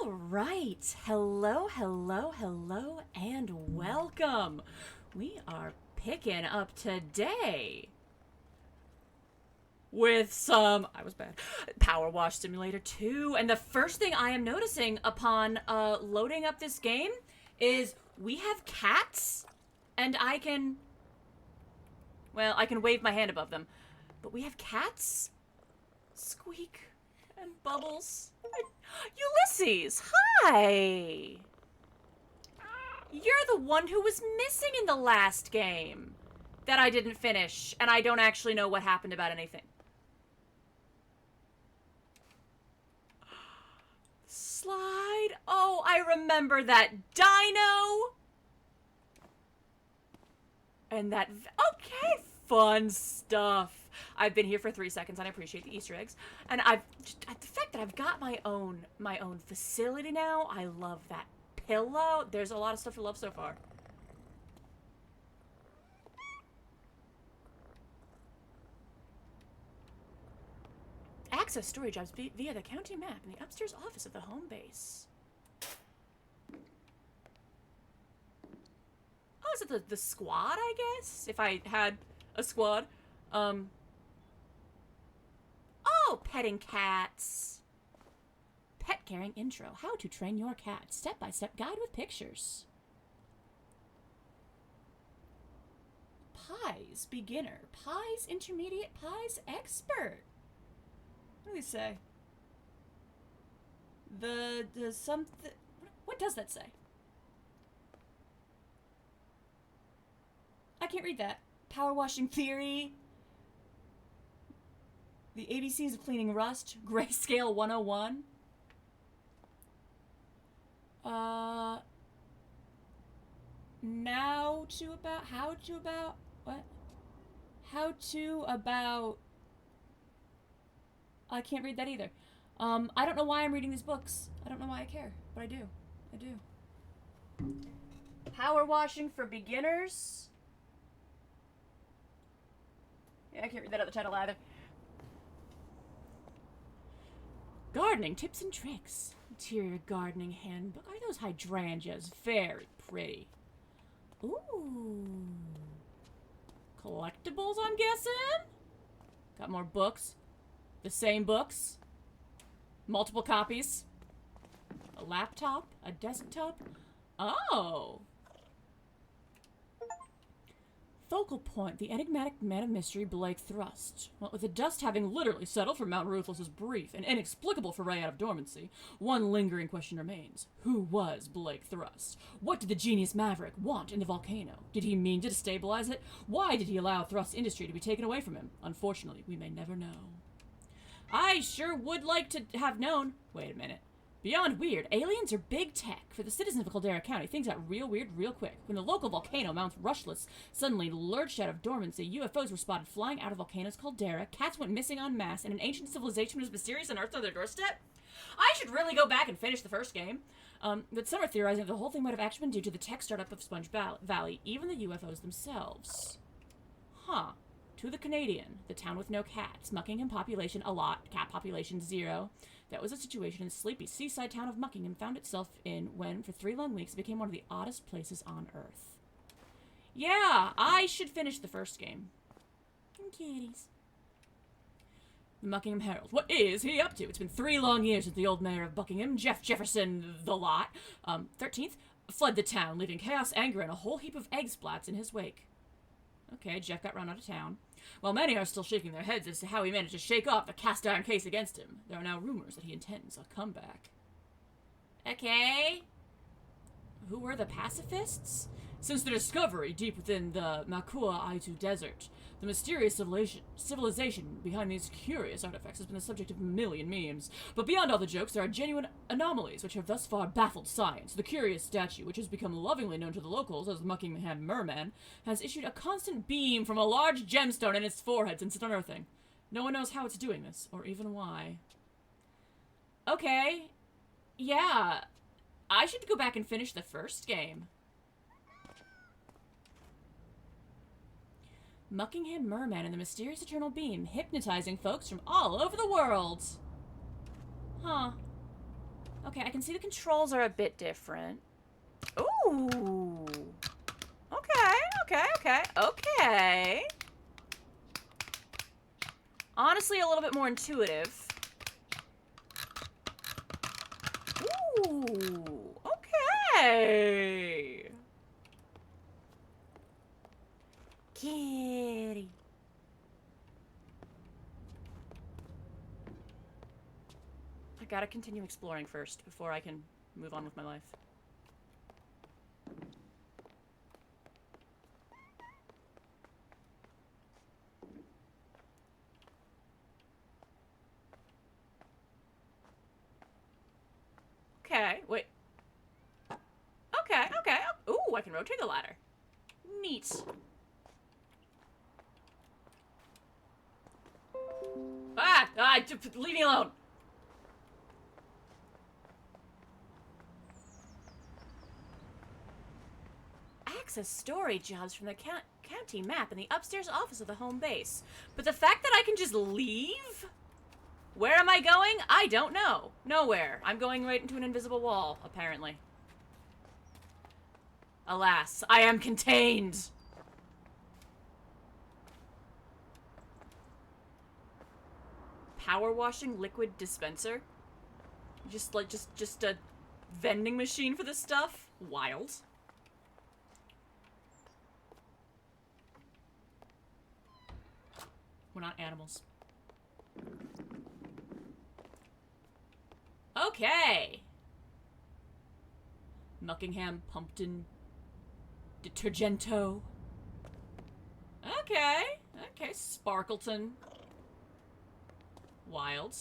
All right. Hello, hello, hello, and welcome. We are picking up today with some, I was bad, Power Wash Simulator 2. And the first thing I am noticing upon loading up this game is we have cats, and I can wave my hand above them. But we have cats, Squeak, and Bubbles. Ulysses, hi! You're the one who was missing in the last game that I didn't finish, and I don't actually know what happened about anything. Slide. Oh, I remember that dino. And that... Okay, fun stuff. I've been here for 3 seconds, and I appreciate the Easter eggs. And the fact that I've got my own facility now, I love that pillow. There's a lot of stuff to love so far. Access story jobs via the county map in the upstairs office of the home base. Oh, is it the squad, I guess? If I had a squad. Oh, petting cats. Pet caring intro. How to train your cat. Step-by-step guide with pictures. Pies beginner. Pies intermediate. Pies expert. What do they say? The something... What does that say? I can't read that. Power washing theory. The ABCs of cleaning rust. Grayscale 101. I can't read that either. I don't know why I'm reading these books. I don't know why I care, but I do. I do. Power washing for beginners. Yeah, I can't read that other title either. Gardening tips and tricks. Interior gardening handbook. Are those hydrangeas? Very pretty. Ooh. Collectibles, I'm guessing? Got more books. The same books. Multiple copies. A laptop. A desktop. Oh. Focal point, the enigmatic man of mystery, Blake Thrust. Well, with the dust having literally settled from Mount Ruthless's brief and inexplicable foray out of dormancy, one lingering question remains. Who was Blake Thrust? What did the genius maverick want in the volcano? Did he mean to destabilize it? Why did he allow Thrust's industry to be taken away from him? Unfortunately, we may never know. I sure would like to have known. Wait a minute. Beyond weird, aliens are big tech. For the citizens of Caldera County, things got real weird real quick. When the local volcano, Mount Rushless, suddenly lurched out of dormancy, UFOs were spotted flying out of volcanoes Caldera, cats went missing en masse, and an ancient civilization was mysterious and Earth on their doorstep? I should really go back and finish the first game. But some are theorizing that the whole thing might have actually been due to the tech startup of Sponge Valley, even the UFOs themselves. Huh. To the Canadian, the town with no cats. Muckingham population a lot, cat population 0. That was a situation the sleepy seaside town of Muckingham found itself in when, for 3 long weeks, it became one of the oddest places on Earth. Yeah, I should finish the first game. Kitties. The Muckingham Herald. What is he up to? It's been 3 long years since the old mayor of Buckingham, Jeff Jefferson the lot, 13th, fled the town, leaving chaos, anger, and a whole heap of egg splats in his wake. Okay, Jeff got run out of town. While many are still shaking their heads as to how he managed to shake off the cast-iron case against him, there are now rumors that he intends a comeback. Okay. Who were the pacifists? Since their discovery deep within the Makua Aitu Desert, the mysterious civilization behind these curious artifacts has been the subject of a million memes. But beyond all the jokes, there are genuine anomalies which have thus far baffled science. The curious statue, which has become lovingly known to the locals as the Muckingham Merman, has issued a constant beam from a large gemstone in its forehead since its unearthing. No one knows how it's doing this, or even why. Okay. Yeah. I should go back and finish the first game. Muckingham Merman and the Mysterious Eternal Beam, hypnotizing folks from all over the world. Huh. Okay, I can see the controls are a bit different. Ooh. Okay, okay, okay, okay. Honestly, a little bit more intuitive. Ooh. Okay. Kitty. I gotta continue exploring first before I can move on with my life. Okay, wait. Okay, okay. Ooh, I can rotate the ladder. Neat. Leave me alone. Access story jobs from the county map in the upstairs office of the home base. But the fact that I can just leave? Where am I going? I don't know. Nowhere. I'm going right into an invisible wall, apparently. Alas, I am contained. Power washing liquid dispenser? Just a vending machine for this stuff? Wild. We're not animals. Okay. Muckingham Pumpkin Detergento. Okay. Okay, Sparkleton. Wild.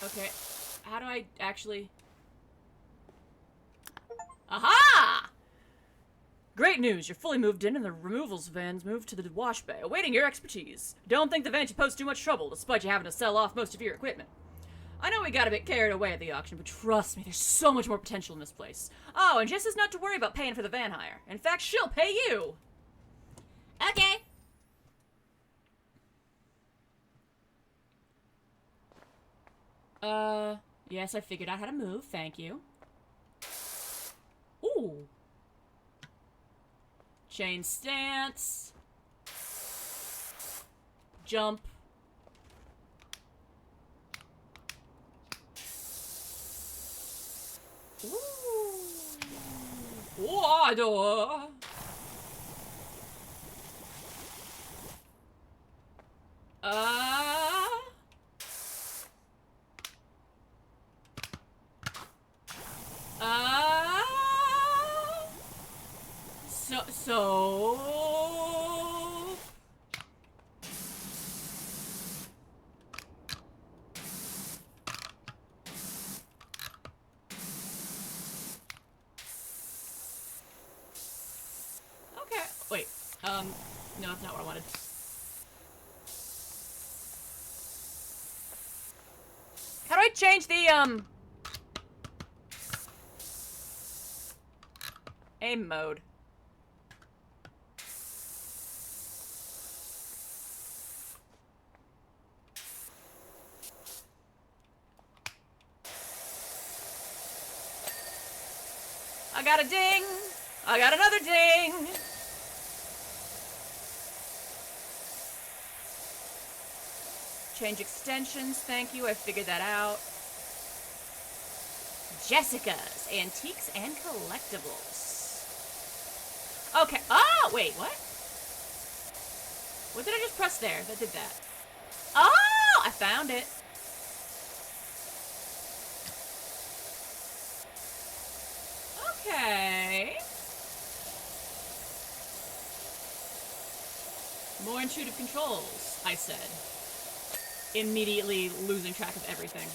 Okay. How do I actually... Aha! Great news, you're fully moved in and the removals van's moved to the wash bay, awaiting your expertise. Don't think the van should pose too much trouble, despite you having to sell off most of your equipment. I know we got a bit carried away at the auction, but trust me, there's so much more potential in this place. Oh, and Jess is not to worry about paying for the van hire. In fact, she'll pay you! Okay. Yes, I figured out how to move, thank you. Ooh. Chain stance. Jump. Ooh. Water. So... Okay, wait, no, that's not what I wanted. How do I change the, aim mode? I got a ding! I got another ding! Change extensions, thank you, I figured that out. Jessica's Antiques and Collectibles. Okay, oh, wait, what? What did I just press there that did that? Oh, I found it. Okay. More intuitive controls, I said. Immediately losing track of everything.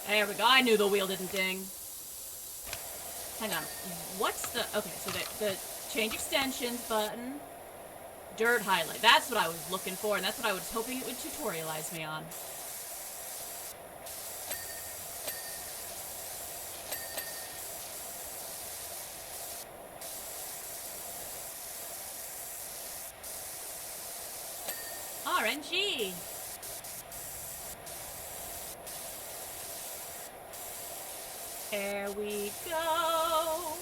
There we go. I knew the wheel didn't ding. Hang on. What's the... Okay, so the change extensions button. Dirt highlight. That's what I was looking for, and that's what I was hoping it would tutorialize me on. RNG. There we go.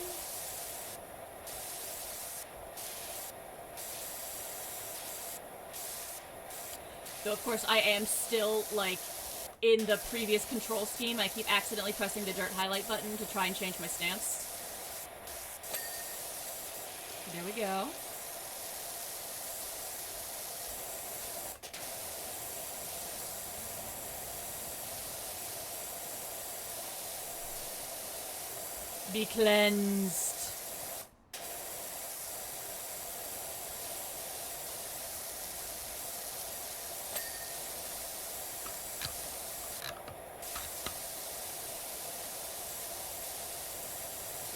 Though, of course, I am still, like, in the previous control scheme. I keep accidentally pressing the dirt highlight button to try and change my stance. There we go. Be cleansed.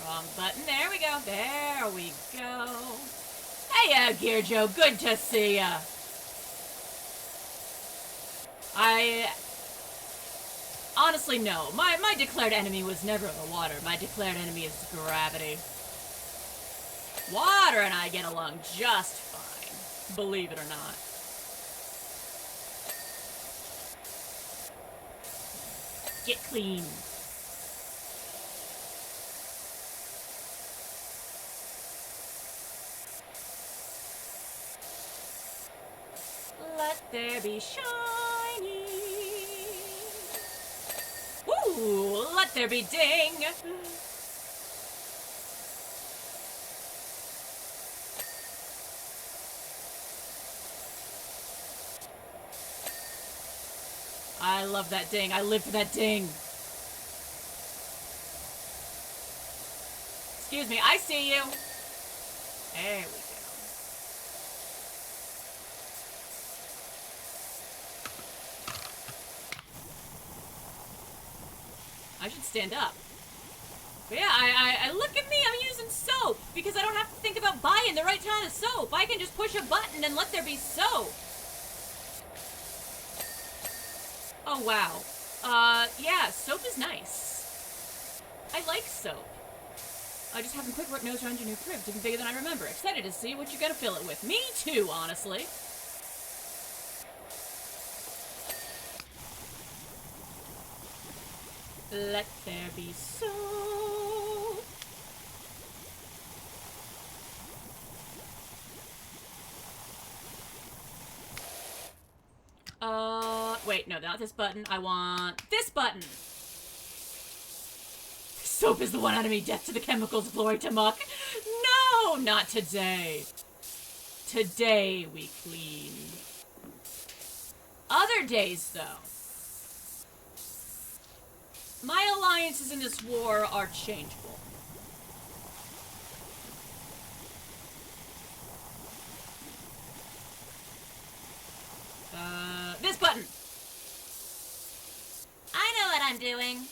Wrong button. There we go. There we go. Hey, Gear Joe. Good to see ya. Honestly, no. My declared enemy was never the water. My declared enemy is gravity. Water and I get along just fine. Believe it or not. Get clean. Let there be shiny. Woo! Let there be ding. I love that ding. I live for that ding. Excuse me, I see you. There we go. I should stand up. But yeah, I look at me, I'm using soap because I don't have to think about buying the right kind of soap. I can just push a button and let there be soap. Oh, wow. Yeah, soap is nice. I like soap. I just having quick work nose around your new crib. Even bigger than I remember. Excited to see what you're gonna fill it with. Me too, honestly. Let there be soap. Wait, no, not this button. I want this button. Soap is the one enemy. Death to the chemicals, glory to muck. No, not today. Today we clean. Other days, though. My alliances in this war are changeable. This button! I know what I'm doing.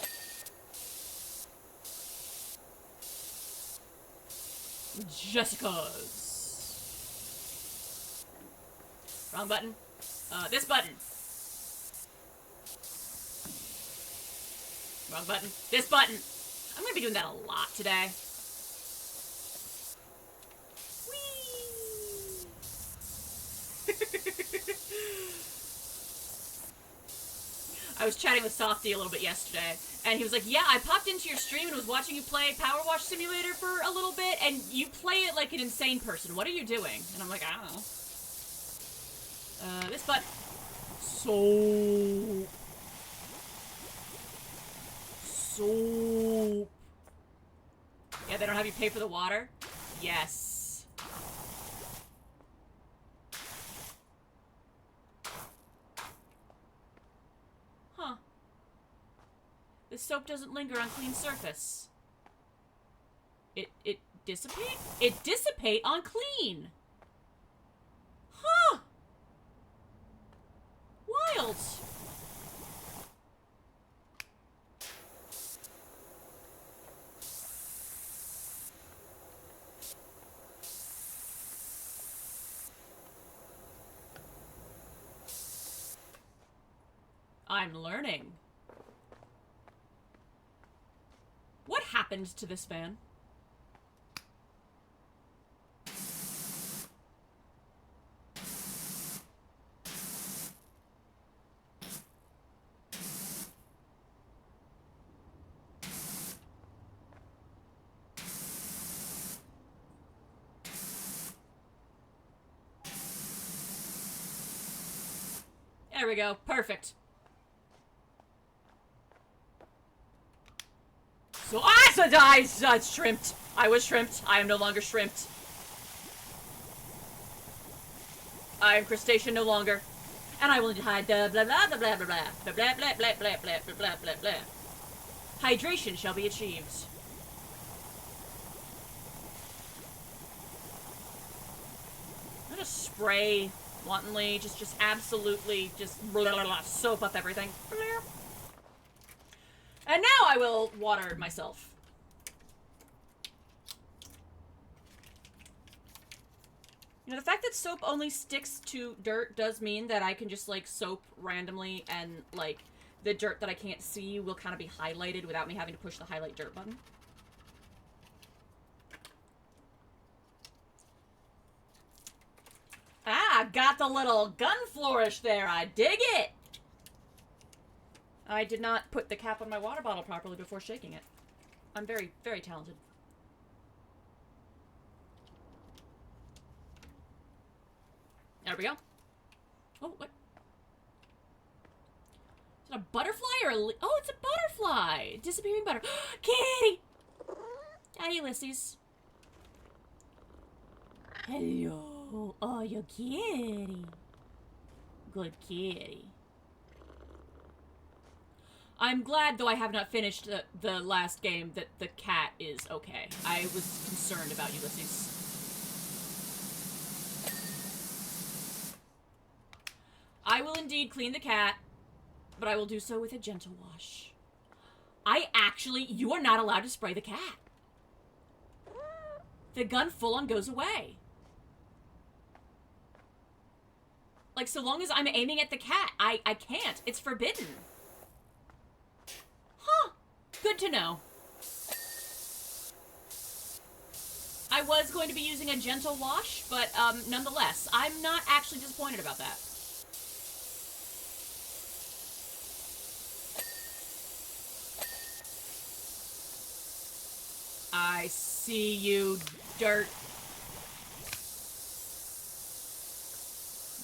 Jessica's. Wrong button. This button. Wrong button. This button. I'm gonna be doing that a lot today. Whee! I was chatting with Softy a little bit yesterday, and he was like, yeah, I popped into your stream and was watching you play Power Wash Simulator for a little bit, and you play it like an insane person. What are you doing? And I'm like, I don't know. This button. Soap. Yeah, they don't have you pay for the water? Yes. Huh. The soap doesn't linger on clean surface. It dissipate? It dissipate on clean. Huh. Wild. I'm learning. What happened to this fan? There we go. Perfect. So I shrimped. I was shrimped. I am no longer shrimped. I am crustacean no longer. And I will need to hide blah blah blah blah blah blah blah blah blah blah blah blah blah blah blah blah. Hydration shall be achieved. I'm gonna spray wantonly, just absolutely, just blah, blah, blah, soap up everything. And now I will water myself. You know, the fact that soap only sticks to dirt does mean that I can just, like, soap randomly and, like, the dirt that I can't see will kind of be highlighted without me having to push the highlight dirt button. Ah, got the little gun flourish there. I dig it. I did not put the cap on my water bottle properly before shaking it. I'm very, very talented. There we go. Oh, what? Is it a butterfly or a... Oh, it's a butterfly! Disappearing butter... Kitty! Hi, Ulysses. Hello. Oh, you're kitty. Good kitty. I'm glad, though I have not finished the last game, that the cat is okay. I was concerned about Ulysses. I will indeed clean the cat, but I will do so with a gentle wash. You are not allowed to spray the cat. The gun full-on goes away. Like, so long as I'm aiming at the cat, I can't. It's forbidden. Huh. Good to know. I was going to be using a gentle wash, but, nonetheless, I'm not actually disappointed about that. I see you, dirt.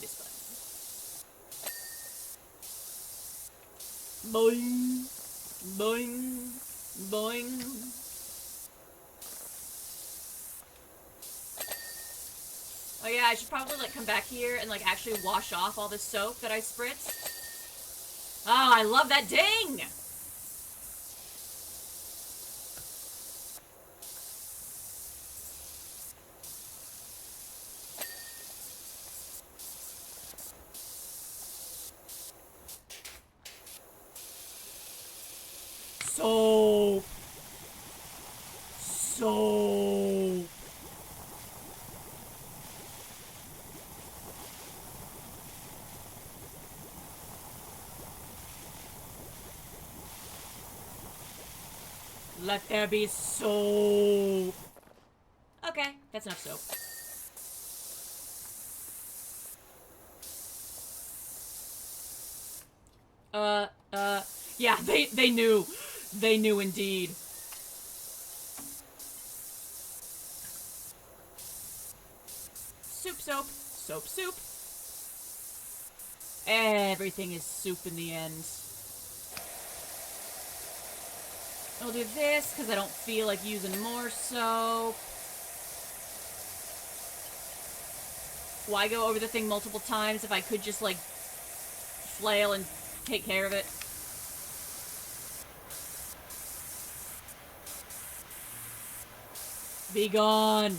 This button. Boing. Boing. Boing. Oh yeah, I should probably, like, come back here and, like, actually wash off all this soap that I spritzed. Oh, I love that ding! Soap. Soap. Let there be soap. Okay, that's enough soap. Yeah, they knew. They knew indeed. Soup, soap. Soap, soup. Everything is soup in the end. I'll do this, because I don't feel like using more soap. Why go over the thing multiple times if I could just, like, flail and take care of it? Be gone.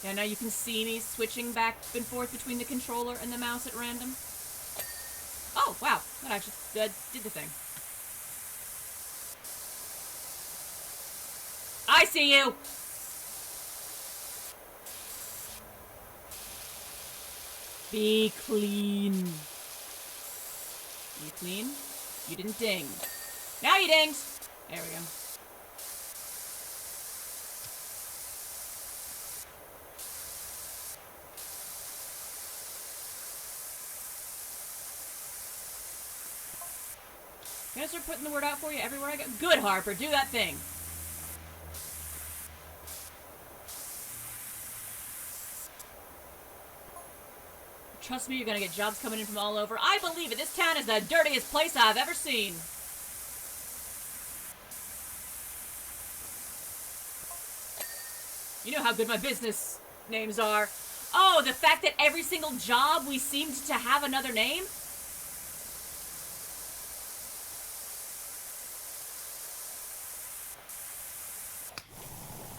Yeah, now you can see me switching back and forth between the controller and the mouse at random. Oh, wow. That actually did the thing. I see you! Be clean. You clean? You didn't ding. Now you dinged! There we go. Can I start putting the word out for you everywhere I go? Good, Harper. Do that thing. Trust me, you're gonna get jobs coming in from all over. I believe it. This town is the dirtiest place I've ever seen. You know how good my business names are. Oh, the fact that every single job we seemed to have another name?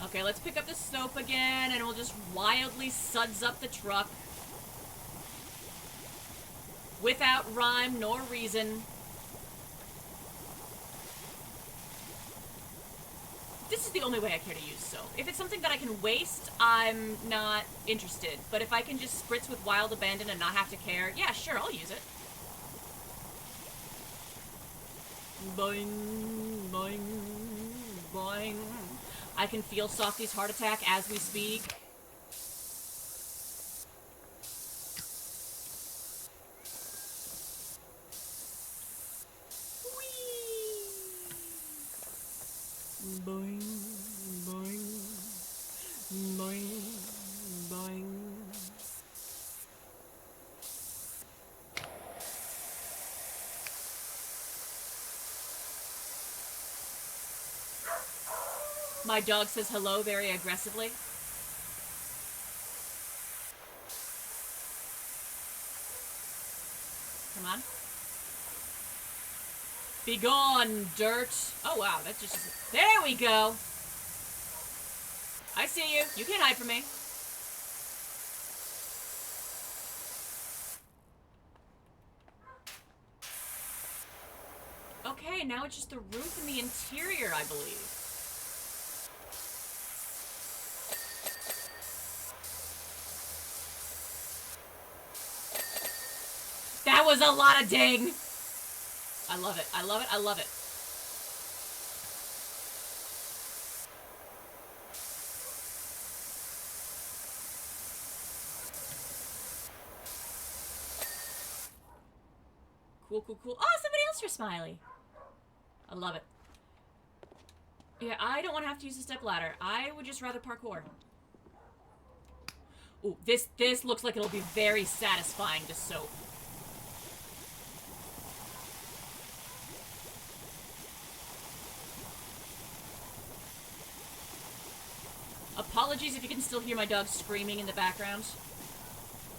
Okay, let's pick up the soap again, and we'll just wildly suds up the truck. Without rhyme nor reason. This is the only way I care to use soap. If it's something that I can waste, I'm not interested. But if I can just spritz with wild abandon and not have to care, yeah, sure, I'll use it. Boing, boing, boing. I can feel Softy's heart attack as we speak. Boing, boing, boing, boing. My dog says hello very aggressively. Come on. Be gone, dirt. Oh, wow, that's just... There we go. I see you. You can't hide from me. Okay, now it's just the roof and the interior, I believe. That was a lot of ding. I love it. I love it. I love it. Cool, cool, cool. Oh, somebody else for Smiley. I love it. Yeah, I don't want to have to use a stepladder. I would just rather parkour. Ooh, this looks like it'll be very satisfying to soap. Apologies if you can still hear my dog screaming in the background.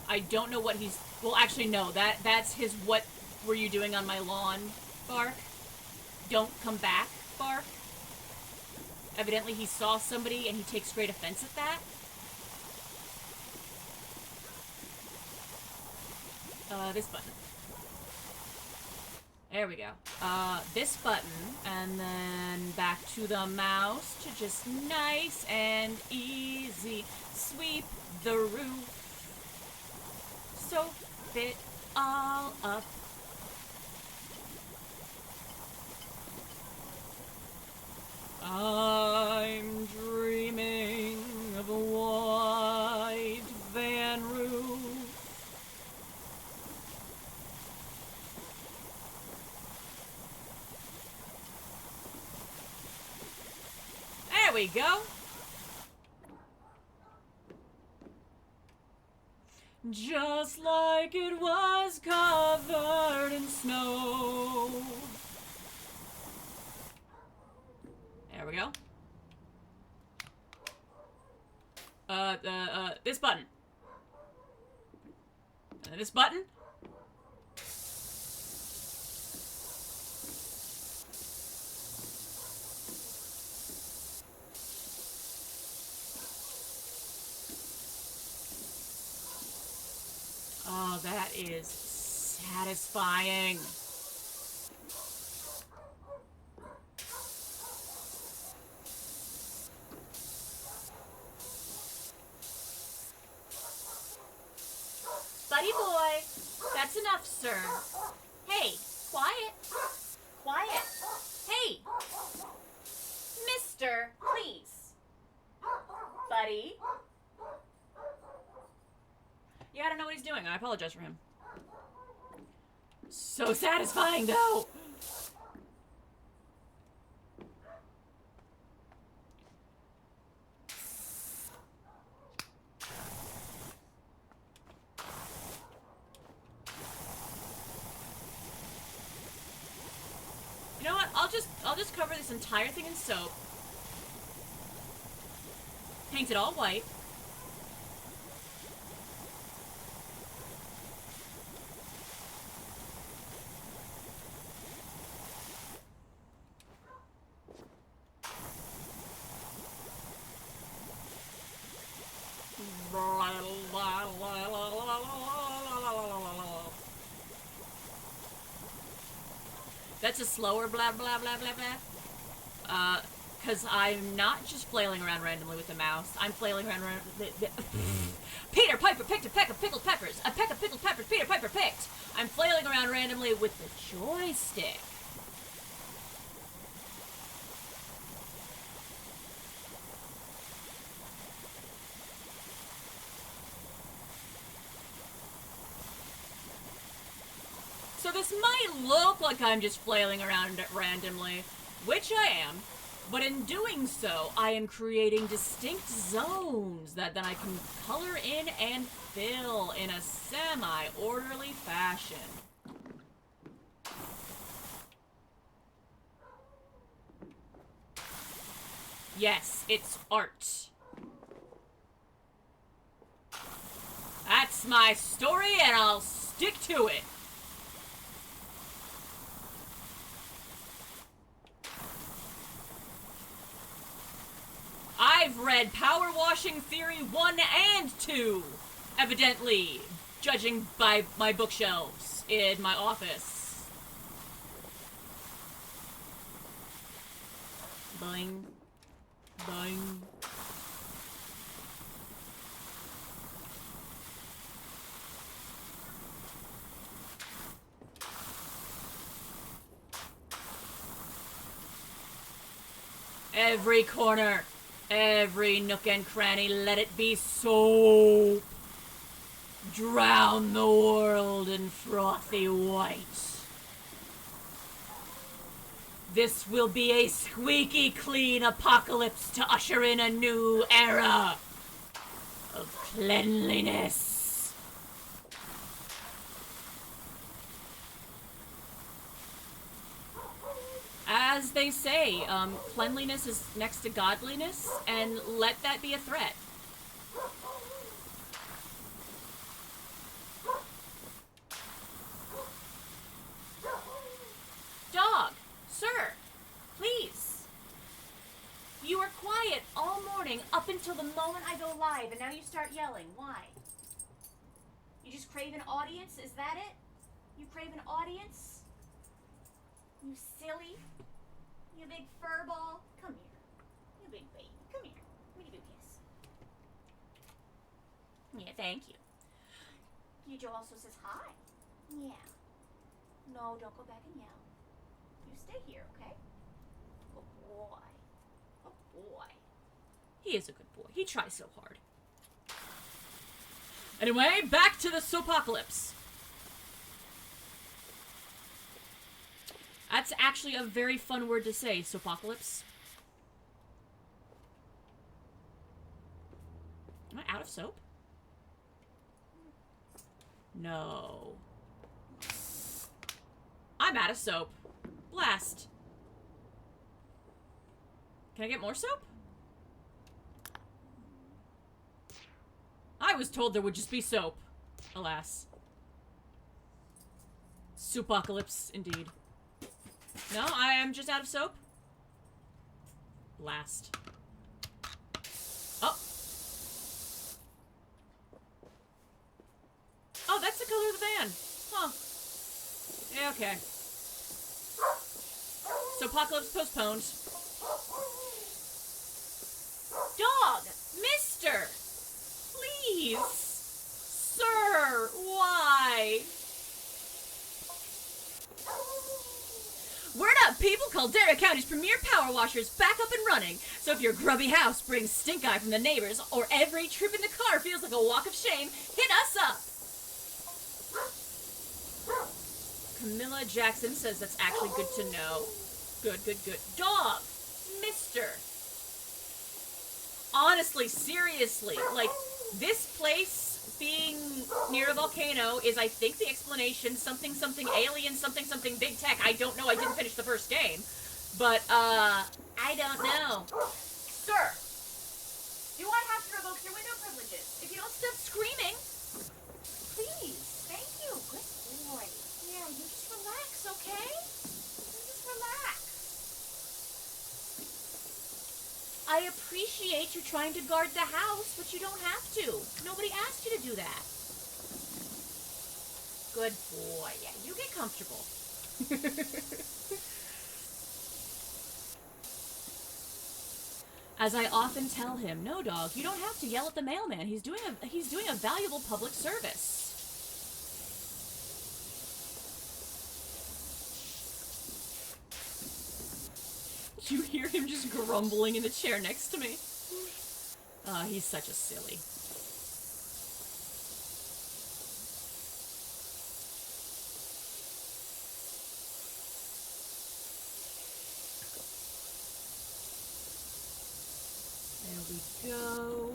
I don't know what he's... Well, actually, no. That's his "what were you doing on my lawn" bark. Don't come back bark. Evidently, he saw somebody and he takes great offense at that. This button. There we go. This button, and then back to the mouse to just nice and easy sweep the roof. Soap it all up. I'm dreaming of a white van roof. There we go. Just like it was covered in snow. There we go. This button. This button. Oh, that is satisfying. Buddy boy, that's enough, sir. Hey, quiet. Quiet. Hey. Mister, please. Buddy. Yeah, I don't know what he's doing. I apologize for him. So satisfying, though. I'll just cover this entire thing in soap. Paint it all white. That's a slower blah blah blah blah blah. Cause I'm not just flailing around randomly with the mouse. I'm flailing around Peter Piper picked a peck of pickled peppers. A peck of pickled peppers Peter Piper picked. I'm flailing around randomly with the joystick. So this might look like I'm just flailing around randomly, which I am, but in doing so, I am creating distinct zones that then I can color in and fill in a semi-orderly fashion. Yes, it's art. That's my story, and I'll stick to it. I've read Power Washing Theory 1 and 2, evidently, judging by my bookshelves in my office. Boing. Boing. Every corner. Every nook and cranny, let it be soap. Drown the world in frothy white. This will be a squeaky clean apocalypse to usher in a new era of cleanliness. As they say, cleanliness is next to godliness, and let that be a threat. Dog, sir, please. You were quiet all morning up until the moment I go live, and now you start yelling. Why? You just crave an audience? Is that it? You crave an audience? You silly. You big fur ball. Come here. You big baby. Come here. Let me give you a kiss. Yeah, thank you. Gijo also says hi. Yeah. No, don't go back and yell. You stay here, okay? Good boy. Good boy. He is a good boy. He tries so hard. Anyway, back to the soapocalypse. That's actually a very fun word to say, soapocalypse. Am I out of soap? No. I'm out of soap. Blast. Can I get more soap? I was told there would just be soap. Alas. Soapocalypse, indeed. No, I am just out of soap. Blast. Oh. Oh, that's the color of the van. Huh. Yeah, okay. Soapocalypse postponed. Dog! Mister! Please! Sir! Why? Word up! People call Caldera County's premier power washer is back up and running. So if your grubby house brings stink eye from the neighbors, or every trip in the car feels like a walk of shame, hit us up! Camilla Jackson says that's actually good to know. Good, good, good. Dog! Mister! Honestly, seriously, like, This place being near a volcano is, I think, the explanation. Something, something alien, something, something big tech. I don't know. I didn't finish the first game. But, I don't know. Sir, do I have to revoke your window privileges? If you don't stop screaming. Please. Thank you. Good boy. Yeah, you just relax, okay? You just relax. I appreciate you trying to guard the house, but you don't have to. Nobody asked you to do that. Good boy. Yeah, you get comfortable. As I often tell him, no, dog, you don't have to yell at the mailman. He's doing a valuable public service. You hear him just grumbling in the chair next to me. He's such a silly. There we go.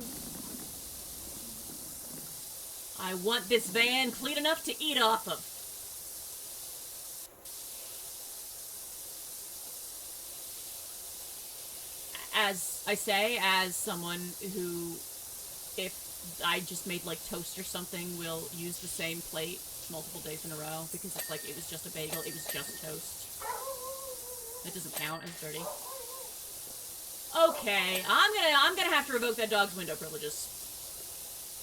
I want this van clean enough to eat off of. As I say, as someone who, if I just made like toast or something, will use the same plate multiple days in a row because it's like it was just a bagel, it was just toast. That doesn't count as dirty. Okay, I'm gonna have to revoke that dog's window privileges.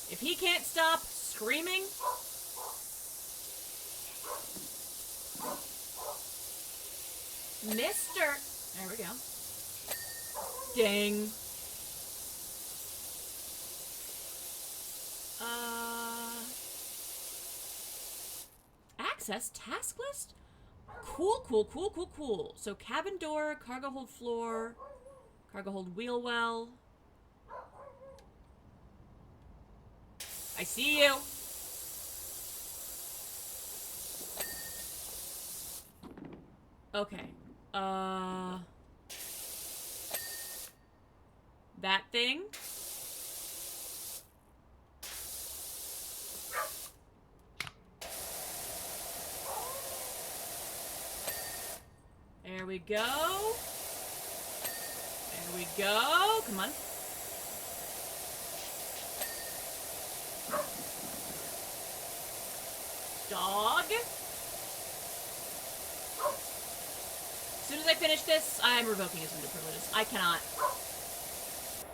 If he can't stop screaming. Mister. There we go. Dang. Access task list? Cool, cool, cool, cool, cool. So cabin door, cargo hold floor, cargo hold wheel well. I see you. Okay. That thing. There we go. There we go. Come on. Dog. As soon as I finish this, I'm revoking his window privileges. I cannot.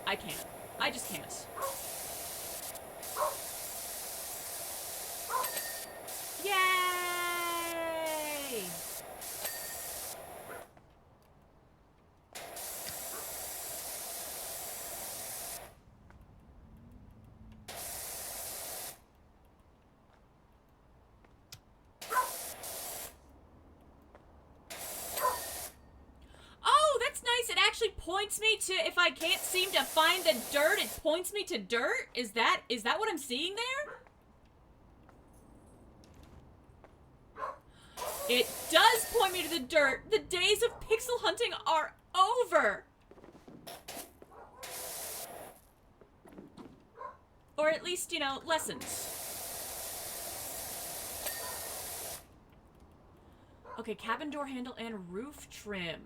I can't. I just can't. Yay! Points me to, if I can't seem to find the dirt, it points me to dirt? Is that what I'm seeing there? It does point me to the dirt. The days of pixel hunting are over. Or at least, you know, lessened. Okay, cabin door handle and roof trim.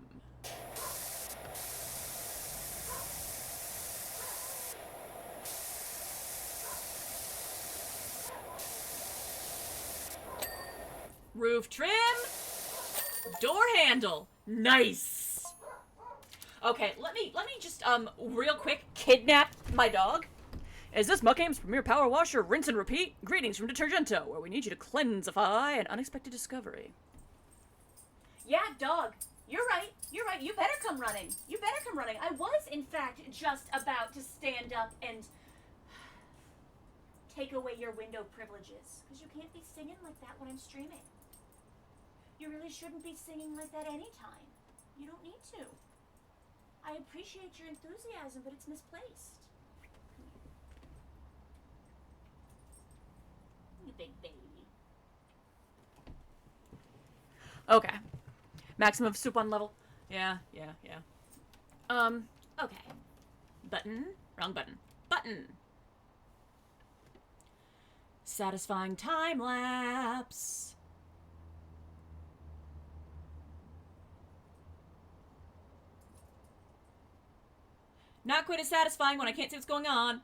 Roof trim, door handle, nice. Okay, let me just real quick kidnap my dog. Is this Muckham's premier power washer, rinse and repeat? Greetings from Detergento, where we need you to cleansify an unexpected discovery. Yeah, dog, you're right. You're right. You better come running. You better come running. I was, in fact, just about to stand up and take away your window privileges, because you can't be singing like that when I'm streaming. You really shouldn't be singing like that anytime. You don't need to. I appreciate your enthusiasm, but it's misplaced. You big baby. Okay. Maximum soup on level. Yeah. Okay. Button. Wrong button. Button. satisfying time lapse. Not quite as satisfying when I can't see what's going on.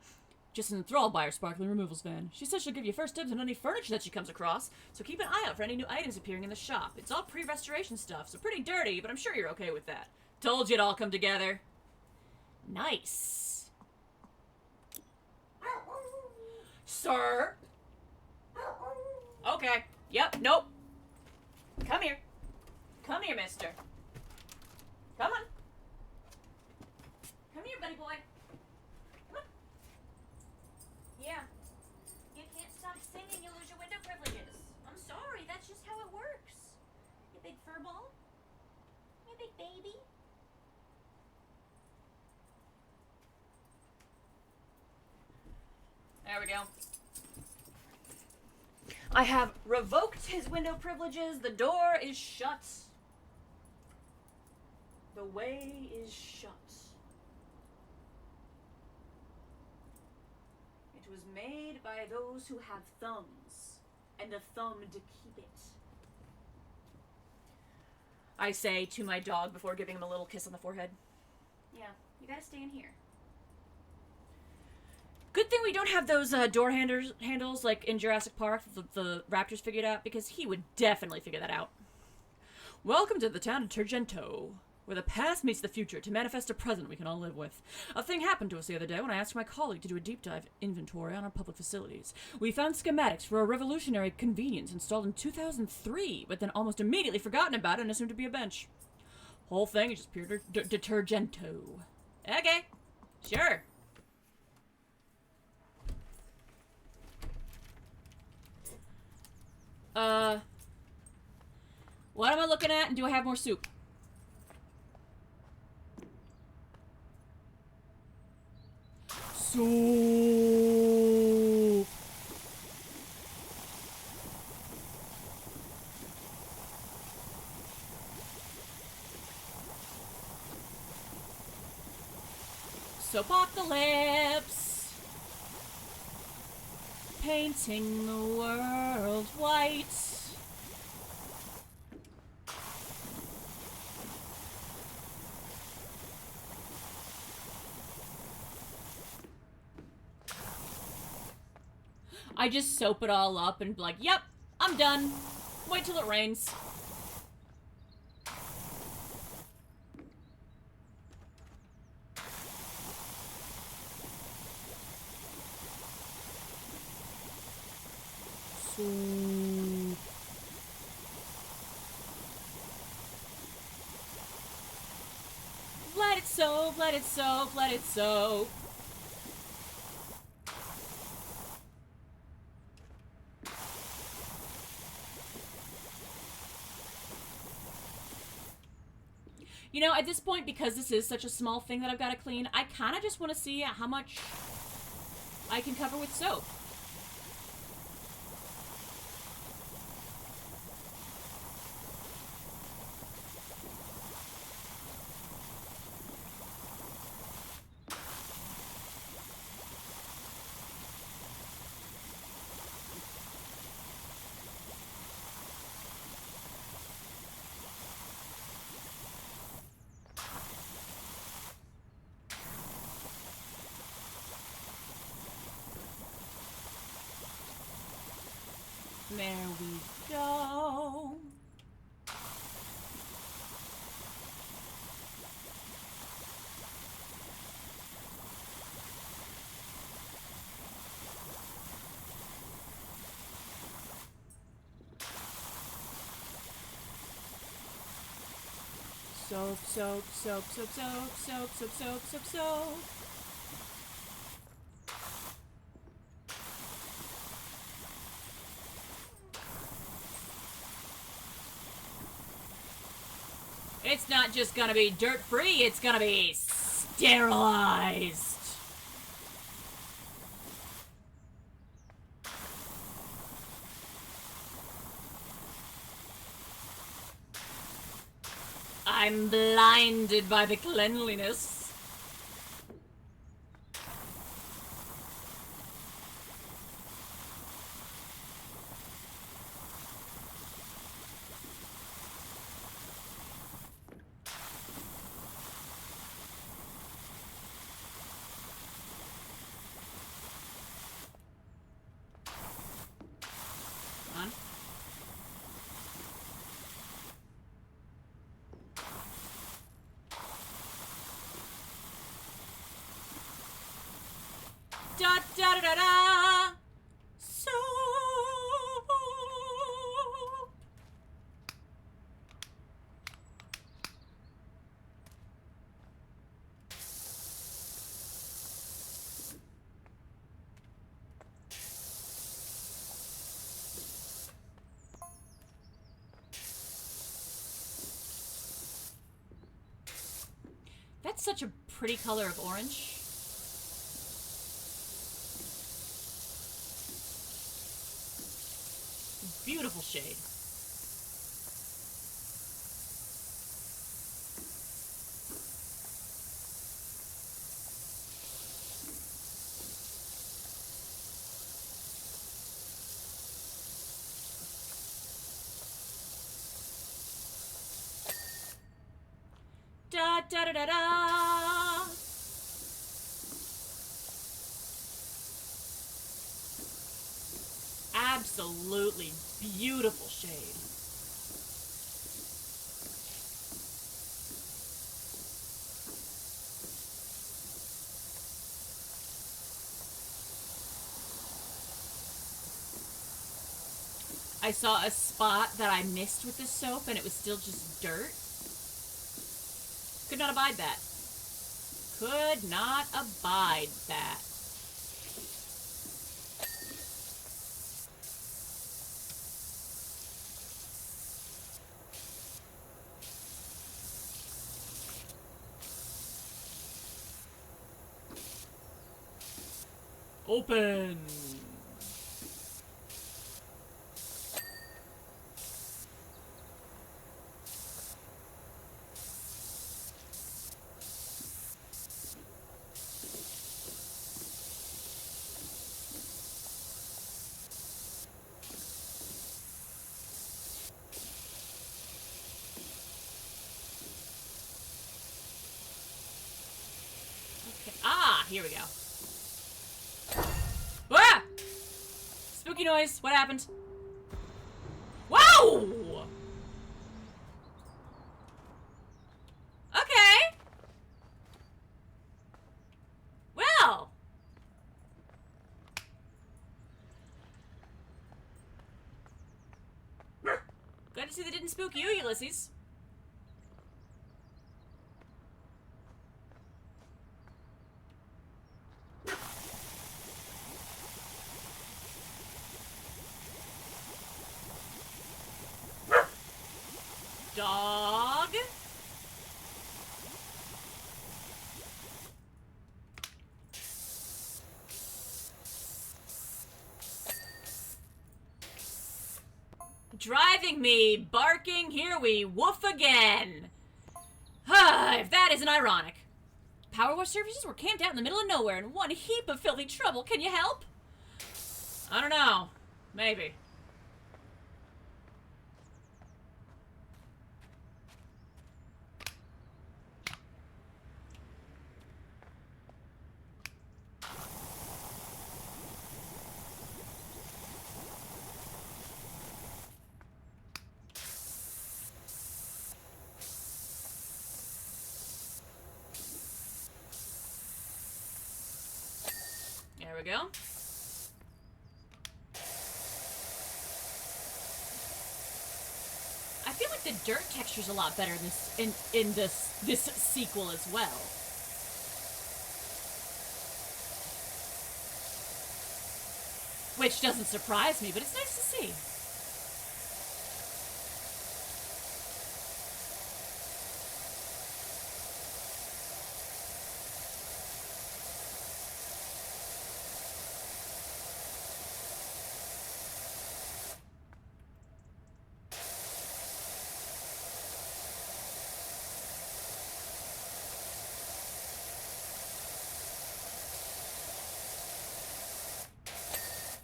Just enthralled by her sparkling removals van. She says she'll give you first dibs on any furniture that she comes across, so keep an eye out for any new items appearing in the shop. It's all pre-restoration stuff, so pretty dirty, but I'm sure you're okay with that. Told you it'd all come together. Nice. Sir? Okay. Yep, nope. Come here. Come here, mister. Come on. Come here, buddy boy. Come on. Yeah. You can't stop singing, you'll lose your window privileges. I'm sorry, that's just how it works. You big furball. You big baby. There we go. I have revoked his window privileges. The door is shut. The way is shut. It was made by those who have thumbs, and a thumb to keep it. I say to my dog before giving him a little kiss on the forehead. Yeah, you gotta stay in here. Good thing we don't have those door handles like in Jurassic Park that the raptors figured out, because he would definitely figure that out. Welcome to the town of Turgento, where the past meets the future to manifest a present we can all live with. A thing happened to us the other day when I asked my colleague to do a deep dive inventory on our public facilities. We found schematics for a revolutionary convenience installed in 2003, but then almost immediately forgotten about it and assumed to be a bench. Whole thing is just pure detergento. Okay, sure. What am I looking at, and do I have more soup? Soup. Soapocalypse. Painting the world white. I just soap it all up and be like, yep, I'm done. Wait till it rains. Soup. Let it soak, let it soak, let it soak. You know, at this point, because this is such a small thing that I've got to clean, I kind of just want to see how much I can cover with soap. There we go. Soap, soap, soap, soap, soap, soap, soap, soap, soap, soap. It's not just gonna be dirt-free, it's gonna be sterilized. I'm blinded by the cleanliness. Da da da da da. Soap. That's such a pretty color of orange. Beautiful shade. Da da da da da. Absolutely beautiful shade. I saw a spot that I missed with this soap and it was still just dirt. Could not abide that. Could not abide that. Open. Okay. Ah, here we go. Ah! Spooky noise. What happened? Whoa! Okay. Well. Glad to see they didn't spook you, Ulysses. Dog. Driving me, barking, here we woof again. If that isn't ironic. Power wash services were camped out in the middle of nowhere in one heap of filthy trouble. Can you help? I don't know. Maybe. There we go. I feel like the dirt texture's a lot better in this sequel as well. Which doesn't surprise me, but it's nice to see.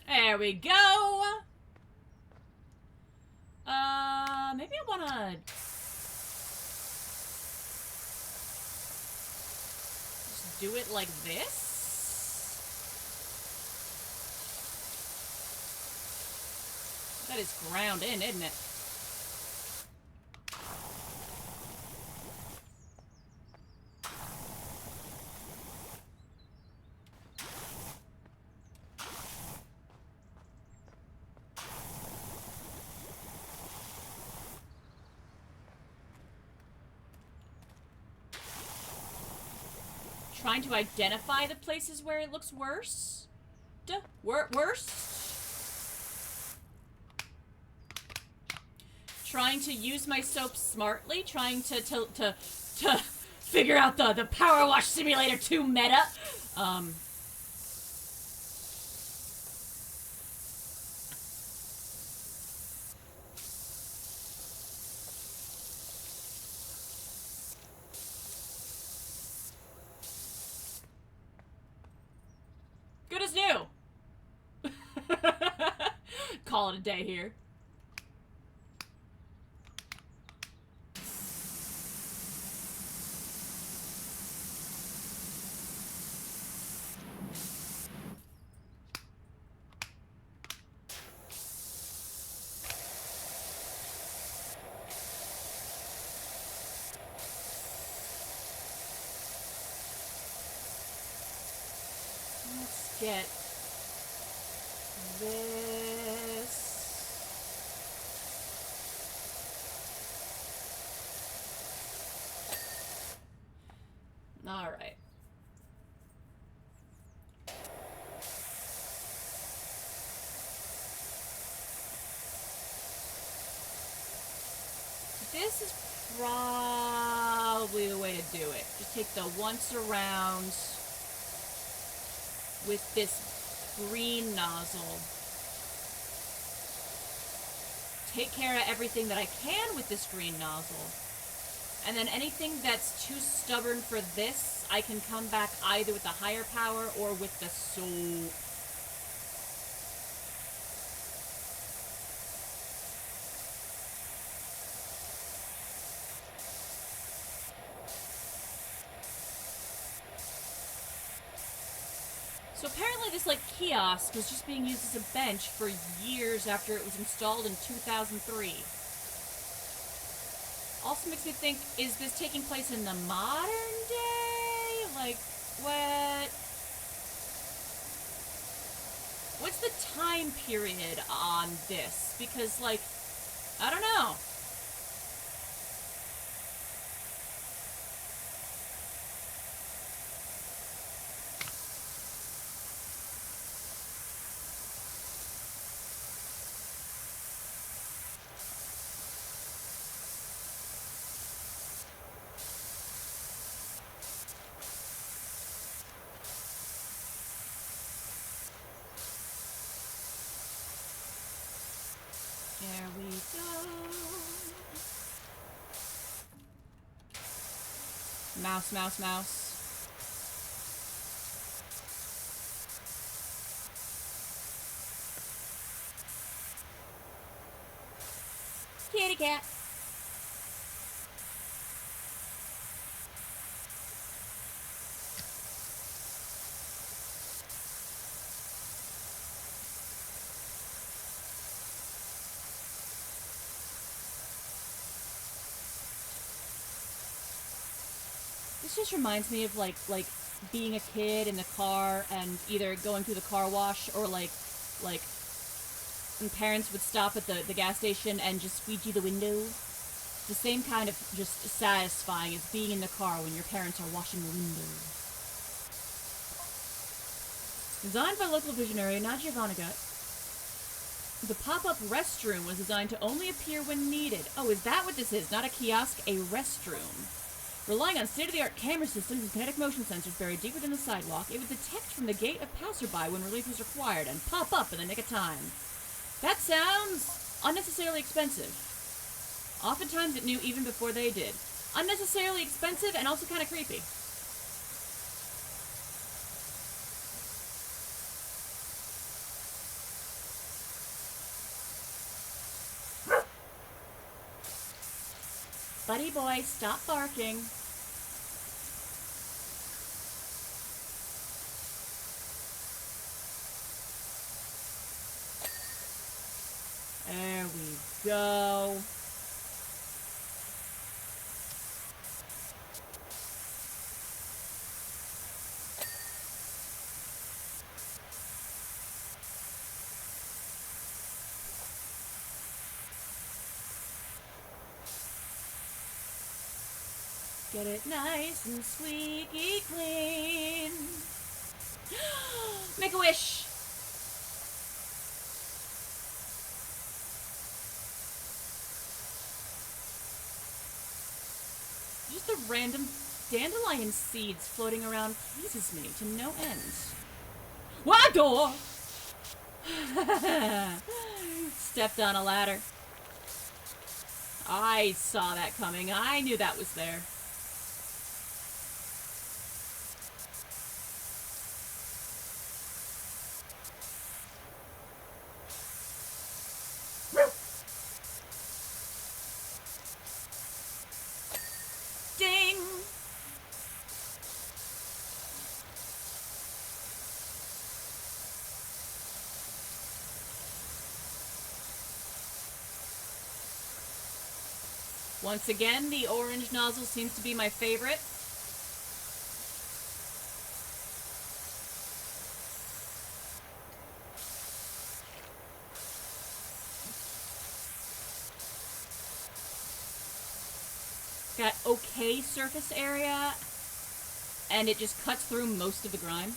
There we go. Maybe I wanna just do it like this. That is ground in, isn't it? trying to identify the places where it looks worse. Worse? Trying to use my soap smartly, trying to figure out the Power Wash Simulator 2 meta. Good as new. Call it a day here. Let's get this. All right. This is probably the way to do it. Just take the once around with this green nozzle. Take care of everything that I can with this green nozzle. And then anything that's too stubborn for this, I can come back either with the higher power or with the soap. So apparently this, like, kiosk was just being used as a bench for years after it was installed in 2003. Also makes me think, is this taking place in the modern day? Like, what's the time period on this? Because, like, I don't know. There we go. Mouse, mouse, mouse. Kitty cat. This just reminds me of like being a kid in the car and either going through the car wash or like when parents would stop at the gas station and just squeegee the window. The same kind of just satisfying as being in the car when your parents are washing the window. Designed by local visionary Nadia Vonnegut, the pop-up restroom was designed to only appear when needed. Oh, is that what this is? Not a kiosk, a restroom. Relying on state-of-the-art camera systems and kinetic motion sensors buried deep within the sidewalk, it would detect from the gate of passerby when relief was required and pop up in the nick of time. That sounds unnecessarily expensive. Oftentimes it knew even before they did. Unnecessarily expensive and also kind of creepy. Buddy boy, stop barking. There we go. Get it nice and squeaky clean. Make a wish. Just the random dandelion seeds floating around pleases me to no end. Wador! Stepped on a ladder. I saw that coming. I knew that was there. Ding! Once again, the orange nozzle seems to be my favorite. Got okay surface area, and it just cuts through most of the grime.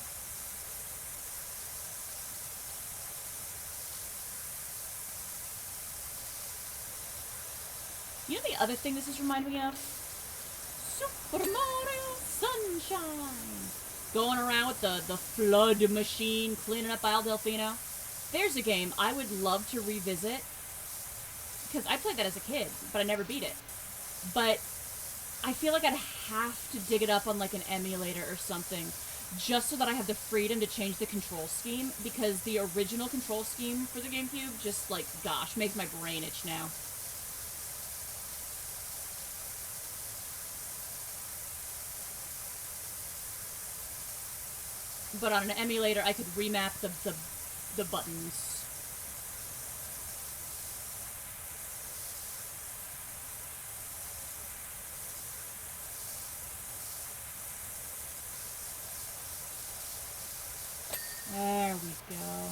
You know the other thing this is reminding me of? Super Mario Sunshine! Going around with the flood machine, cleaning up Isle Delfino. There's a game I would love to revisit, because I played that as a kid, but I never beat it. But I feel like I'd have to dig it up on like an emulator or something, just so that I have the freedom to change the control scheme, because the original control scheme for the GameCube just, like, gosh, makes my brain itch now. But on an emulator, I could remap the buttons. There we go.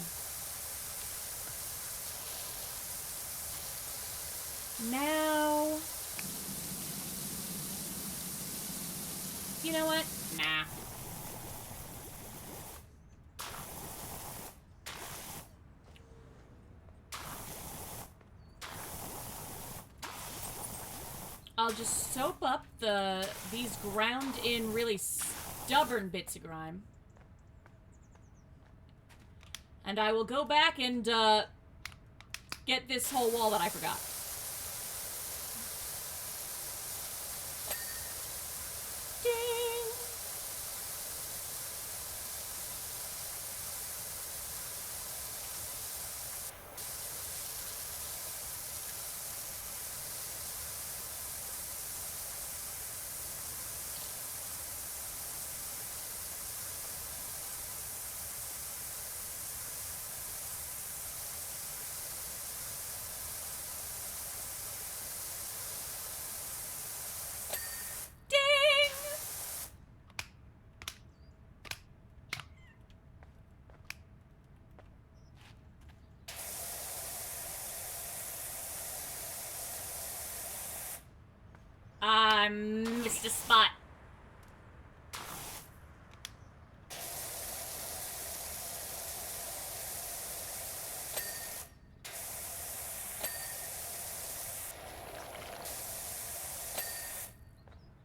Now... You know what? Nah. I'll just soap up these ground in really stubborn bits of grime. And I will go back and get this whole wall that I forgot. Ding! I missed a spot.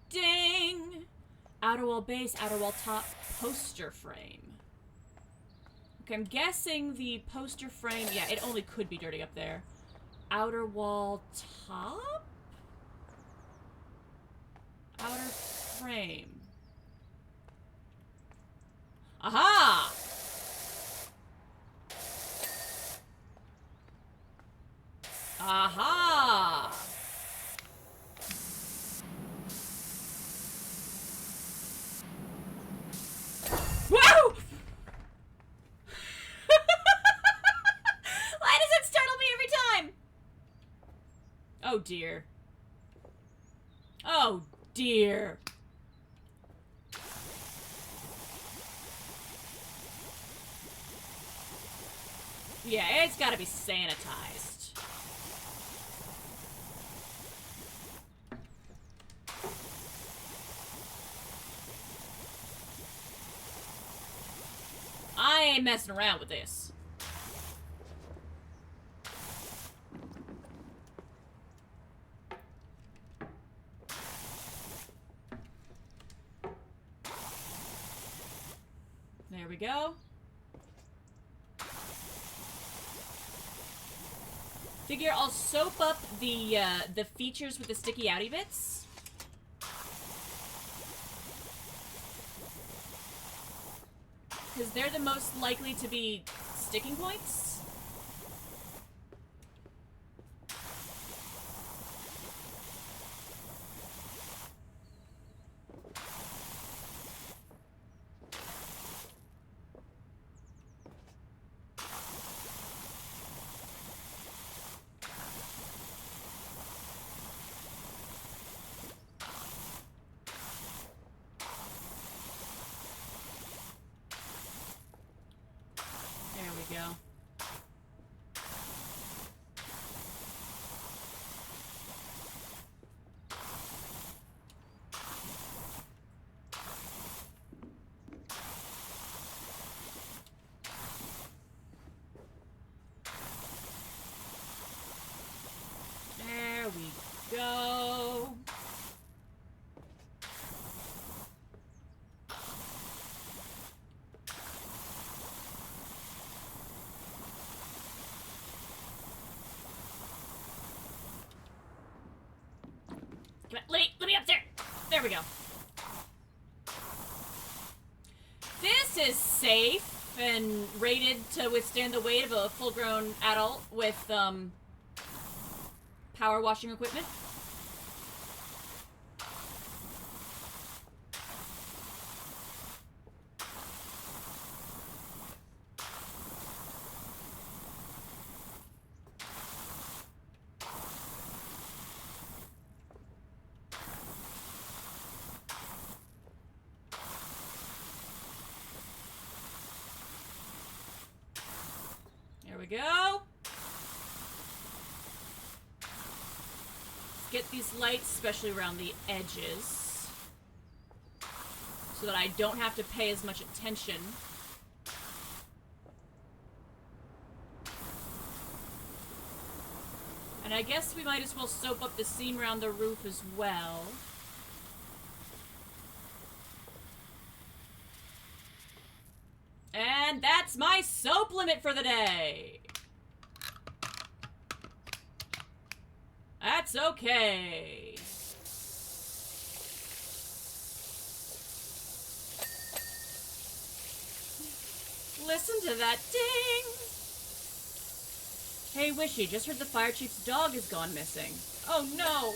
Ding! Outer wall base, outer wall top, poster frame. Okay, I'm guessing the poster frame, yeah, it only could be dirty up there. Outer wall top? Outer frame. Aha! Aha! Whoa! Why does it startle me every time? Oh dear. Oh dear. Yeah, it's gotta be sanitized. ain't messing around with this. There we go. Figure I'll soap up the features with the sticky outy bits. Because they're the most likely to be sticking points. Go. There we go. Let me up there. There we go. This is safe and rated to withstand the weight of a full-grown adult with power washing equipment. There we go. Get these lights, especially around the edges, so that I don't have to pay as much attention. And I guess we might as well soap up the seam around the roof as well. And that's my soap limit for the day. That's okay. Listen to that ding. Hey, Wishy, just heard the fire chief's dog has gone missing. Oh no.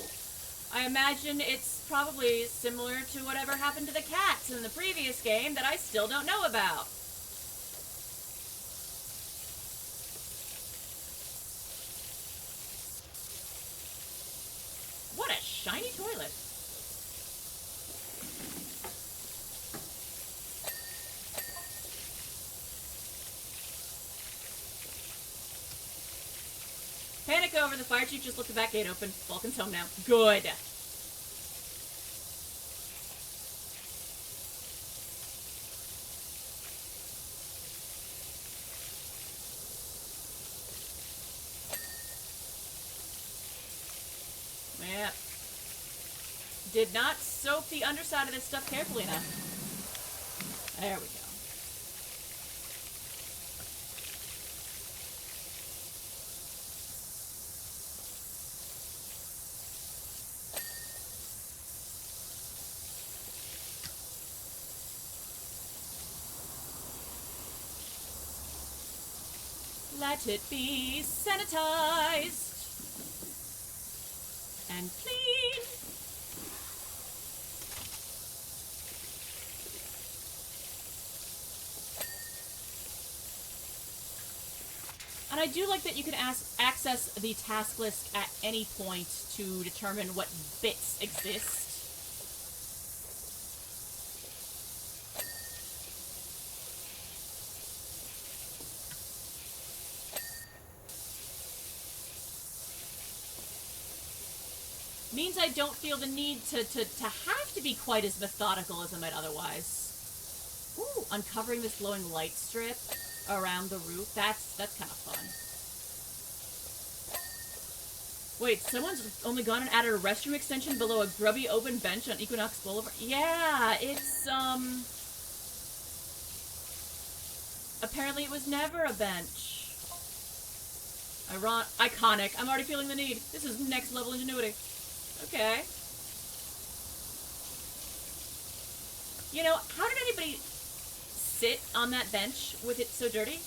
I imagine it's probably similar to whatever happened to the cats in the previous game that I still don't know about. What a shiny toilet. Panic over, the fire chief just left the back gate open. Vulcan's home now. Good. Yeah. Did not soak the underside of this stuff carefully enough. There we go. Let it be sanitized and clean. And I do like that you can access the task list at any point to determine what bits exist. Means I don't feel the need to have to be quite as methodical as I might otherwise. Ooh, uncovering this glowing light strip. around the roof. That's kind of fun. Wait, someone's only gone and added a restroom extension below a grubby open bench on Equinox Boulevard? Yeah, it's, apparently it was never a bench. Iconic. I'm already feeling the need. This is next level ingenuity. Okay. You know, how did anybody sit on that bench with it so dirty?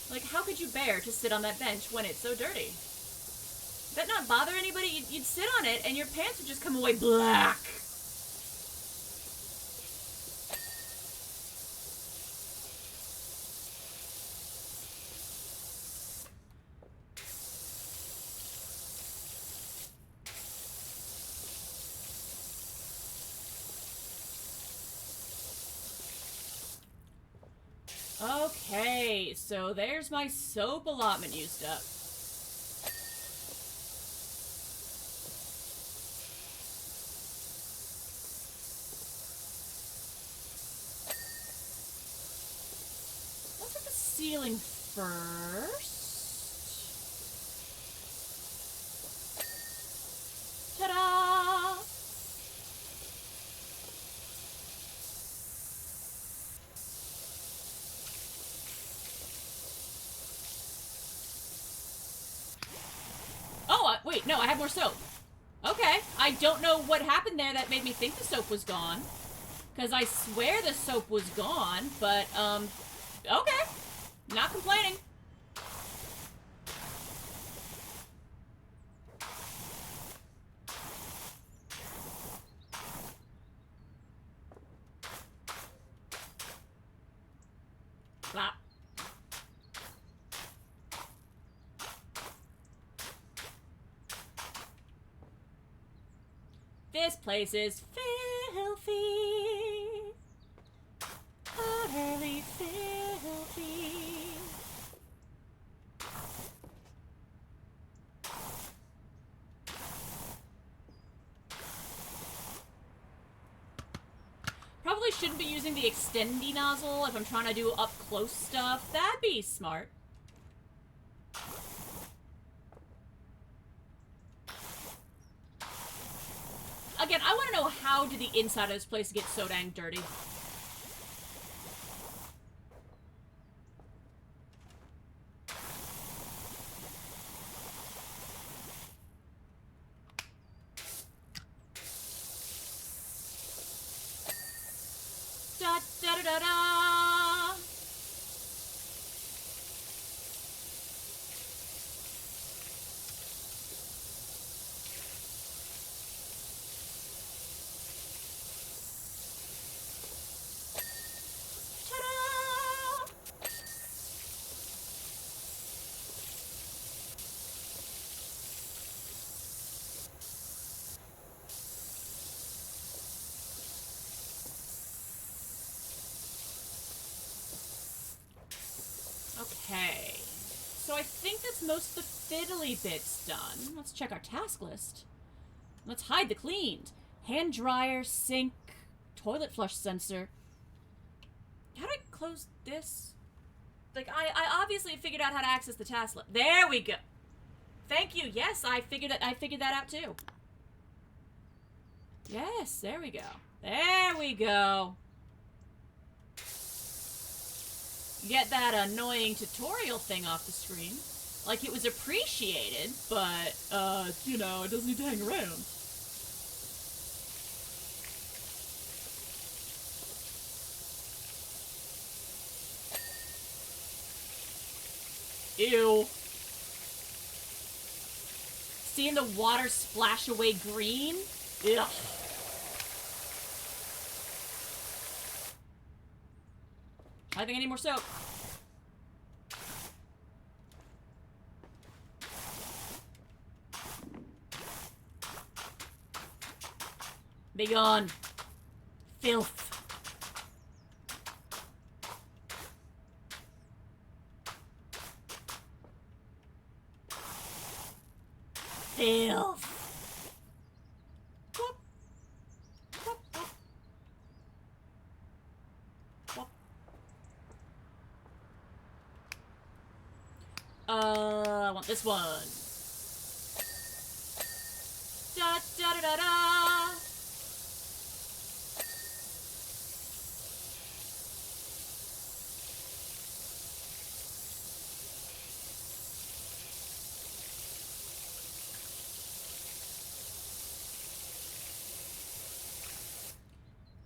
Like, how could you bear to sit on that bench when it's so dirty? Does that not bother anybody? You'd sit on it and your pants would just come away black. Okay, so there's my soap allotment used up. Let's hit the ceiling first. Ta-da! Oh, wait, no, I have more soap. Okay, I don't know what happened there that made me think the soap was gone. Because I swear the soap was gone, but, okay. Not complaining. Flop. This place is filthy. Utterly filthy. Probably shouldn't be using the extendy nozzle if I'm trying to do up-close stuff. That'd be smart. Again, I want to know, how did the inside of this place get so dang dirty? Da da da da da. Ta-da! Okay, so I think that's most of the fiddly bits done. Let's check our task list. Let's hide the cleaned. Hand dryer, sink, toilet flush sensor. How do I close this? Like, I obviously figured out how to access the task list. There we go. Thank you. Yes, I figured that out too. Yes, there we go. There we go. Get that annoying tutorial thing off the screen. Like it was appreciated, but, you know, it doesn't need to hang around. Ew. Seeing the water splash away green? Ugh. I think I need more soap. Be gone. Filth. Filth. Whoop. Whoop, whoop. Whoop. want this one. Da da da da da.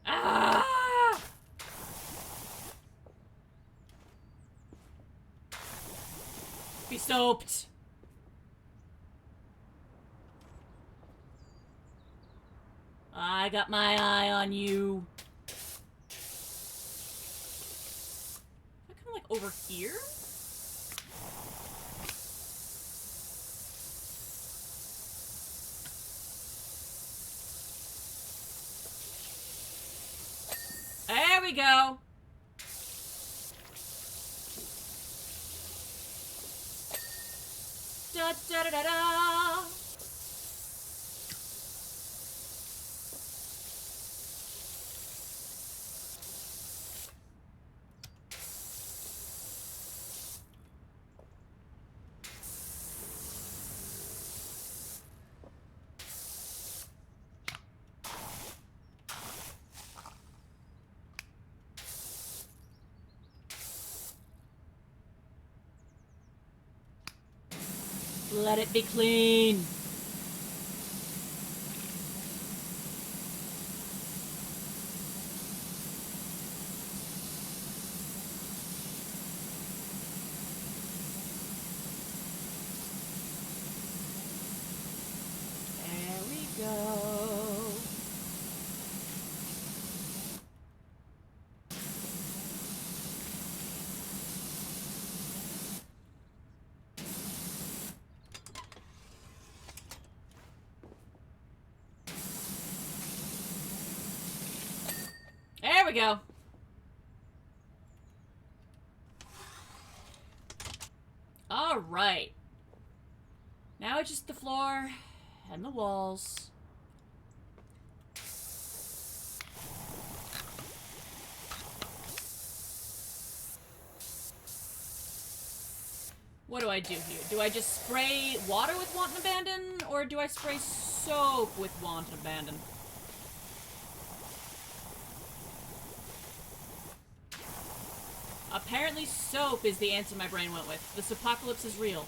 Ah! Be soaped. I got my eye on you. I kind of like over here? There we go. Da da da da da. Let it be clean. There we go. There we go. All right. Now it's just the floor and the walls. What do I do here? Do I just spray water with Want and Abandon, or do I spray soap with Want and Abandon? Apparently soap is the answer my brain went with. This apocalypse is real.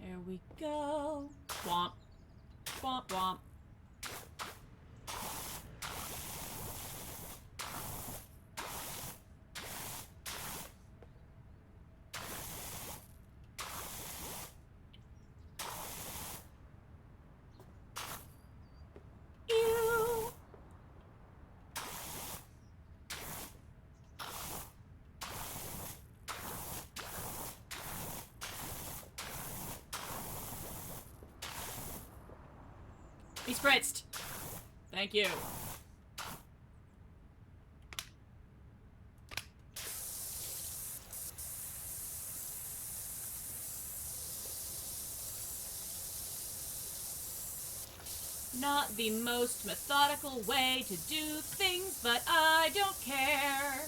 There we go. Womp. Womp womp. Ew. Be spritzed. Thank you. Not the most methodical way to do things, but I don't care.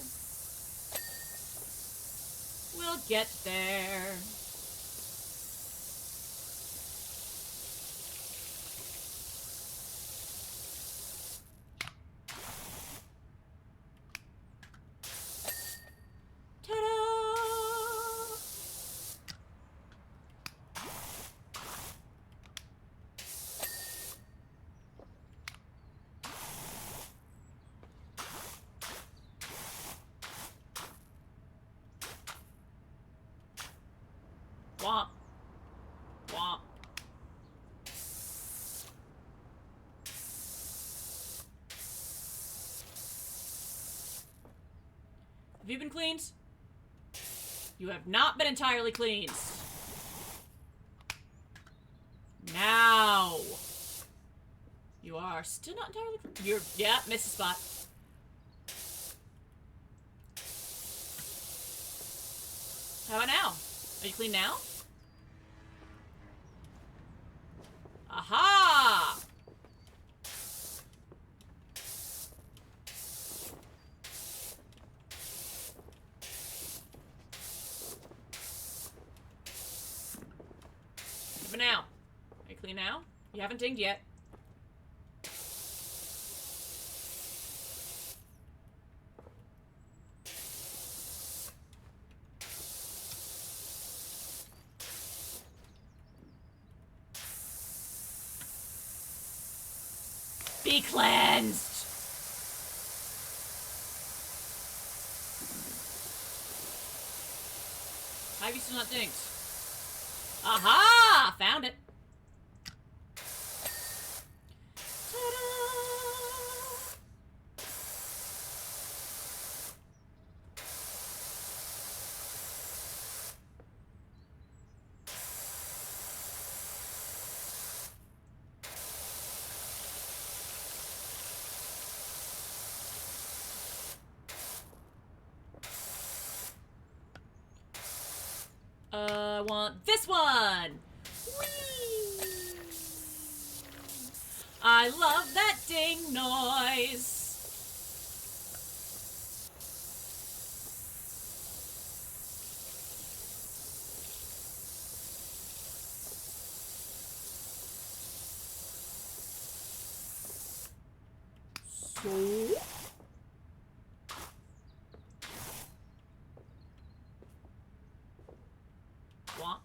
We'll get there. Ta-da! Womp. Womp. Have you been cleaned? You have not been entirely cleansed. Now. You are still not entirely clean. You're, yeah, missed a spot. How about now? Are you clean now? Aha! For now. Are you clean now? You haven't dinged yet. Be cleansed! How have you still not dinged? Aha! Found it. I want this one! Whee! I love that ding noise! So... What?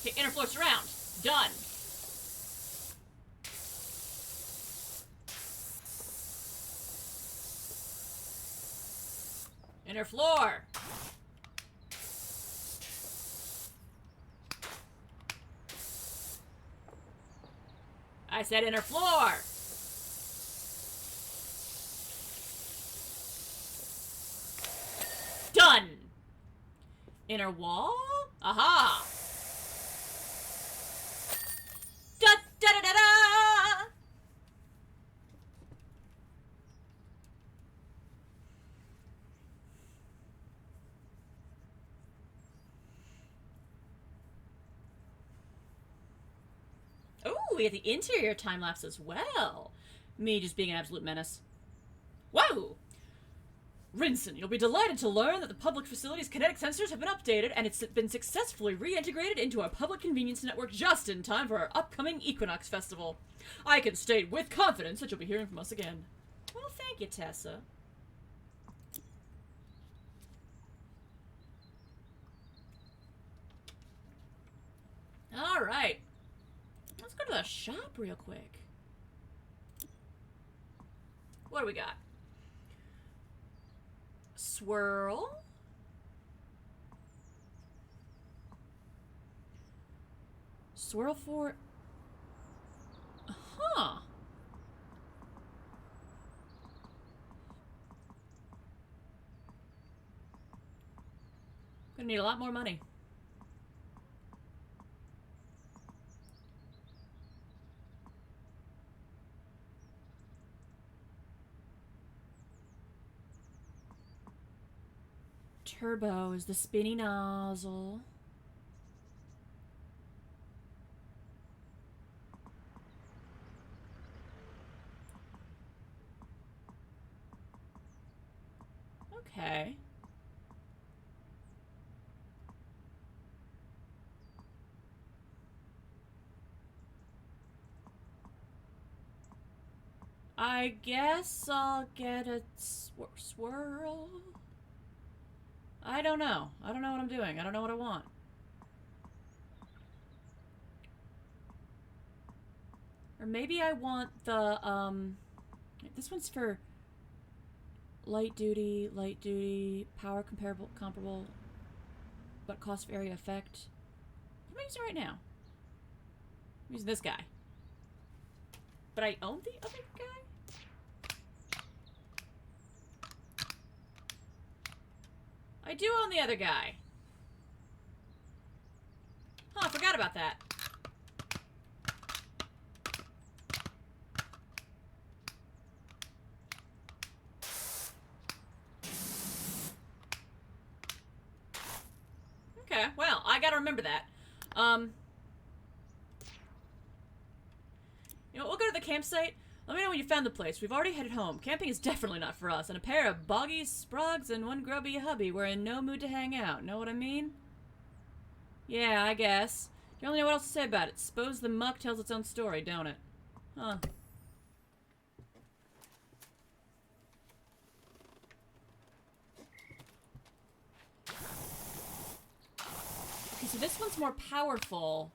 Okay, inner floor surround. Done. Inner floor. I said inner floor. Done. Inner wall? Aha. Da da da da da. Ooh, we get the interior time lapse as well. Me just being an absolute menace. Whoa! Rinson, you'll be delighted to learn that the public facilities kinetic sensors have been updated and it's been successfully reintegrated into our public convenience network just in time for our upcoming Equinox Festival. I can state with confidence that you'll be hearing from us again. Well, thank you, Tessa. Alright. Let's go to the shop real quick. What do we got? Swirl. Swirl for... Huh. Gonna need a lot more money. Turbo is the spinny nozzle. Okay. I guess I'll get a swirl. I don't know. I don't know what I'm doing. I don't know what I want. Or maybe I want the, this one's for light duty, power comparable. but cost of area effect. What am I using right now? I'm using this guy. But I own the other guy? I do own the other guy. Huh, I forgot about that. Okay, well, I gotta remember that. You know, we'll go to the campsite. Let me know when you found the place. We've already headed home. Camping is definitely not for us, and a pair of boggy sprogs and one grubby hubby were in no mood to hang out. Know what I mean? Yeah, I guess. You only know what else to say about it. Suppose the muck tells its own story, don't it? Huh. Okay, so this one's more powerful,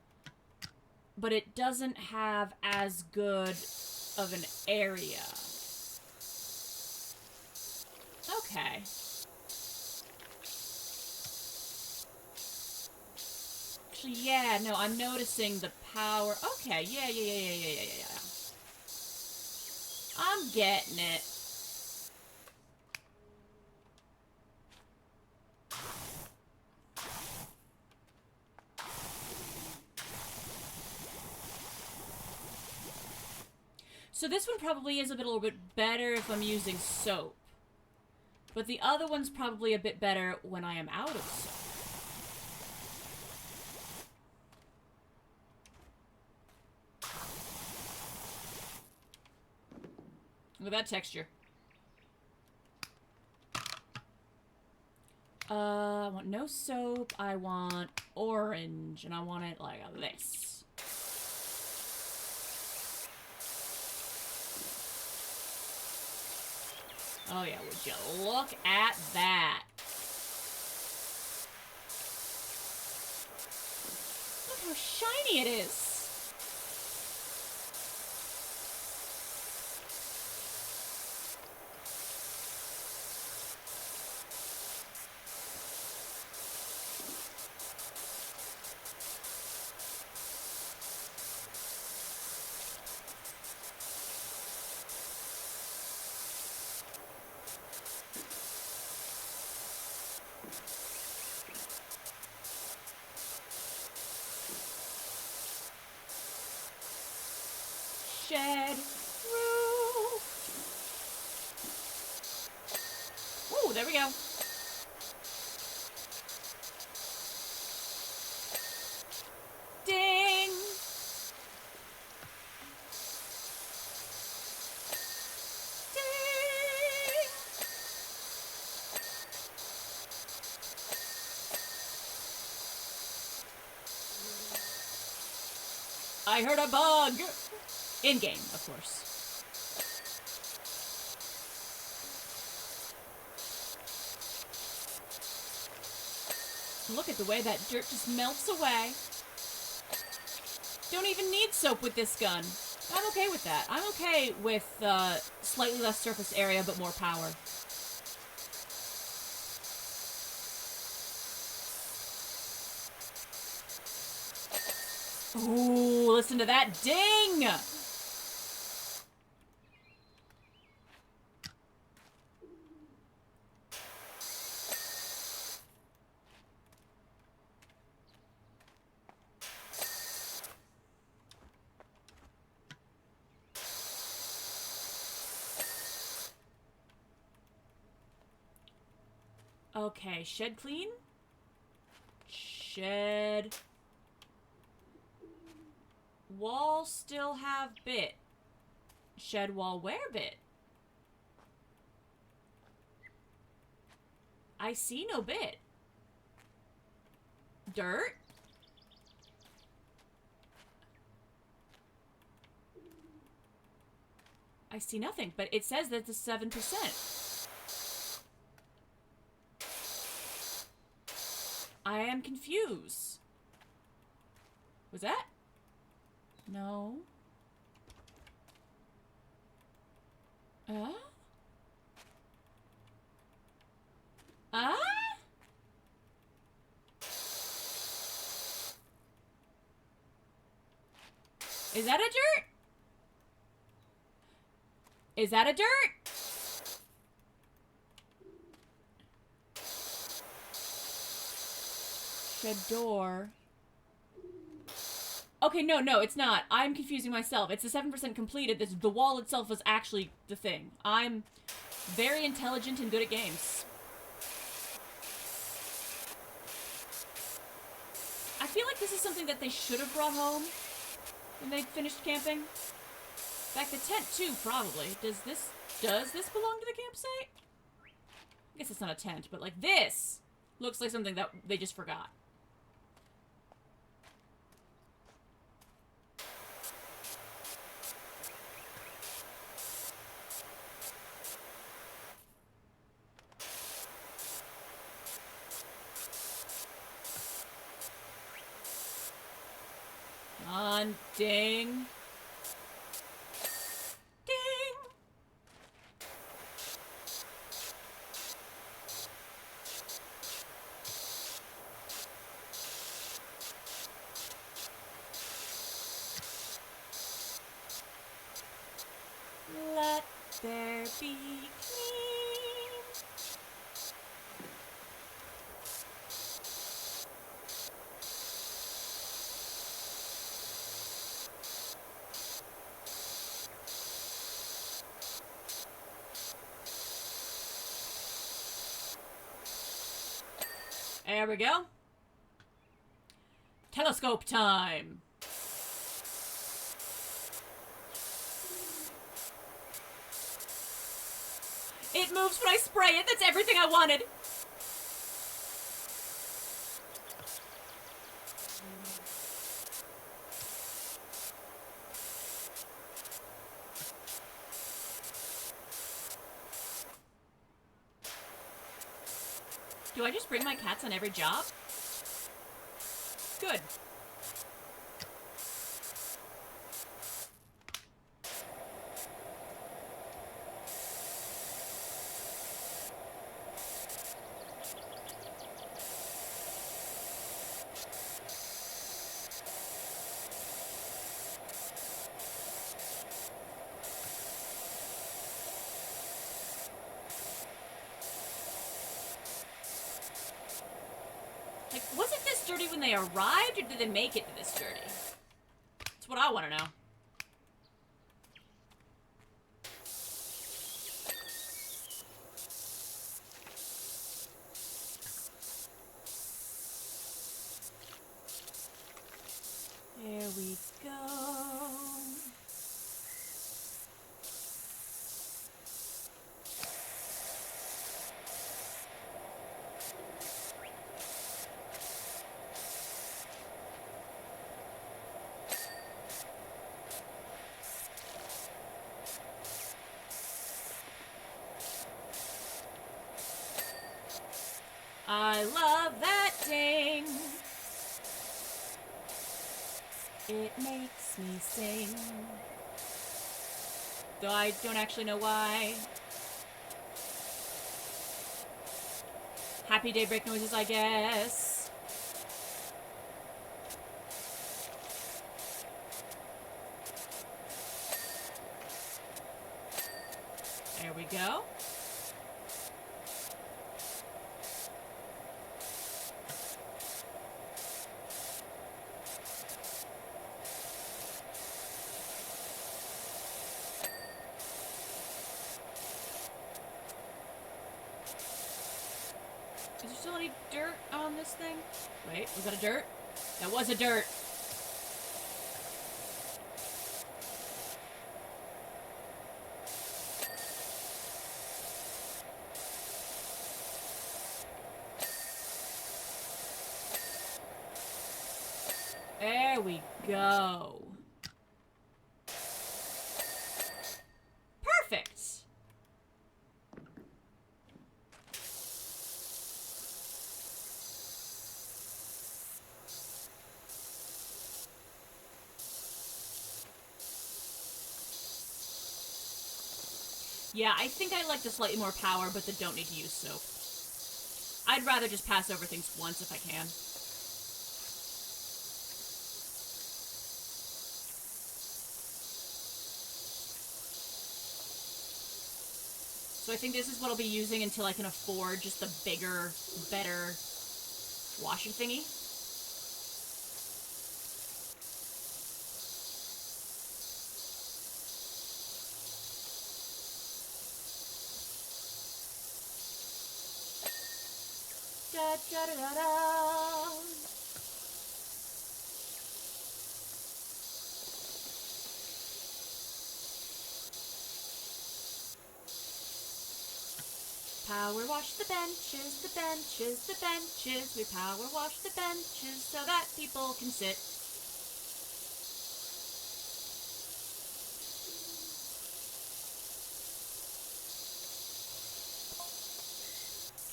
but it doesn't have as good of an area. Okay. Actually, yeah, no, I'm noticing the power. Okay, yeah. I'm getting it. So this one probably is a little bit better if I'm using soap. But the other one's probably a bit better when I am out of soap. Look at that texture. I want no soap. I want orange. And I want it like this. Oh yeah, would you look at that? Look how shiny it is. Shed roof. Ooh, there we go. Ding. Ding. I heard a bug. In-game, of course. Look at the way that dirt just melts away. Don't even need soap with this gun. I'm okay with that. I'm okay with slightly less surface area, but more power. Ooh, listen to that ding! Okay, shed clean. Shed. Wall still have bit. Shed wall where bit? I see no bit. Dirt? I see nothing, but it says that it's 7%. I am confused. Was that? No. Is that a dirt? Is that a dirt? Shed door. Okay, no, it's not. I'm confusing myself. It's the 7% completed. The wall itself is actually the thing. I'm very intelligent and good at games. I feel like this is something that they should have brought home when they finished camping. In fact, the tent too, probably. Does this belong to the campsite? I guess it's not a tent, but like this looks like something that they just forgot. On, ding. Ding. Let there be clean. There we go. Telescope time. It moves when I spray it. That's everything I wanted. Do I just bring my cats on every job? Good. Like, wasn't this dirty when they arrived, or did they make it to this dirty? That's what I want to know. There we go. I love that ding. It makes me sing. Though I don't actually know why. Happy daybreak noises, I guess. There we go. Is there still any dirt on this thing? Wait, was that a dirt? That was a dirt. There we go. Perfect. Yeah, I think I like the slightly more power, but that don't need to use soap. I'd rather just pass over things once if I can. So I think this is what I'll be using until I can afford just the bigger, better washer thingy. Da da da da da. Power wash the benches, the benches, the benches. We power wash the benches so that people can sit.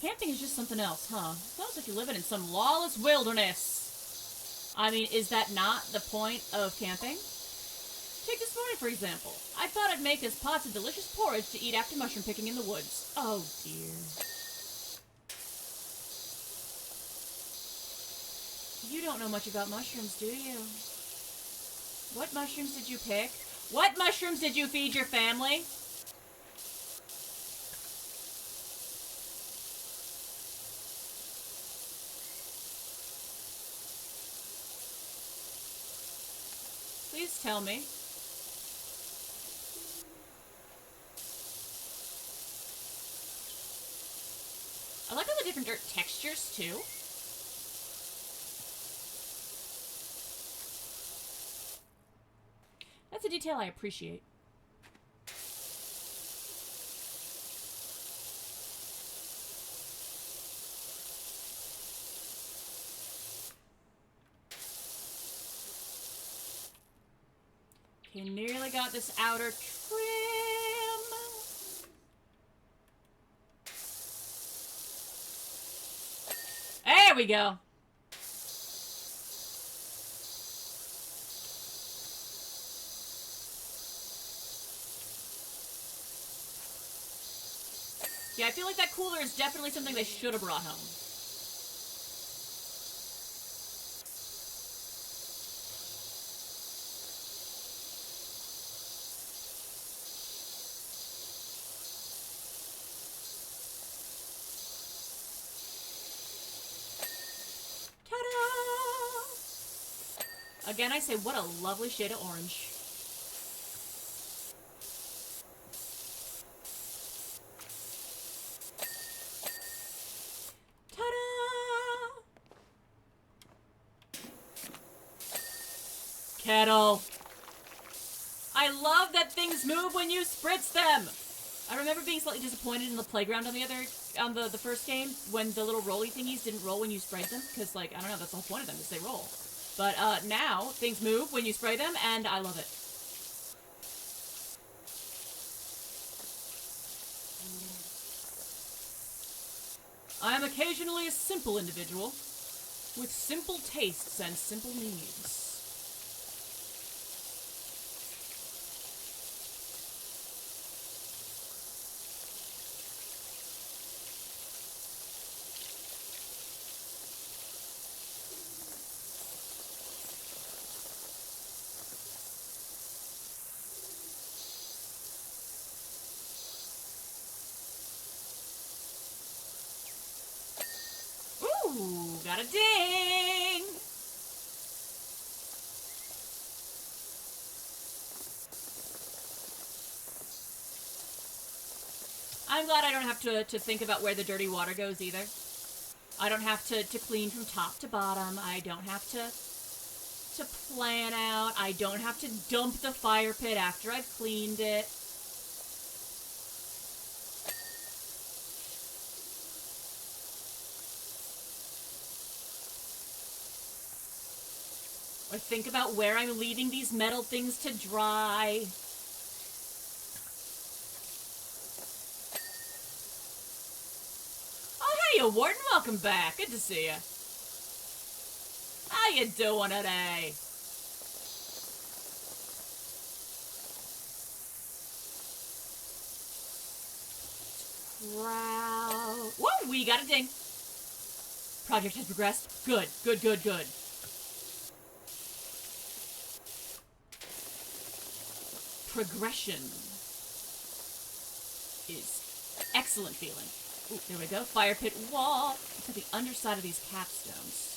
Camping is just something else, huh? Sounds like you're living in some lawless wilderness. I mean, is that not the point of camping? Take this morning, for example. I thought I'd make us pots of delicious porridge to eat after mushroom picking in the woods. Oh, dear. You don't know much about mushrooms, do you? What mushrooms did you pick? What mushrooms did you feed your family? Please tell me. I like all the different dirt textures, too. That's a detail I appreciate. Okay, nearly got this outer trim. There we go. Yeah, I feel like that cooler is definitely something they should have brought home. Ta-da! Again, I say, what a lovely shade of orange. Kettle. I love that things move when you spritz them. I remember being slightly disappointed in the playground on the first game when the little rolly thingies didn't roll when you sprayed them, because, like, I don't know, that's the whole point of them, is they roll. But now things move when you spray them, and I love it. I am occasionally a simple individual with simple tastes and simple needs. Ooh, got a ding! I'm glad I don't have to think about where the dirty water goes either. I don't have to clean from top to bottom. I don't have to plan out. I don't have to dump the fire pit after I've cleaned it. Or think about where I'm leaving these metal things to dry. Oh, hey, Warden. Welcome back. Good to see you. How you doing today? Wow. Whoa, we got a ding. Project has progressed. Good, good, good, good. Progression is Excellent feeling. Ooh, there we go. Fire pit wall. Look at the underside of these capstones.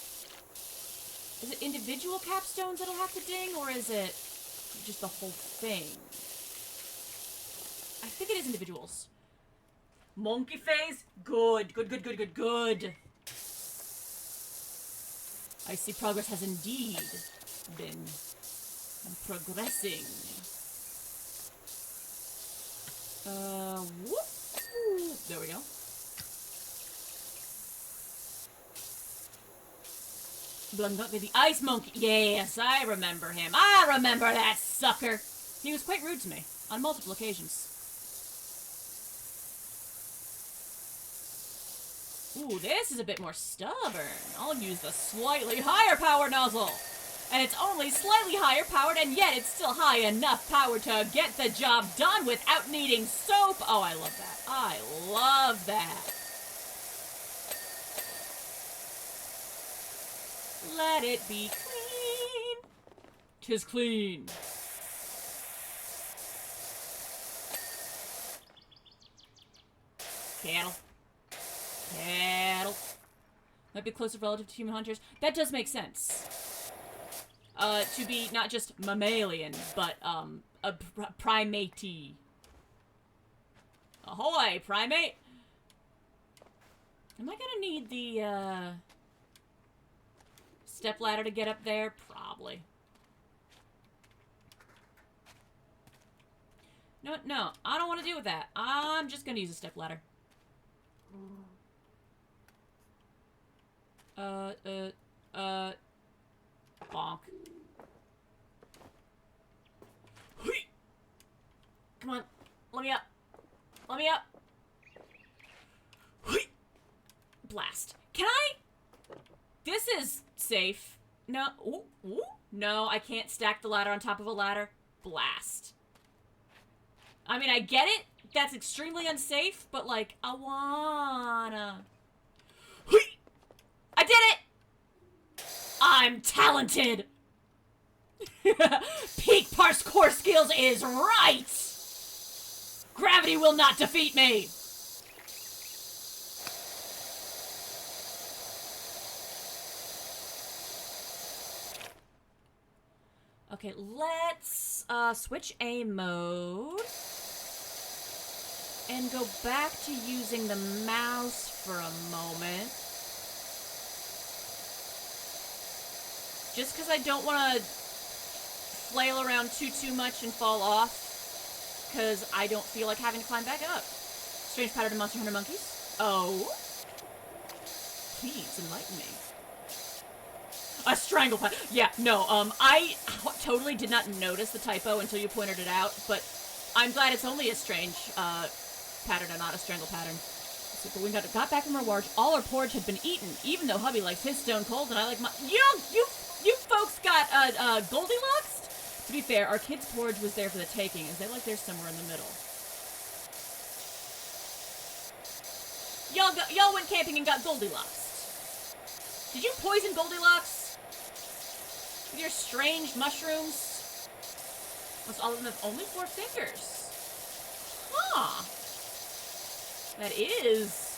Is it individual capstones that'll have to ding, or is it just the whole thing? I think it is individuals. Monkey face? Good. Good, good, good, good, good. I see progress has indeed been progressing. Whoop. There we go. The ice monkey. Yes, I remember him. I remember that sucker. He was quite rude to me on multiple occasions. Ooh, this is a bit more stubborn. I'll use the slightly higher power nozzle. And it's only slightly higher powered, and yet it's still high enough power to get the job done without needing soap. Oh, I love that. I love that. Let it be clean. 'Tis clean. Cattle. Cattle. Might be a closer relative to human hunters. That does make sense. To be not just mammalian, but, a primate-y. Ahoy, primate! Am I gonna need the, stepladder to get up there? Probably. No, I don't want to deal with that. I'm just gonna use a stepladder. Bonk. Come on, let me up. Let me up. Blast. Can I? This is safe. No. Ooh. No, I can't stack the ladder on top of a ladder. Blast. I mean, I get it. That's extremely unsafe, but, like, I wanna... I did it! I'm talented! Peak parkour skills is right! Gravity will not defeat me! Okay, let's switch aim mode and go back to using the mouse for a moment. Just because I don't want to flail around too much and fall off, because I don't feel like having to climb back up. Strange pattern of Monster Hunter monkeys. Oh? Please enlighten me. A strangle pattern. Yeah, no, I totally did not notice the typo until you pointed it out, but I'm glad it's only a strange, pattern and not a strangle pattern. So, but we got back from our watch, all our porridge had been eaten, even though hubby likes his stone cold and I like my- You folks got, Goldilocks? To be fair, our kids' porridge was there for the taking, as they like theirs somewhere in the middle. Y'all went camping and got Goldilocks. Did you poison Goldilocks? With your strange mushrooms? Most all of them have only 4 fingers. Huh. That is...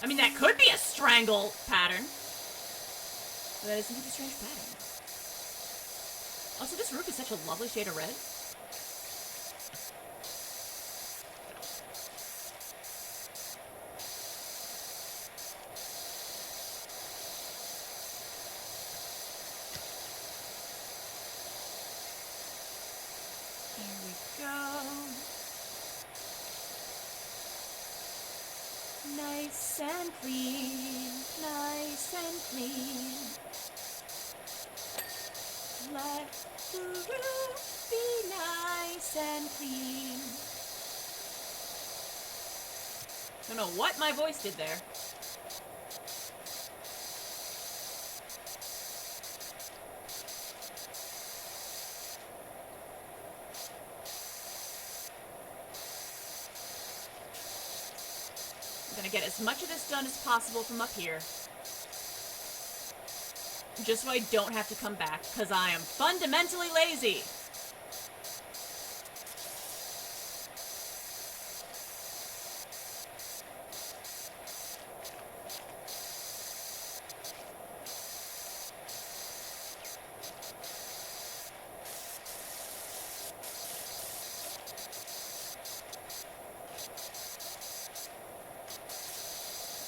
I mean, that could be a strangle pattern. But that is indeed a strange pattern. Also, this roof is such a lovely shade of red. Here we go. Nice and clean, nice and clean. Let the roof be nice and clean. Don't know what my voice did there. I'm gonna get as much of this done as possible from up here. Just so I don't have to come back, because I am fundamentally lazy.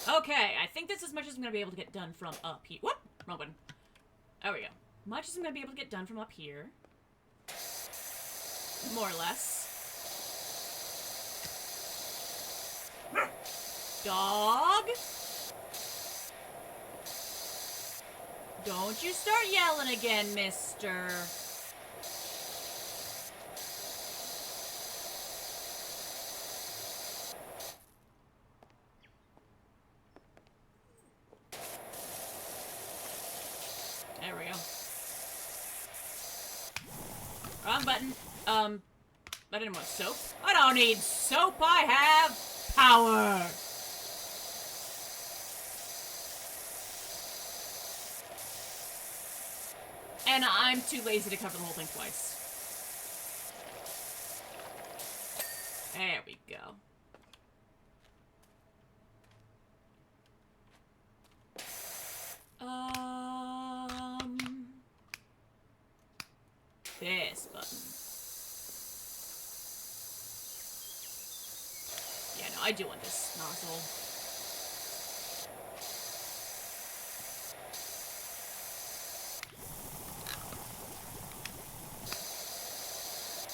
Okay, I think this is as much as I'm gonna be able to get done from up here. Whoop! Wrong button. There we go. Much as I'm gonna be able to get done from up here. More or less. Dog! Don't you start yelling again, mister. There we go. Wrong button. I didn't want soap. I don't need soap. I have power. And I'm too lazy to cover the whole thing twice. There we go. This button. Yeah, no, I do want this nozzle.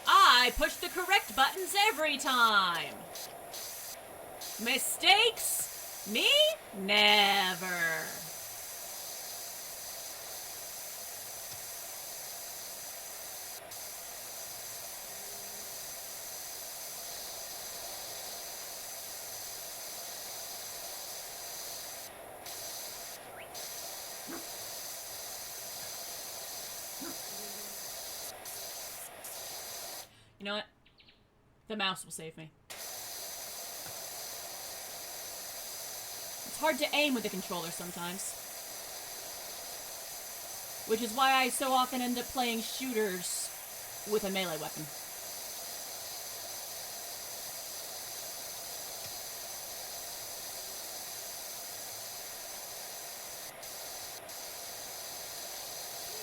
I push the correct buttons every time. Mistakes? Me? Never. You know what? The mouse will save me. It's hard to aim with the controller sometimes. Which is why I so often end up playing shooters with a melee weapon.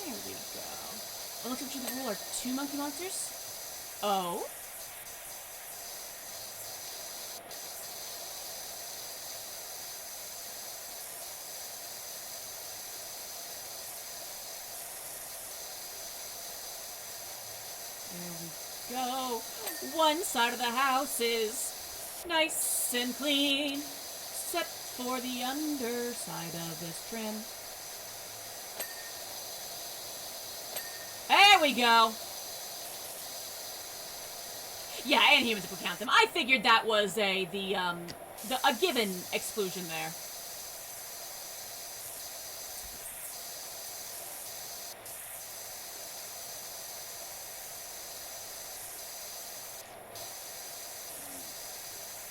There we go. Well, looks like what you roll are 2 monkey monsters. Oh? There we go. One side of the house is nice and clean, except for the underside of this trim. There we go. Yeah, and humans if we count them. I figured that was a given exclusion there.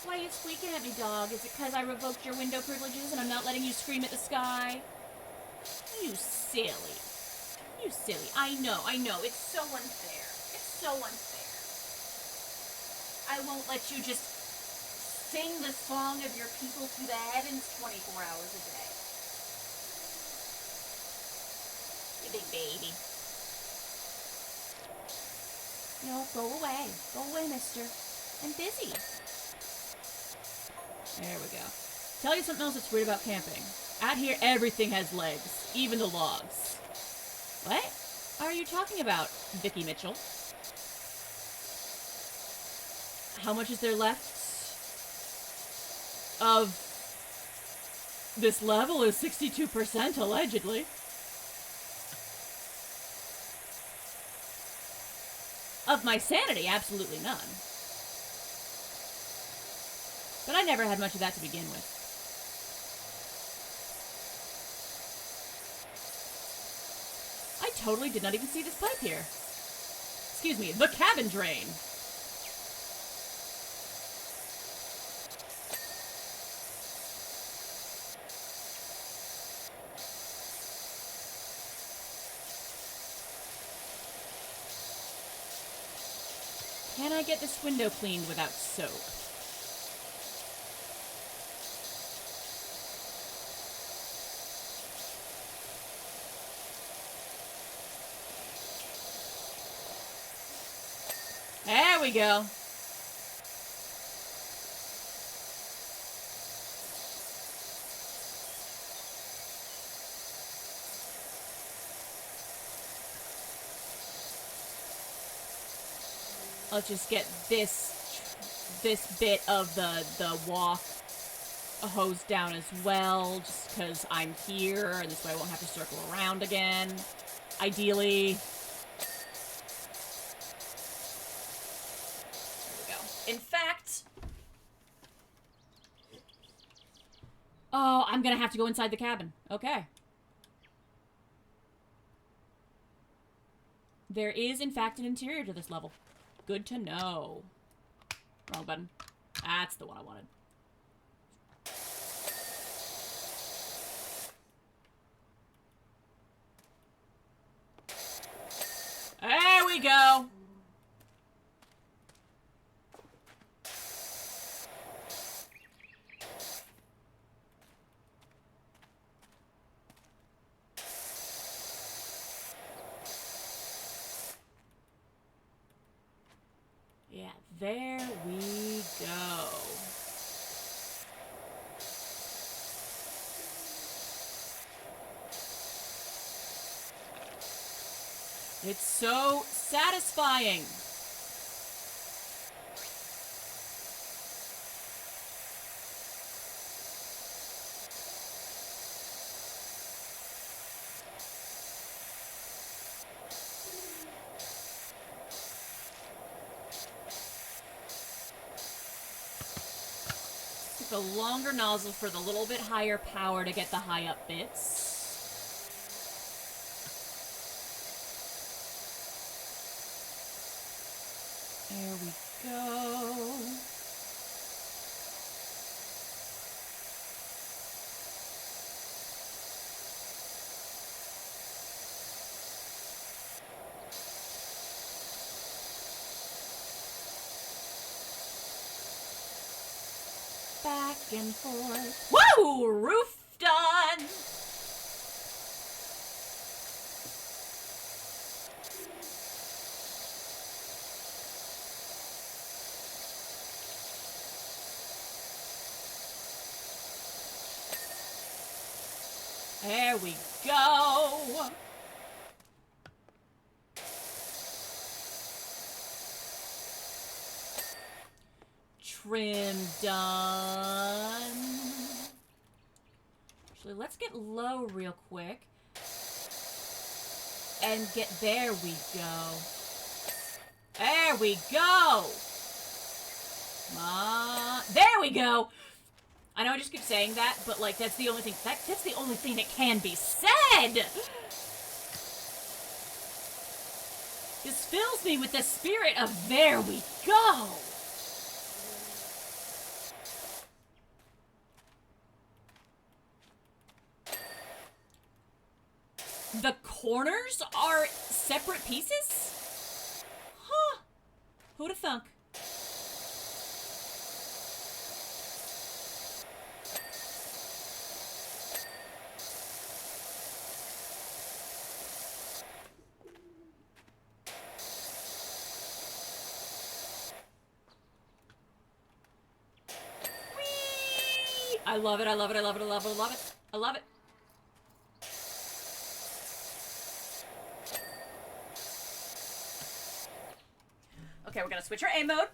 Why are you squeaking at me, dog? Is it because I revoked your window privileges and I'm not letting you scream at the sky? You silly. You silly. I know. It's so unfair. It's so unfair. I won't let you just sing the song of your people to the heavens 24 hours a day. You big baby. No, go away. Go away, mister. I'm busy. There we go. Tell you something else that's weird about camping. Out here, everything has legs. Even the logs. What are you talking about, Vicky Mitchell? How much is there left of this level is 62%, allegedly. Of my sanity, absolutely none. But I never had much of that to begin with. I totally did not even see this pipe here. Excuse me, the cabin drain. Can I get this window cleaned without soap? There we go. Let's just get this bit of the walk hose down as well, just because I'm here, and this way I won't have to circle around again. Ideally. There we go. In fact... Oh, I'm gonna have to go inside the cabin. Okay. There is, in fact, an interior to this level. Good to know. Wrong button. That's the one I wanted. There we go. Yeah, there we go. It's so satisfying. Took a longer nozzle for the little bit higher power to get the high up bits. There we go. Back and forth. Woo! Roof done! There we go. Trim done. Actually, let's get low real quick. And get, there we go. There we go. There we go. I know I just keep saying that, but like that's the only thing that's the only thing that can be said. This fills me with the spirit of there we go. The corners are separate pieces? Huh. Who'da thunk? I love it, I love it, I love it, I love it, I love it. I love it. Okay, we're gonna switch our aim mode.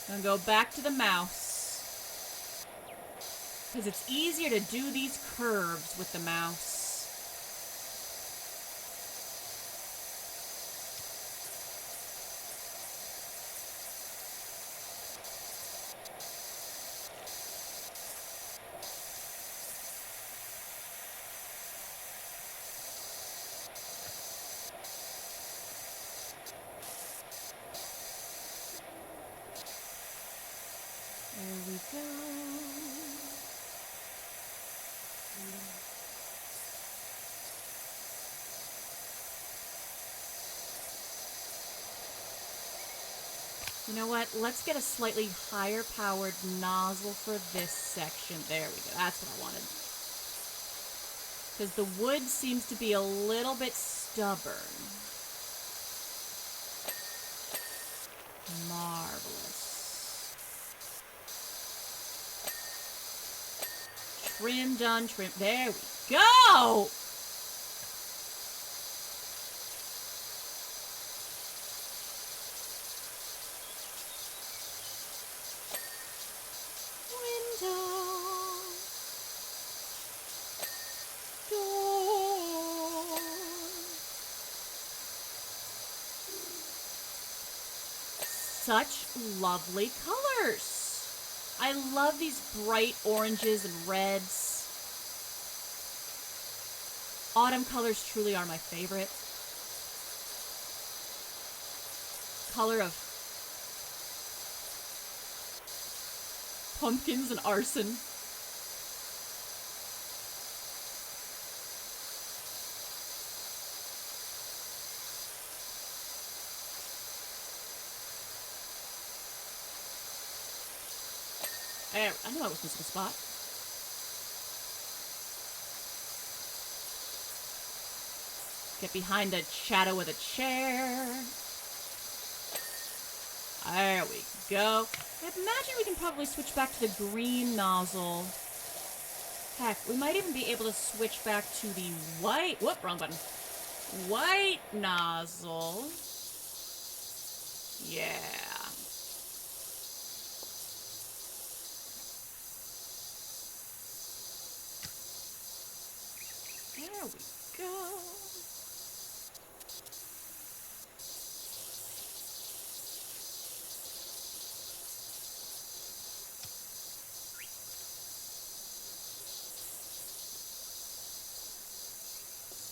I'm gonna go back to the mouse. Because it's easier to do these curves with the mouse. There we go. You know what? Let's get a slightly higher powered nozzle for this section. There we go. That's what I wanted. Because the wood seems to be a little bit stubborn. Marvelous. Trim done, trim. There we go! such lovely colors. I love these bright oranges and reds. Autumn colors truly are my favorite. Color of pumpkins and arson. There, I knew I was missing a spot. Get behind the shadow of the chair. There we go. I imagine we can probably switch back to the green nozzle. Heck, we might even be able to switch back to the white... Whoop, wrong button. White nozzle. Yeah. There we go.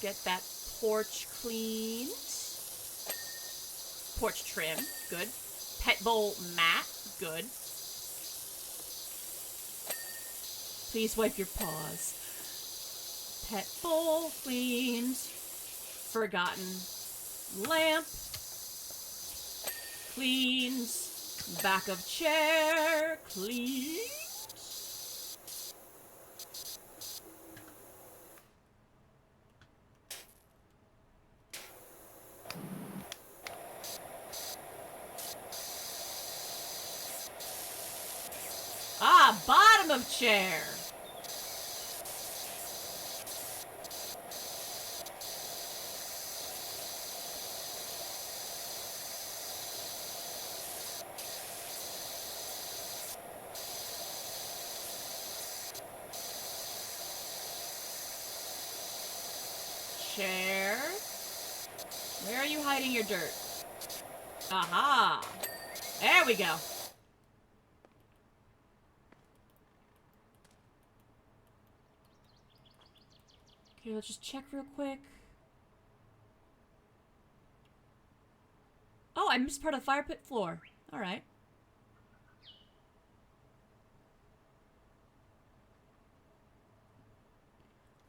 Get that porch cleaned. Porch trim, good. Pet bowl mat, good. Please wipe your paws. Pet bowl cleaned. Forgotten lamp cleaned. Back of chair cleaned. Ah, bottom of chair. Chair. Where are you hiding your dirt? Aha. There we go. Okay, let's just check real quick. Oh, I missed part of the fire pit floor. Alright.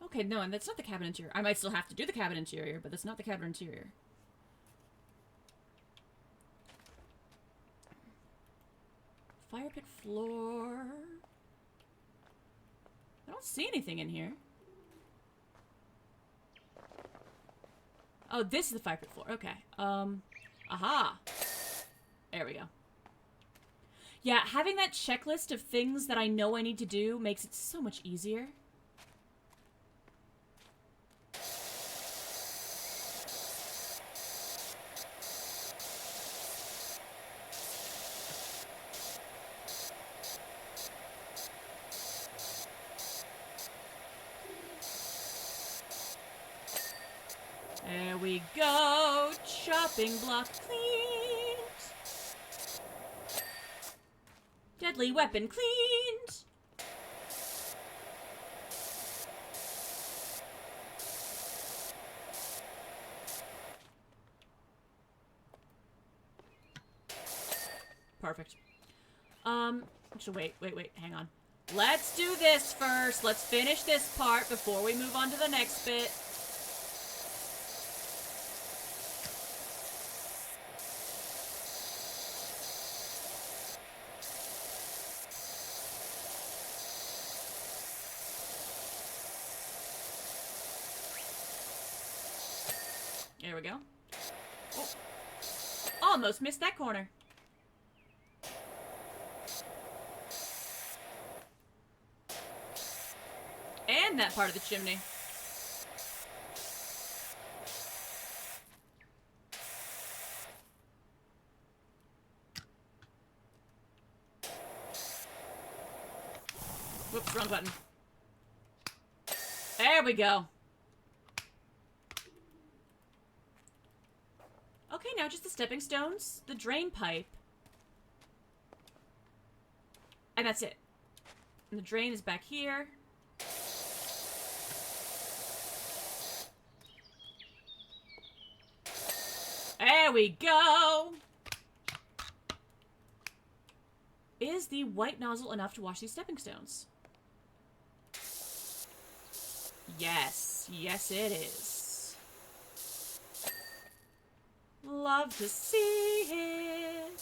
Okay, no, and that's not the cabin interior. I might still have to do the cabin interior, but that's not the cabin interior. Fire pit floor. I don't see anything in here. Oh, this is the fire pit floor. Okay. Aha. There we go. Yeah, having that checklist of things that I know I need to do makes it so much easier. There we go. Chopping block cleaned. Deadly weapon cleaned. Perfect. Actually, wait, hang on. Let's do this first. Let's finish this part before we move on to the next bit. There we go. Oh. Almost missed that corner. And that part of the chimney. Whoops, wrong button. There we go. Okay, now just the stepping stones, the drain pipe, And that's it. And the drain is back here. There we go! Is the white nozzle enough to wash these stepping stones? Yes. Yes, it is. Love to see it.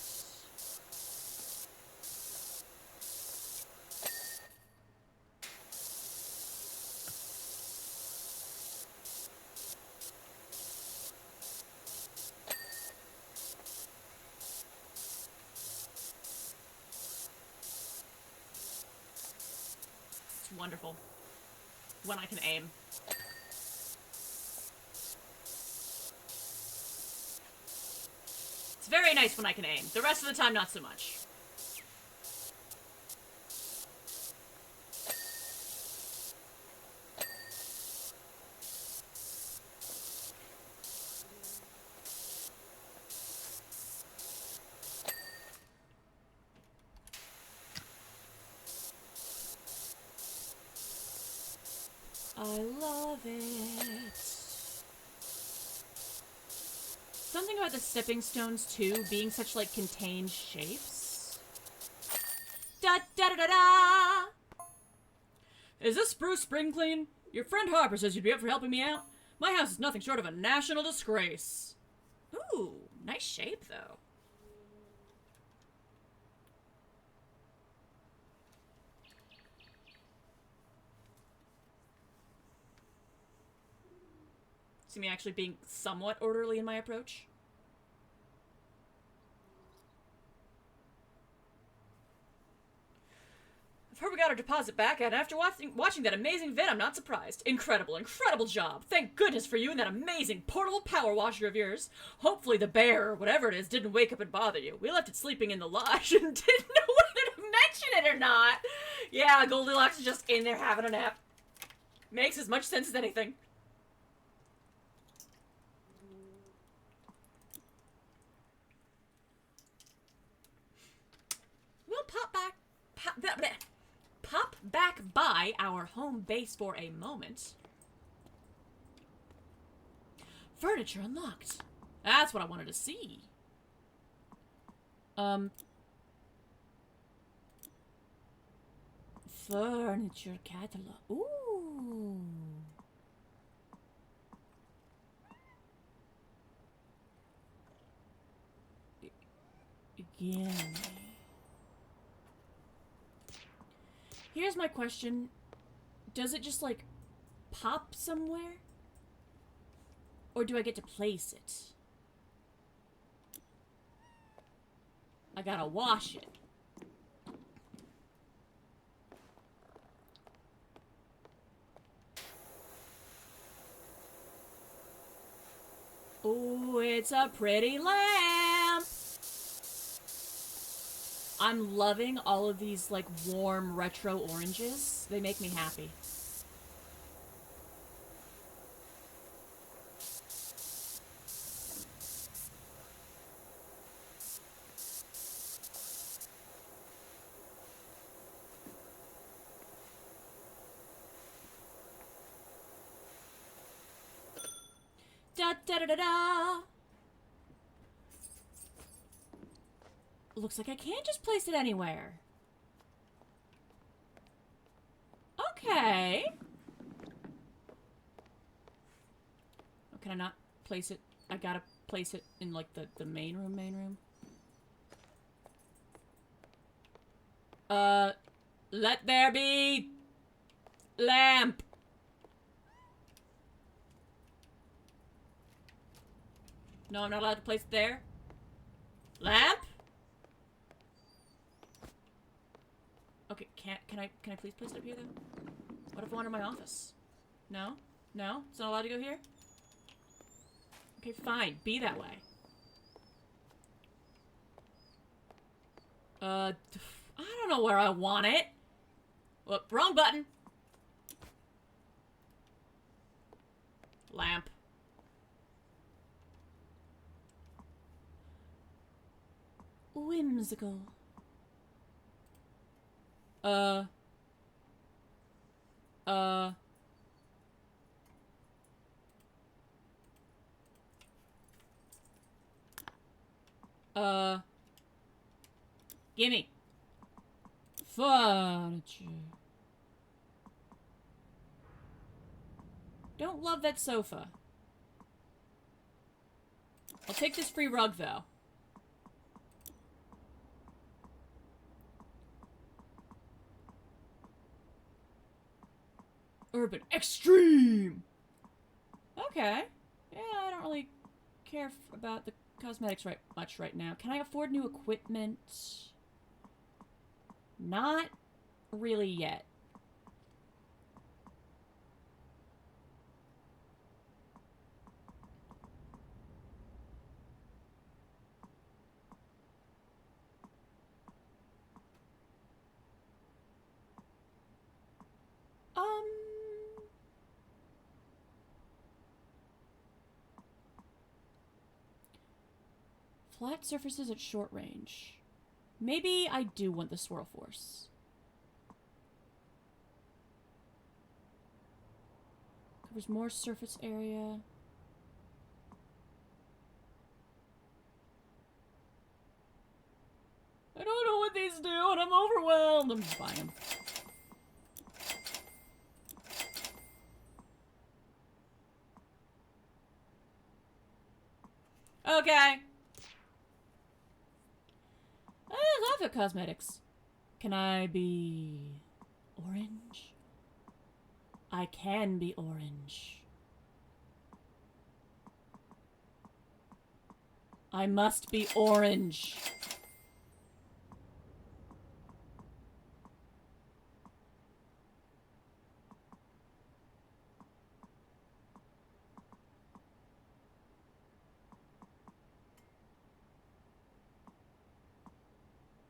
It's wonderful. When I can aim. It's very nice when I can aim. The rest of the time, not so much. I love it. Something about the stepping stones, too, being such, like, contained shapes. Da-da-da-da-da! Is this spruce spring clean? Your friend Harper says you'd be up for helping me out. My house is nothing short of a national disgrace. Ooh, nice shape, though. See me actually being somewhat orderly in my approach. I've heard we got our deposit back, and after watching that amazing vid, I'm not surprised. Incredible job. Thank goodness for you and that amazing portable power washer of yours. Hopefully the bear, or whatever it is, didn't wake up and bother you. We left it sleeping in the lodge and didn't know whether to mention it or not. Yeah, Goldilocks is just in there having a nap. Makes as much sense as anything. We'll pop back by our home base for a moment. Furniture unlocked. That's what I wanted to see. Furniture catalog. Ooh. Gimme. Here's my question. Does it just, like, pop somewhere? Or do I get to place it? I gotta wash it. Oh, it's a pretty lamp! I'm loving all of these, like, warm retro oranges. They make me happy. Da-da-da-da-da! Looks like I can't just place it anywhere. Okay. Oh, can I not place it? I gotta place it in, like, the main room. Let there be lamp. No, I'm not allowed to place it there. Lamp? Okay, can I please place it up here, though? What if I want it in my office? No? No? It's not allowed to go here? Okay, fine. Be that way. I don't know where I want it. Whoop, wrong button. Lamp. Whimsical. Uh. Uh. Uh. Gimme. Furniture. Don't love that sofa. I'll take this free rug, though. Urban Extreme! Okay. Yeah, I don't really care about the cosmetics much right now. Can I afford new equipment? Not really yet. Flat surfaces at short range. Maybe I do want the swirl force. Covers more surface area. I don't know what these do, and I'm overwhelmed. I'm just buying them. Okay. I love the cosmetics. Can I be orange? I can be orange. I must be orange.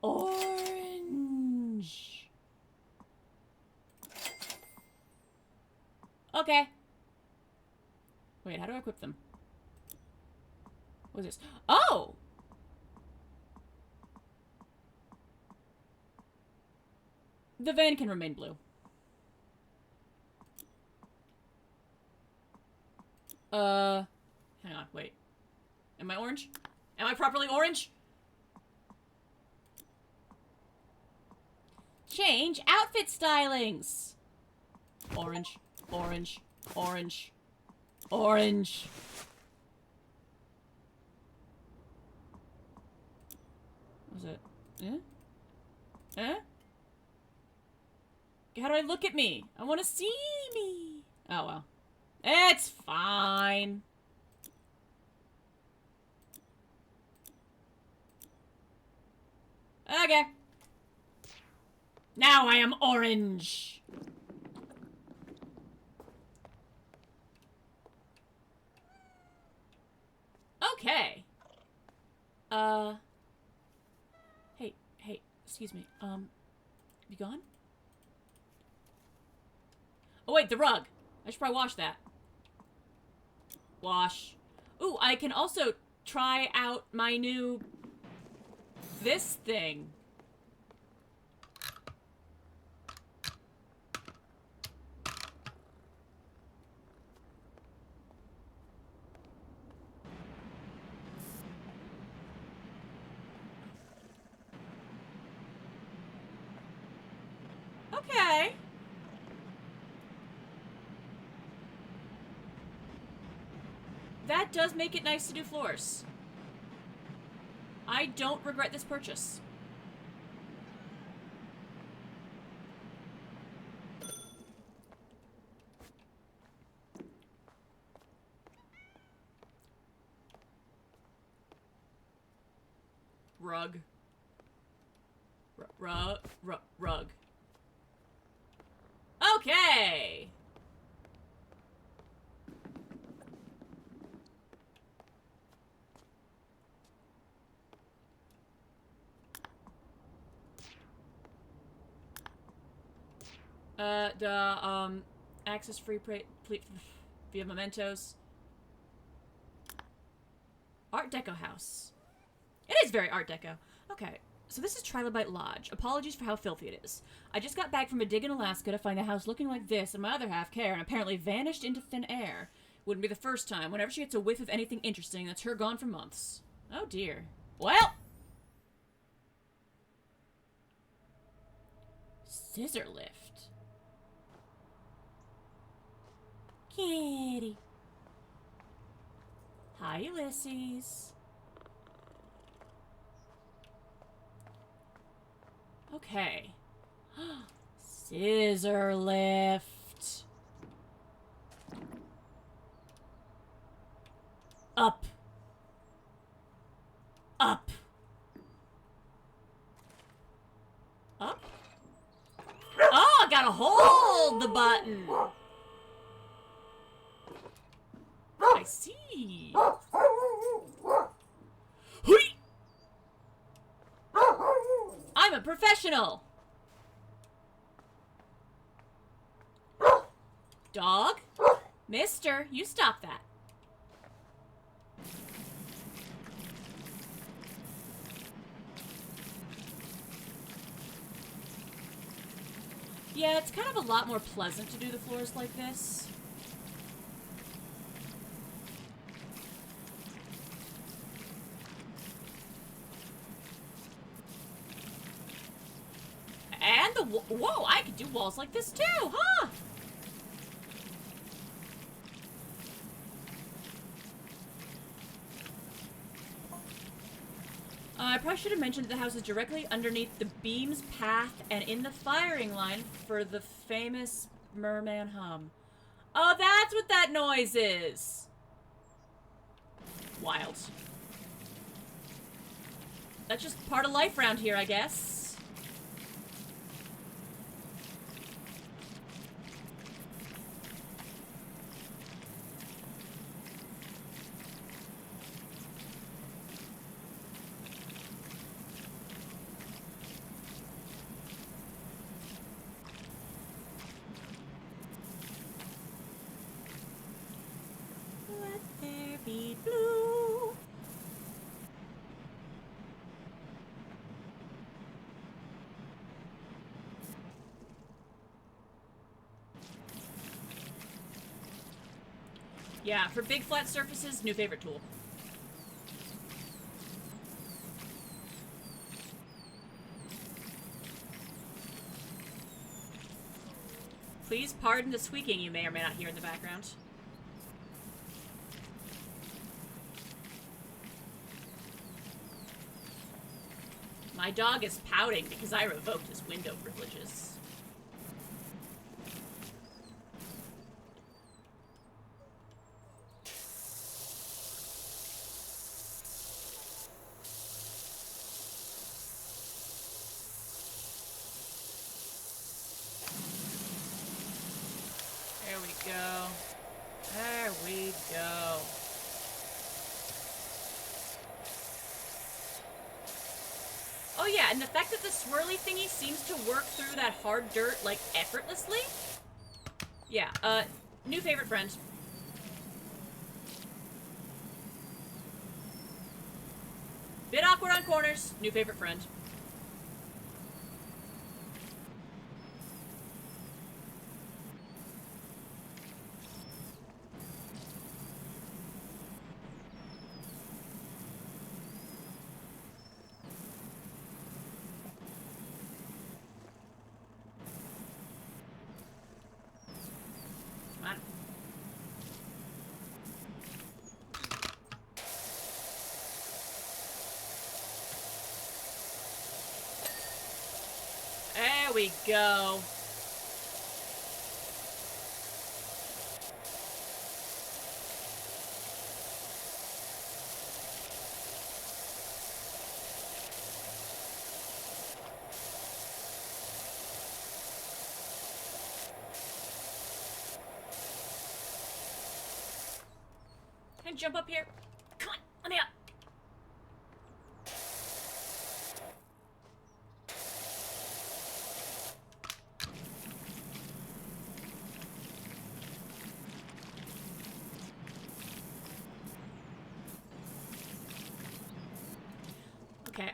Orange. Okay. Wait, how do I equip them? What is this? Oh! The van can remain blue. Hang on, wait. Am I orange? Am I properly orange? Change outfit stylings. Orange, orange, orange, orange. What was it? Eh? Eh? How do I look at me? I want to see me. Oh, well. It's fine. Okay. Now I am orange. Okay. Hey, excuse me. You gone? Oh, wait, the rug. I should probably wash that. Wash. Ooh, I can also try out my new... this thing. Okay. That does make it nice to do floors. I don't regret this purchase. Rug. Rug. Okay! Access free via mementos. Art Deco house. It is very Art Deco. Okay. So this is Trilobite Lodge. Apologies for how filthy it is. I just got back from a dig in Alaska to find the house looking like this, and my other half, Karen, apparently vanished into thin air. Wouldn't be the first time. Whenever she gets a whiff of anything interesting, that's her gone for months. Oh dear. Well! Scissor lift. Kitty. Hi, Ulysses. Okay. Scissor lift. Up. Up. Up. Oh, I gotta hold the button. I see. I'm a professional. Dog? Mister, you stop that. Yeah, it's kind of a lot more pleasant to do the floors like this. And the whoa, I could do walls like this too, huh? I probably should have mentioned that the house is directly underneath the beam's path and in the firing line for the famous merman hum. Oh, that's what that noise is! Wild. That's just part of life around here, I guess. Blue. Yeah, for big flat surfaces, new favorite tool. Please pardon the squeaking you may or may not hear in the background. My dog is pouting because I revoked his window privileges. There we go. There we go. Oh yeah, and the fact that the swirly thingy seems to work through that hard dirt, like, effortlessly? Yeah, new favorite friend. Bit awkward on corners, new favorite friend. There we go. Can I jump up here? Come on, let me up. Okay,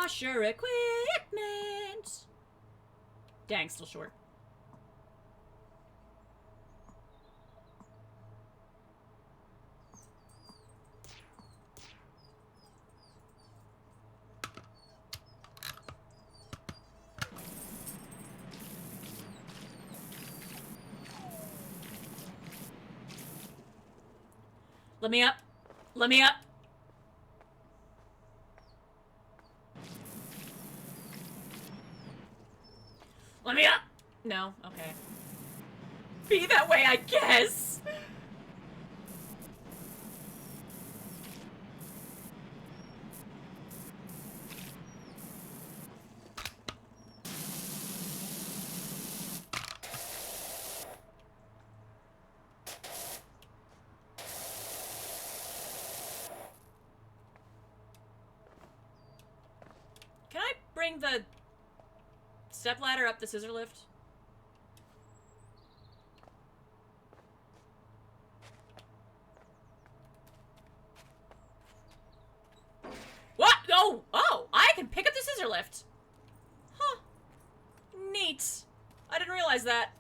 washer equipment. Dang, still short. Let me up. Let me up. Let me up. No? Okay. Be that way, I guess. Can I bring the stepladder up the scissor lift? What? Oh! Oh! I can pick up the scissor lift! Huh. Neat. I didn't realize that.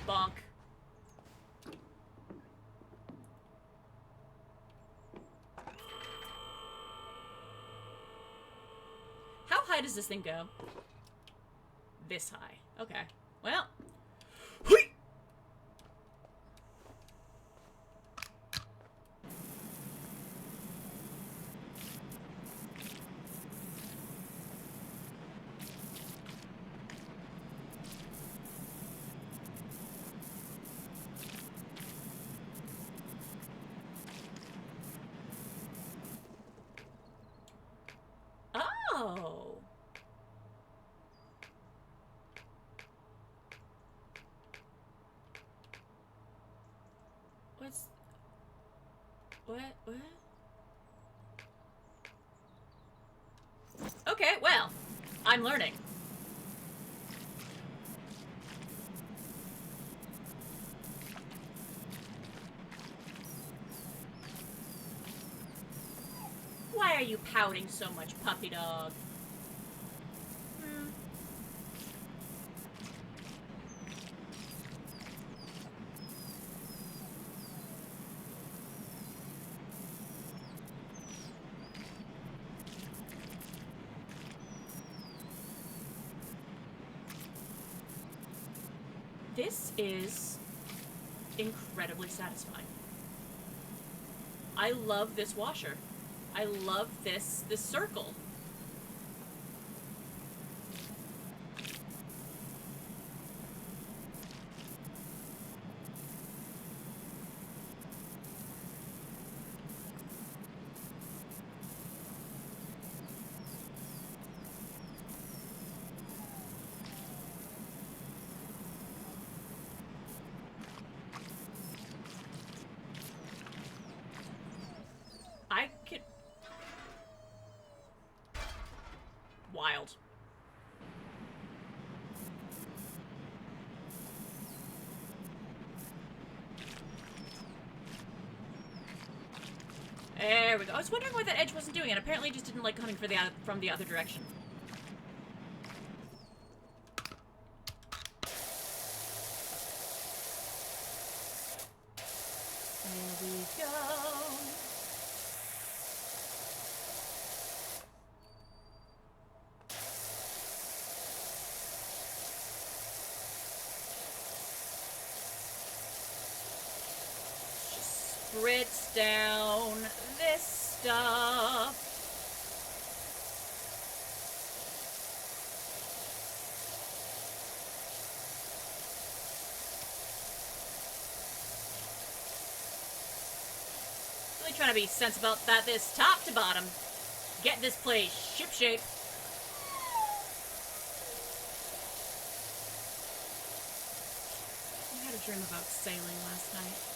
Bonk. How high does this thing go? This high. Okay. Well. Hui! Oh. What's... What? Okay, well, I'm learning. Why are you pouting so much, puppy dog? This is incredibly satisfying. I love this washer. I love this circle. I could... Wild. There we go. I was wondering why that edge wasn't doing it. Apparently it just didn't like coming from the other direction. There we go. Spritz down this stuff. Really trying to be sensible about this top to bottom. Get this place shipshape. I had a dream about sailing last night.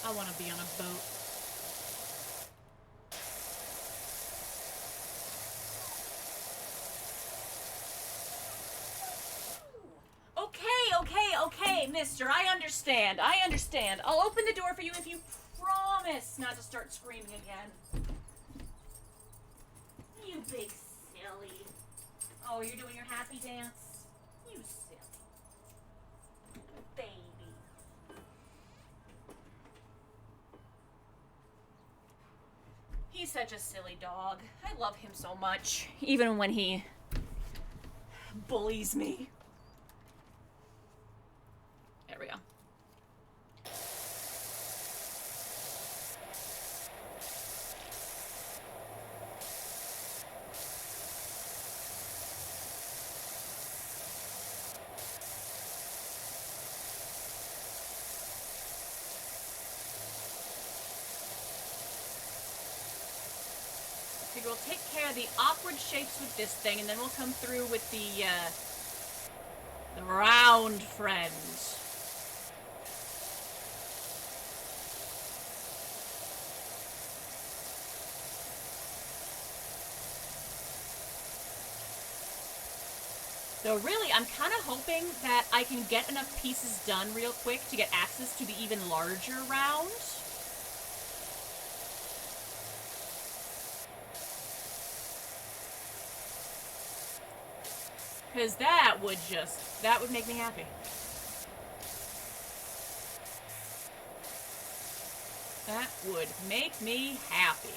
I want to be on a boat. Okay, Mister, I understand. I understand. I'll open the door for you if you promise not to start screaming again. You big silly. Oh, you're doing your happy dance? You silly baby. He's such a silly dog. I love him so much. Even when he bullies me. There we go. We'll take care of the awkward shapes with this thing, and then we'll come through with the round friend. So really, I'm kind of hoping that I can get enough pieces done real quick to get access to the even larger round. Because that would make me happy. That would make me happy.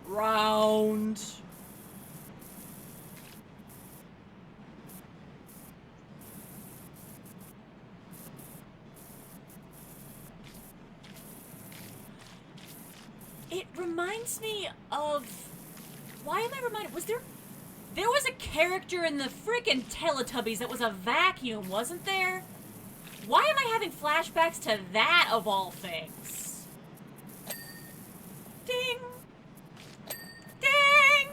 Round. It reminds me of... Why am I reminded? There was a character in the frickin' Teletubbies that was a vacuum, wasn't there? Why am I having flashbacks to that of all things? Ding! Ding!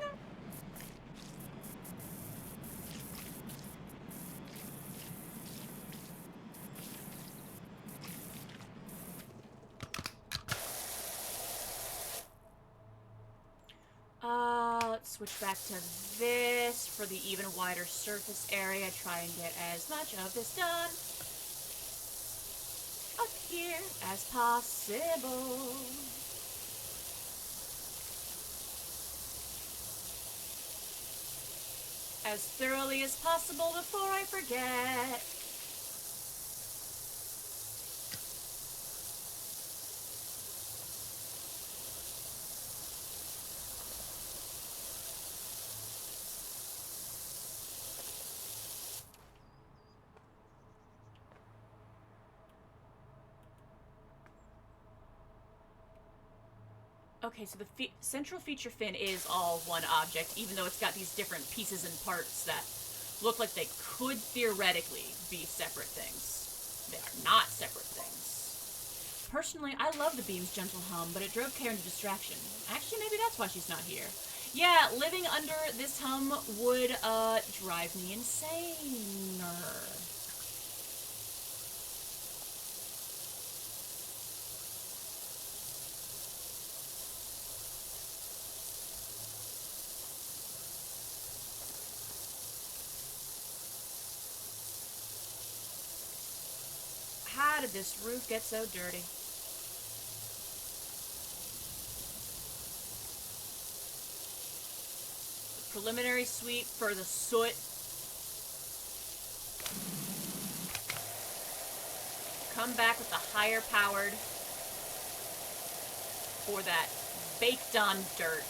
Let's switch back to this for the even wider surface area. Try and get as much of this done up here as possible. As thoroughly as possible before I forget. Okay, so the central feature fin is all one object, even though it's got these different pieces and parts that look like they could theoretically be separate things. They are not separate things. Personally, I love the beam's gentle hum, but it drove Karen to distraction. Actually, maybe that's why she's not here. Yeah, living under this hum would, drive me insane. How did this roof get so dirty? The preliminary sweep for the soot. Come back with the higher powered for that baked on dirt.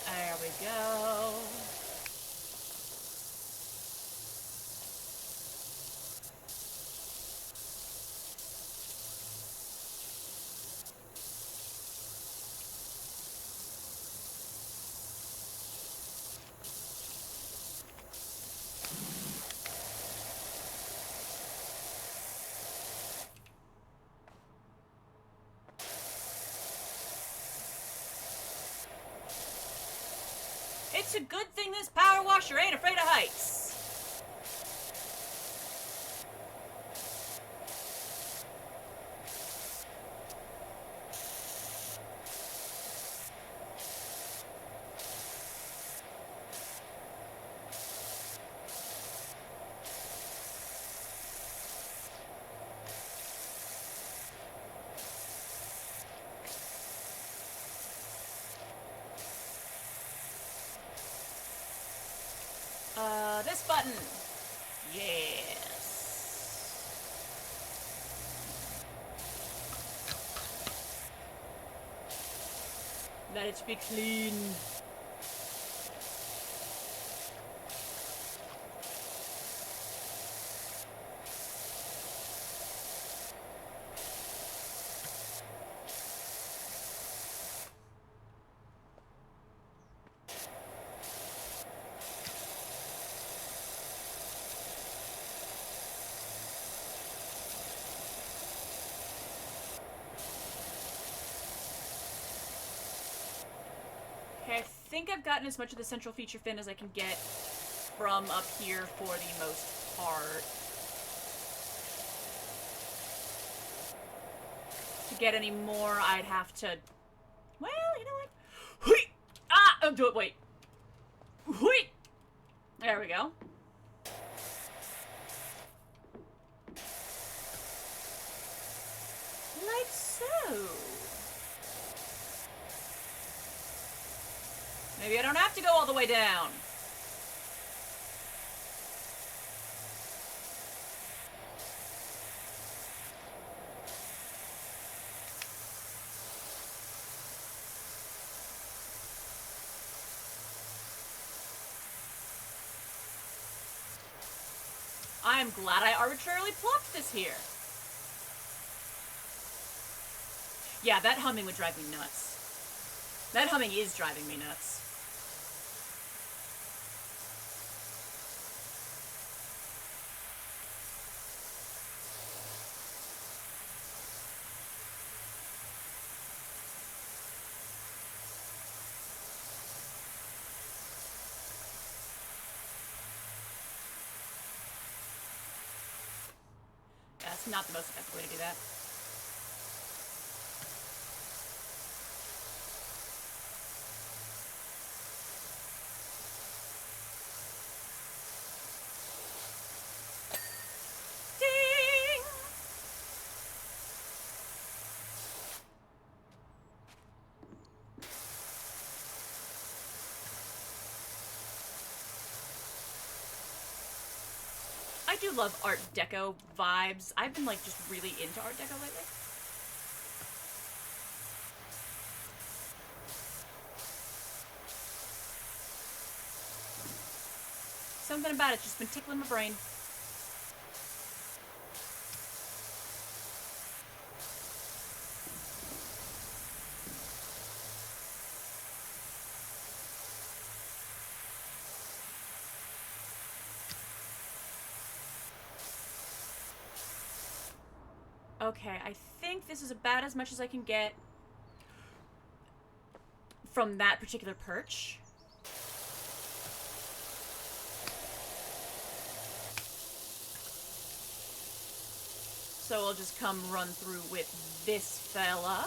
There we go. It's a good thing this power washer ain't afraid of heights. This button. Yes. Let it be clean. Okay, I think I've gotten as much of the central feature fin as I can get from up here for the most part. To get any more, I'd have to... Well, you know what? Hui! Ah! Oh, do it, wait. Hui! There we go. Like so. Maybe I don't have to go all the way down. I am glad I arbitrarily plopped this here. Yeah, that humming would drive me nuts. That humming is driving me nuts. That's not the most effective way to do that. Ding! I do love Art Deco vibes. I've been, like, just really into Art Deco lately. Something about it's just been tickling my brain. Okay, I think this is about as much as I can get from that particular perch. So we'll just come run through with this fella.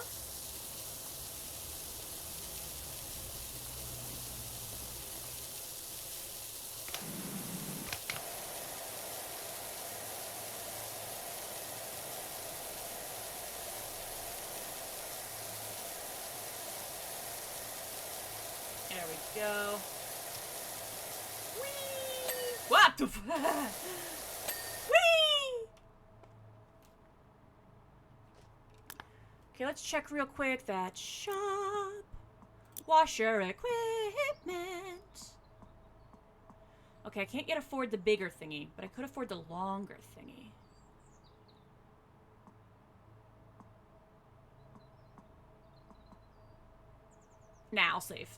There we go. Whee! What the Whee! Okay, let's check real quick that shop. Washer equipment. Okay, I can't yet afford the bigger thingy, but I could afford the longer thingy. Nah, I'll save.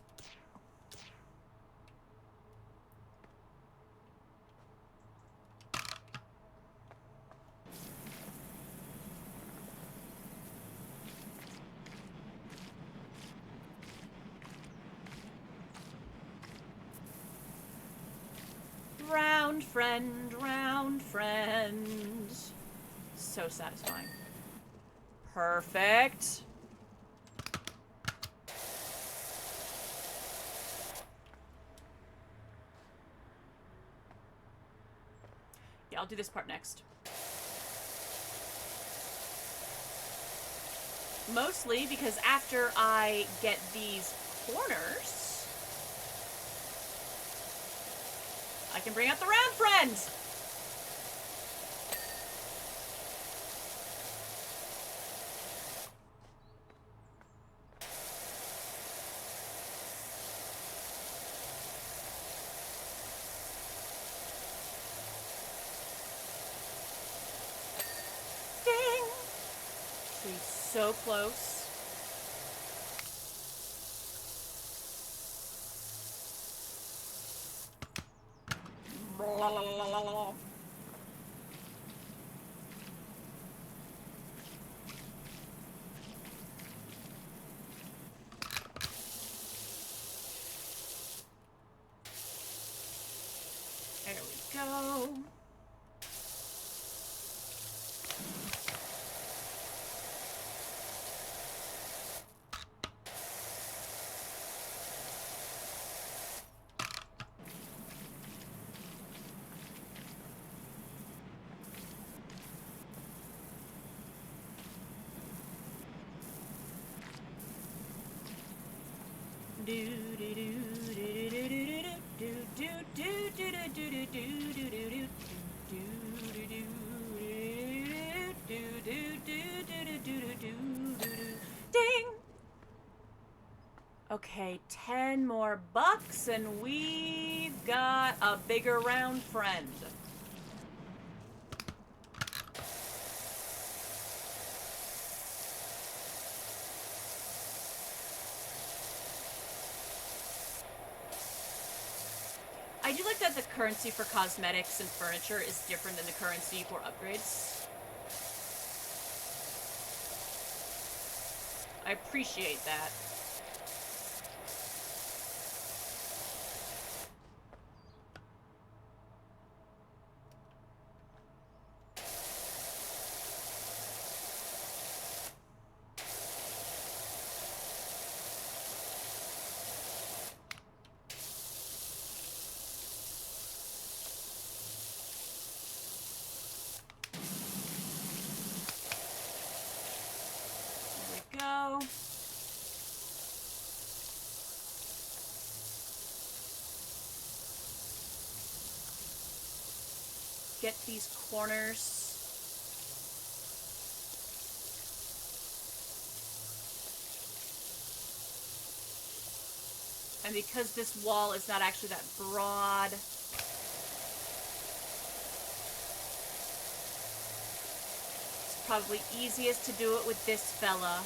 round friend, round friend. So satisfying. Perfect. Yeah, I'll do this part next. Mostly because after I get these corners, I can bring out the round friends. Ding! She's so close. Blah, blah, blah, blah, blah. There we go. Ding! Okay, 10 more bucks and we've got a bigger round friend. I do like that the currency for cosmetics and furniture is different than the currency for upgrades. I appreciate that. Go. Get these corners. And because this wall is not actually that broad, it's probably easiest to do it with this fella.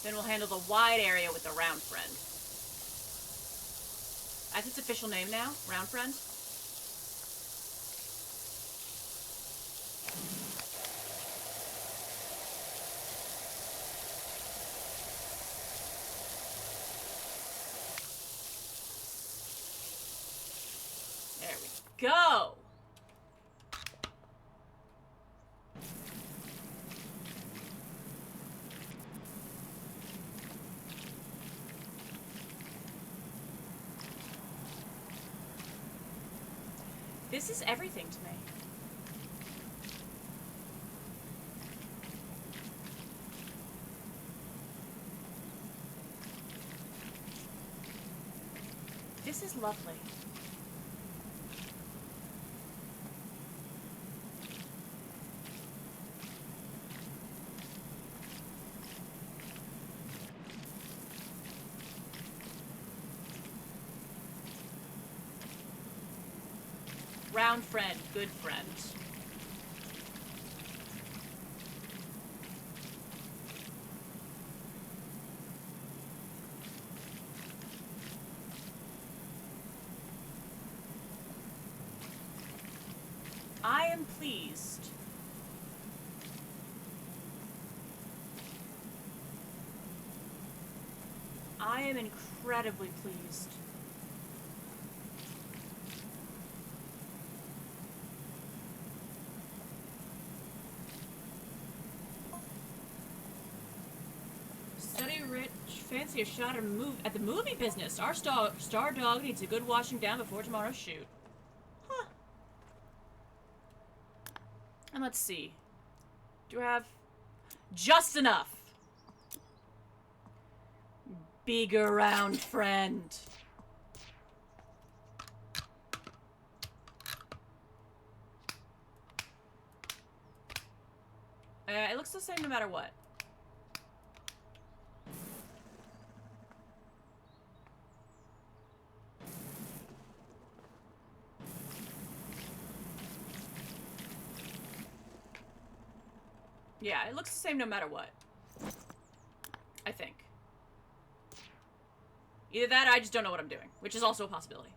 Then we'll handle the wide area with the round friend. That's its official name now, round friend. There we go. This is everything to me. This is lovely. Round friend, good friend. I am pleased I am incredibly pleased. Study rich, fancy a shot at the movie business. Our star dog needs a good washing down before tomorrow's shoot. Huh. And let's see. Do I have just enough? Big around friend. It looks the same no matter what. Yeah, it looks the same no matter what. I think. Either that or I just don't know what I'm doing, which is also a possibility.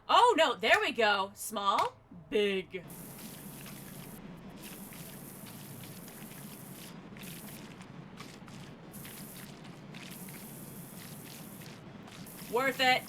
Oh, no, there we go. Small, big. Worth it.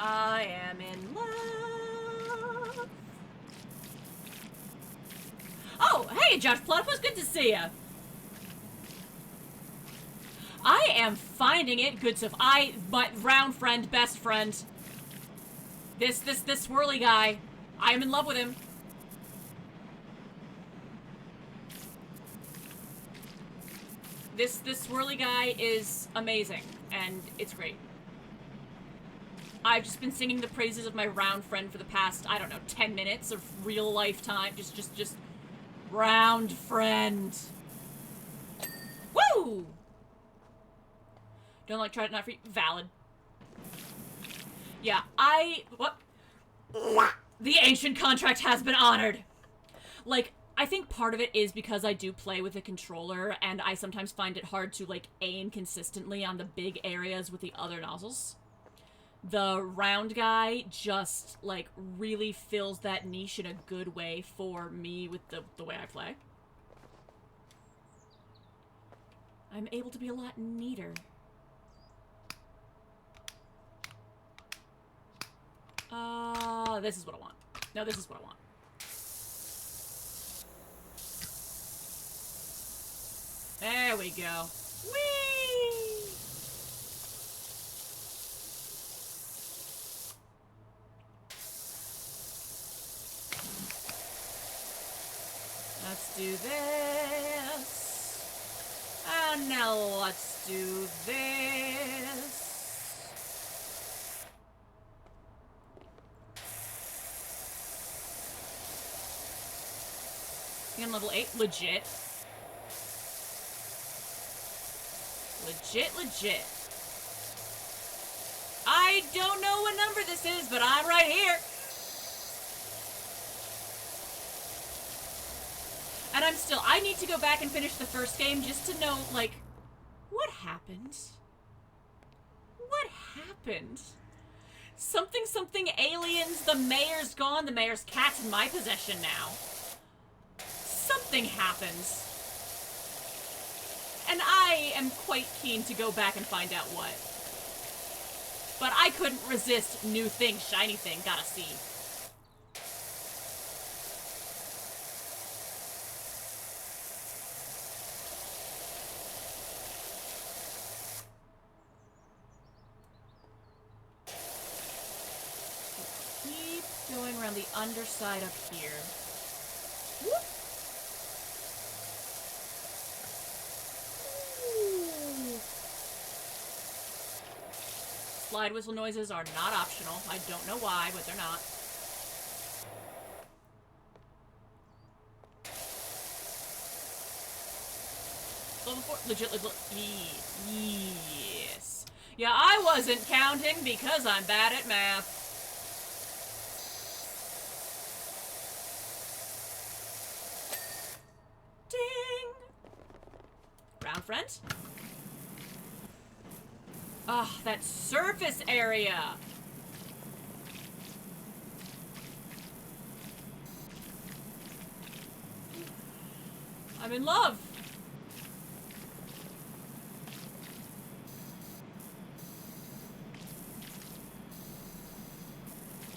I am in love. Oh, hey, Judge Platypus, good to see ya. I am finding it good stuff. My round friend, best friend. This swirly guy. I am in love with him. This swirly guy is amazing, and it's great. I've just been singing the praises of my round friend for the past, I don't know, 10 minutes of real life time. Just round friend. Woo! Don't like try it not for you. Valid. Yeah, what? The ancient contract has been honored. Like, I think part of it is because I do play with a controller, and I sometimes find it hard to, like, aim consistently on the big areas with the other nozzles. The round guy just, like, really fills that niche in a good way for me with the way I play. I'm able to be a lot neater. This is what I want. No, this is what I want. There we go. Whee! Let's do this. And now let's do this. I'm level 8. Legit. Legit. I don't know what number this is, but I'm right here. And I need to go back and finish the first game just to know, like, what happened? What happened? Something aliens, the mayor's gone, the mayor's cat's in my possession now. Something happens. And I am quite keen to go back and find out what. But I couldn't resist new thing, shiny thing, gotta see. Keep going around the underside up here. Whoop. Slide whistle noises are not optional. I don't know why, but they're not. before? Legit. Yes. Yeah, I wasn't counting because I'm bad at math. Ding! Round friend. Ah, that surface area! I'm in love!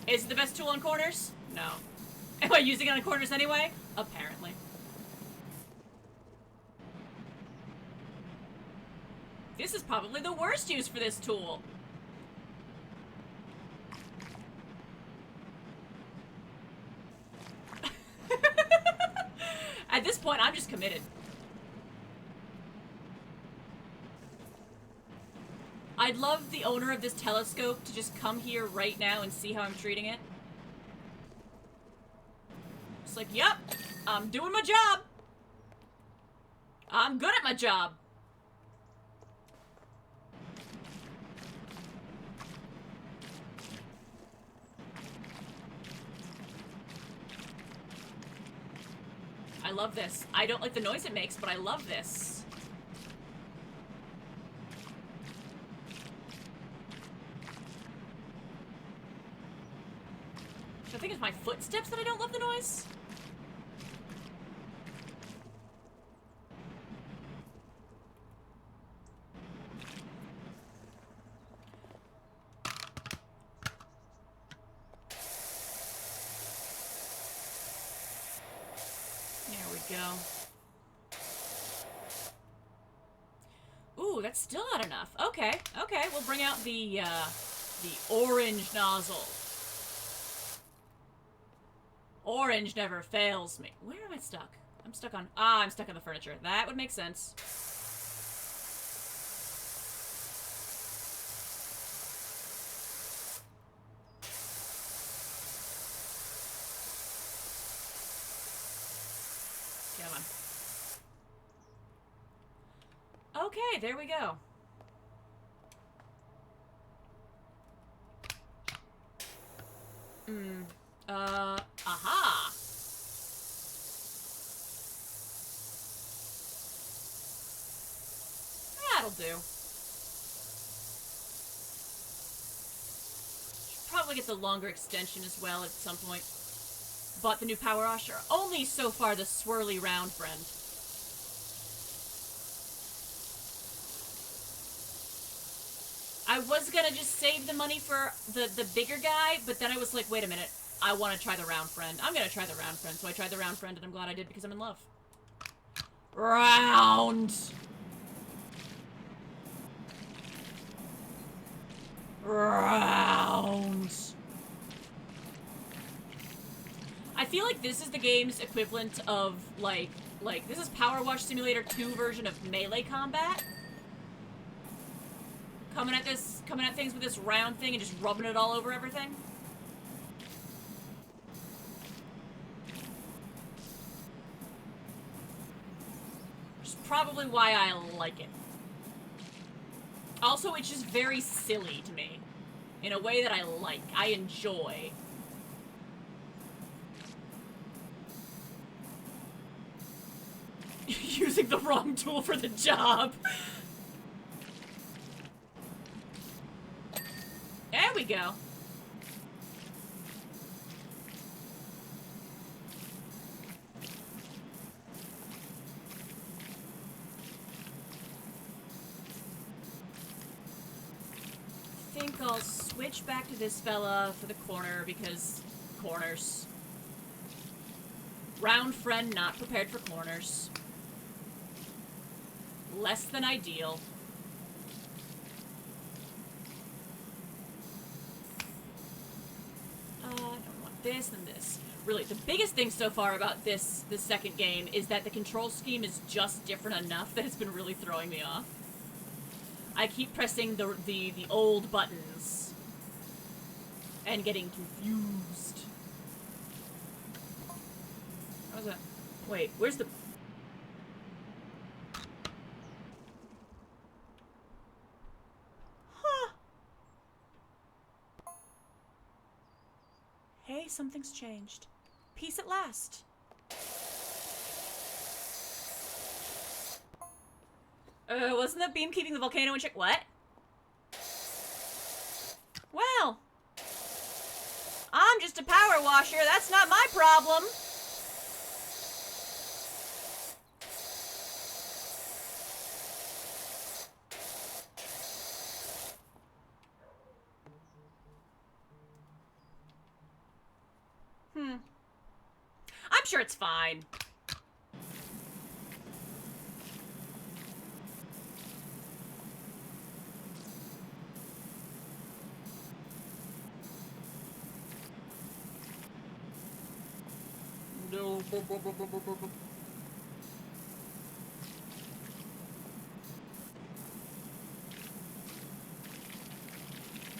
Is it the best tool on corners? No. Am I using it on corners anyway? Apparently. This is probably the worst use for this tool. At this point, I'm just committed. I'd love the owner of this telescope to just come here right now and see how I'm treating it. Just like, yep, I'm doing my job. I'm good at my job. I love this. I don't like the noise it makes, but I love this. I think it's my footsteps that I don't love the noise. There we go. Ooh, that's still not enough. Okay, okay, we'll bring out the orange nozzle. Orange never fails me. Where am I stuck? I'm stuck on... Ah, I'm stuck on the furniture. That would make sense. Come on. Okay, there we go. Aha! That'll do. Should probably get the longer extension as well at some point. Bought the new power washer. Only so far the swirly round friend. I was gonna just save the money for the bigger guy, but then I was like, wait a minute. I want to try the round friend. I'm gonna try the round friend. So I tried the round friend, and I'm glad I did because I'm in love. Round! Round! I feel like this is the game's equivalent of, like, this is Power Wash Simulator 2 version of melee combat. Coming at things with this round thing and just rubbing it all over everything. Which is probably why I like it. Also, it's just very silly to me. In a way that I like. I enjoy. Using the wrong tool for the job. There we go. I think I'll switch back to this fella for the corner because corners. Round friend not prepared for corners. Less than ideal. I don't want this and this. Really, the biggest thing so far about this second game is that the control scheme is just different enough that it's been really throwing me off. I keep pressing the old buttons and getting confused. How was that? Wait, where's the... Finally, something's changed. Peace at last. Wasn't the beam keeping the volcano in check? What? Well, I'm just a power washer. That's not my problem. I'm sure it's fine. No.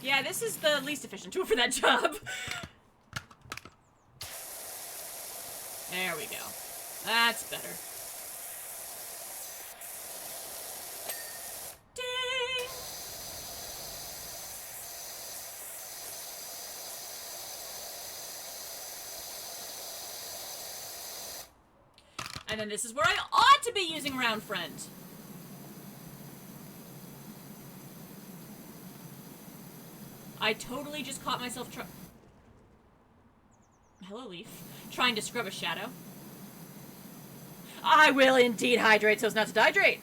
Yeah, this is the least efficient tool for that job. There we go. That's better. Ding! And then this is where I ought to be using Round Friend. I totally just caught myself Hello, Leaf. Trying to scrub a shadow. I will indeed hydrate so as not to dehydrate.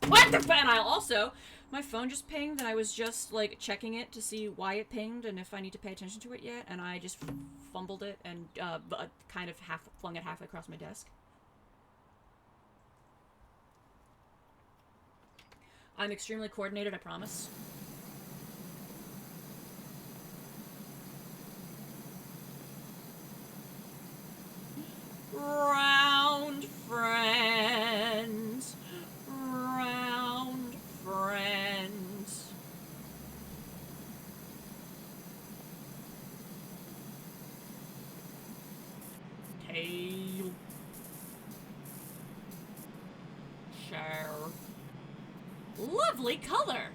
What the fan? I'll also... My phone just pinged, and I was just, like, checking it to see why it pinged and if I need to pay attention to it yet, and I just fumbled it and, kind of flung it halfway across my desk. I'm extremely coordinated, I promise. Round friends. Round friends. Tail. Share. Lovely color.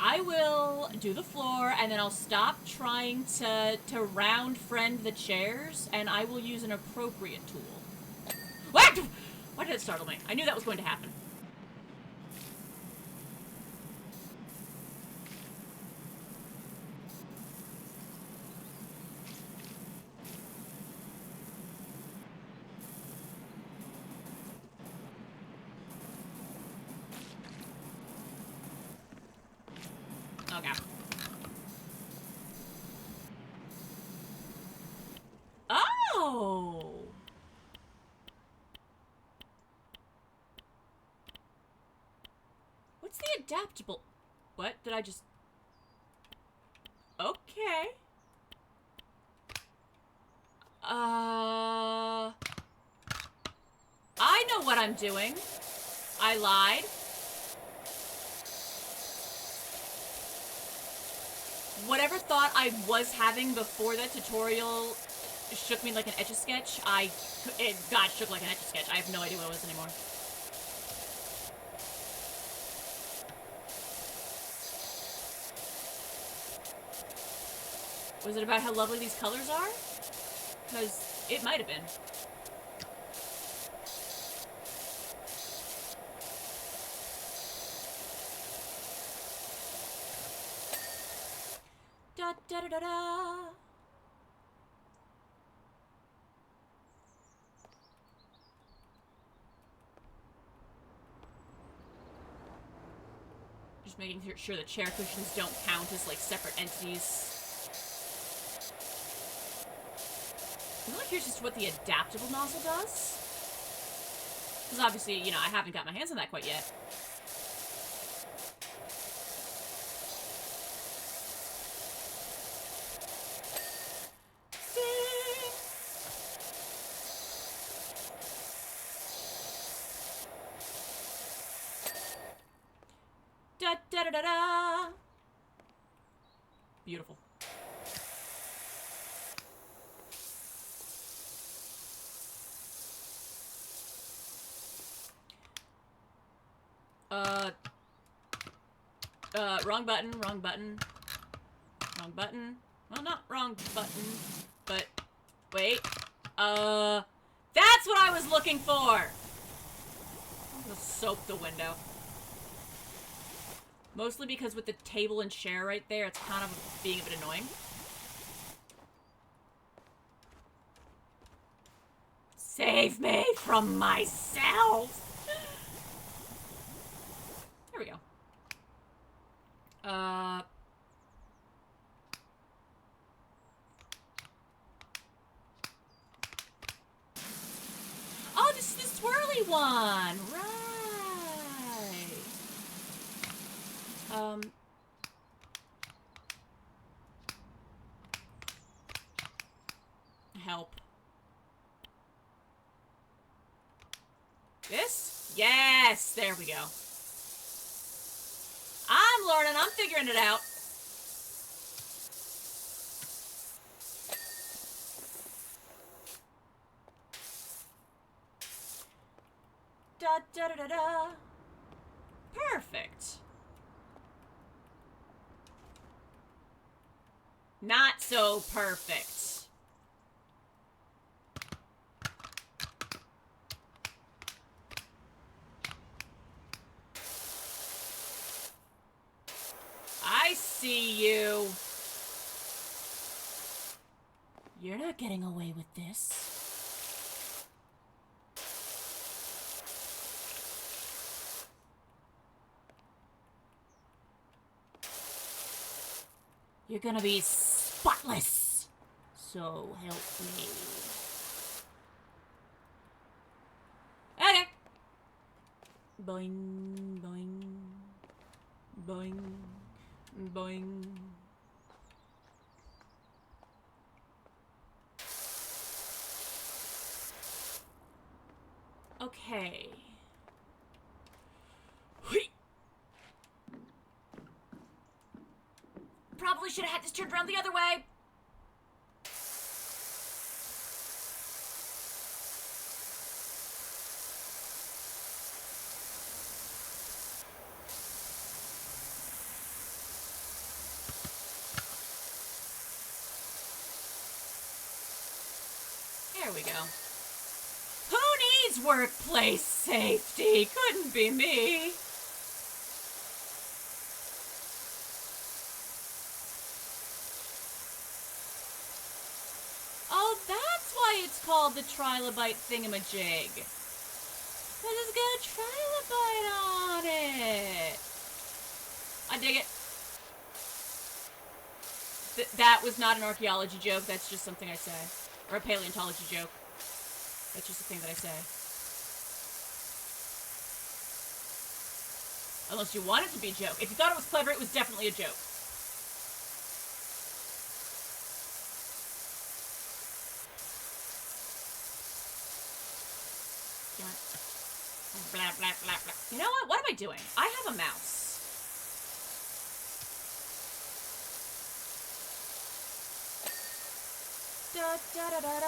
I will do the floor, and then I'll stop trying to round friend the chairs, and I will use an appropriate tool. What? Why did it startle me? I knew that was going to happen. Okay. Oh! What's the adaptable... What? Did I just... Okay. I know what I'm doing. I lied. Whatever thought I was having before that tutorial shook me like an Etch-a-Sketch, God, shook like an Etch-a-Sketch. I have no idea what it was anymore. Was it about how lovely these colors are? Because it might have been. Da da da da da. Just making sure the chair cushions don't count as like separate entities. I'm really curious as to what the adaptable nozzle does. Because obviously, you know, I haven't got my hands on that quite yet. Da da da da da. Beautiful. Wrong button, wrong button. Wrong button. Well, not wrong button, but... Wait. That's what I was looking for! I'm gonna soap the window. Mostly because with the table and chair right there, it's kind of being a bit annoying. Save me from myself! There we go. Oh, this is the swirly one! Right! Help. This? Yes! There we go. I'm learning. I'm figuring it out. Da da da da da. Perfect. Not so perfect. I see you. You're not getting away with this. You're gonna be spotless. So help me. Okay. Boing, boing, boing, boing. Okay. Probably should have had this turned around the other way. There we go. Who needs workplace safety? Couldn't be me. Oh, that's why it's called the trilobite thingamajig. Because it's got a trilobite on it. I dig it. That was not an archaeology joke. That's just something I say. Or a paleontology joke. That's just a thing that I say. Unless you want it to be a joke. If you thought it was clever, it was definitely a joke. Blah, blah, blah, blah. You know what? What am I doing? I have a mouse. Da da da da da.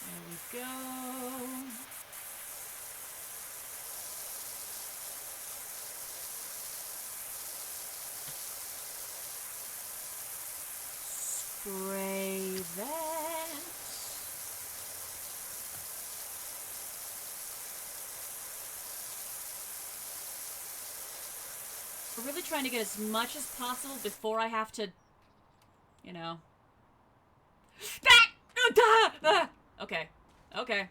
There we go. Spray that. We're really trying to get as much as possible before I have to, you know. Okay. Okay.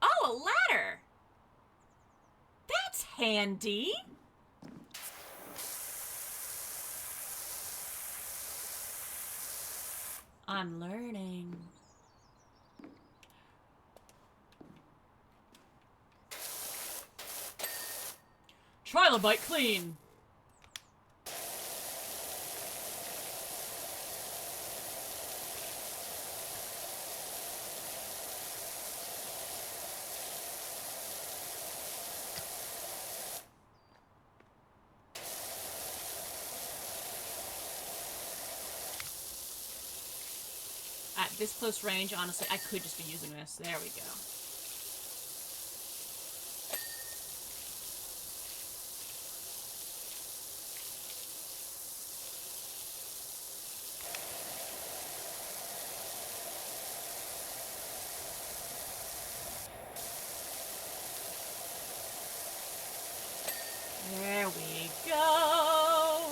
Oh, a ladder! That's handy! I'm learning. Trilobite clean! this close range, honestly, I could just be using this. There we go. There we go.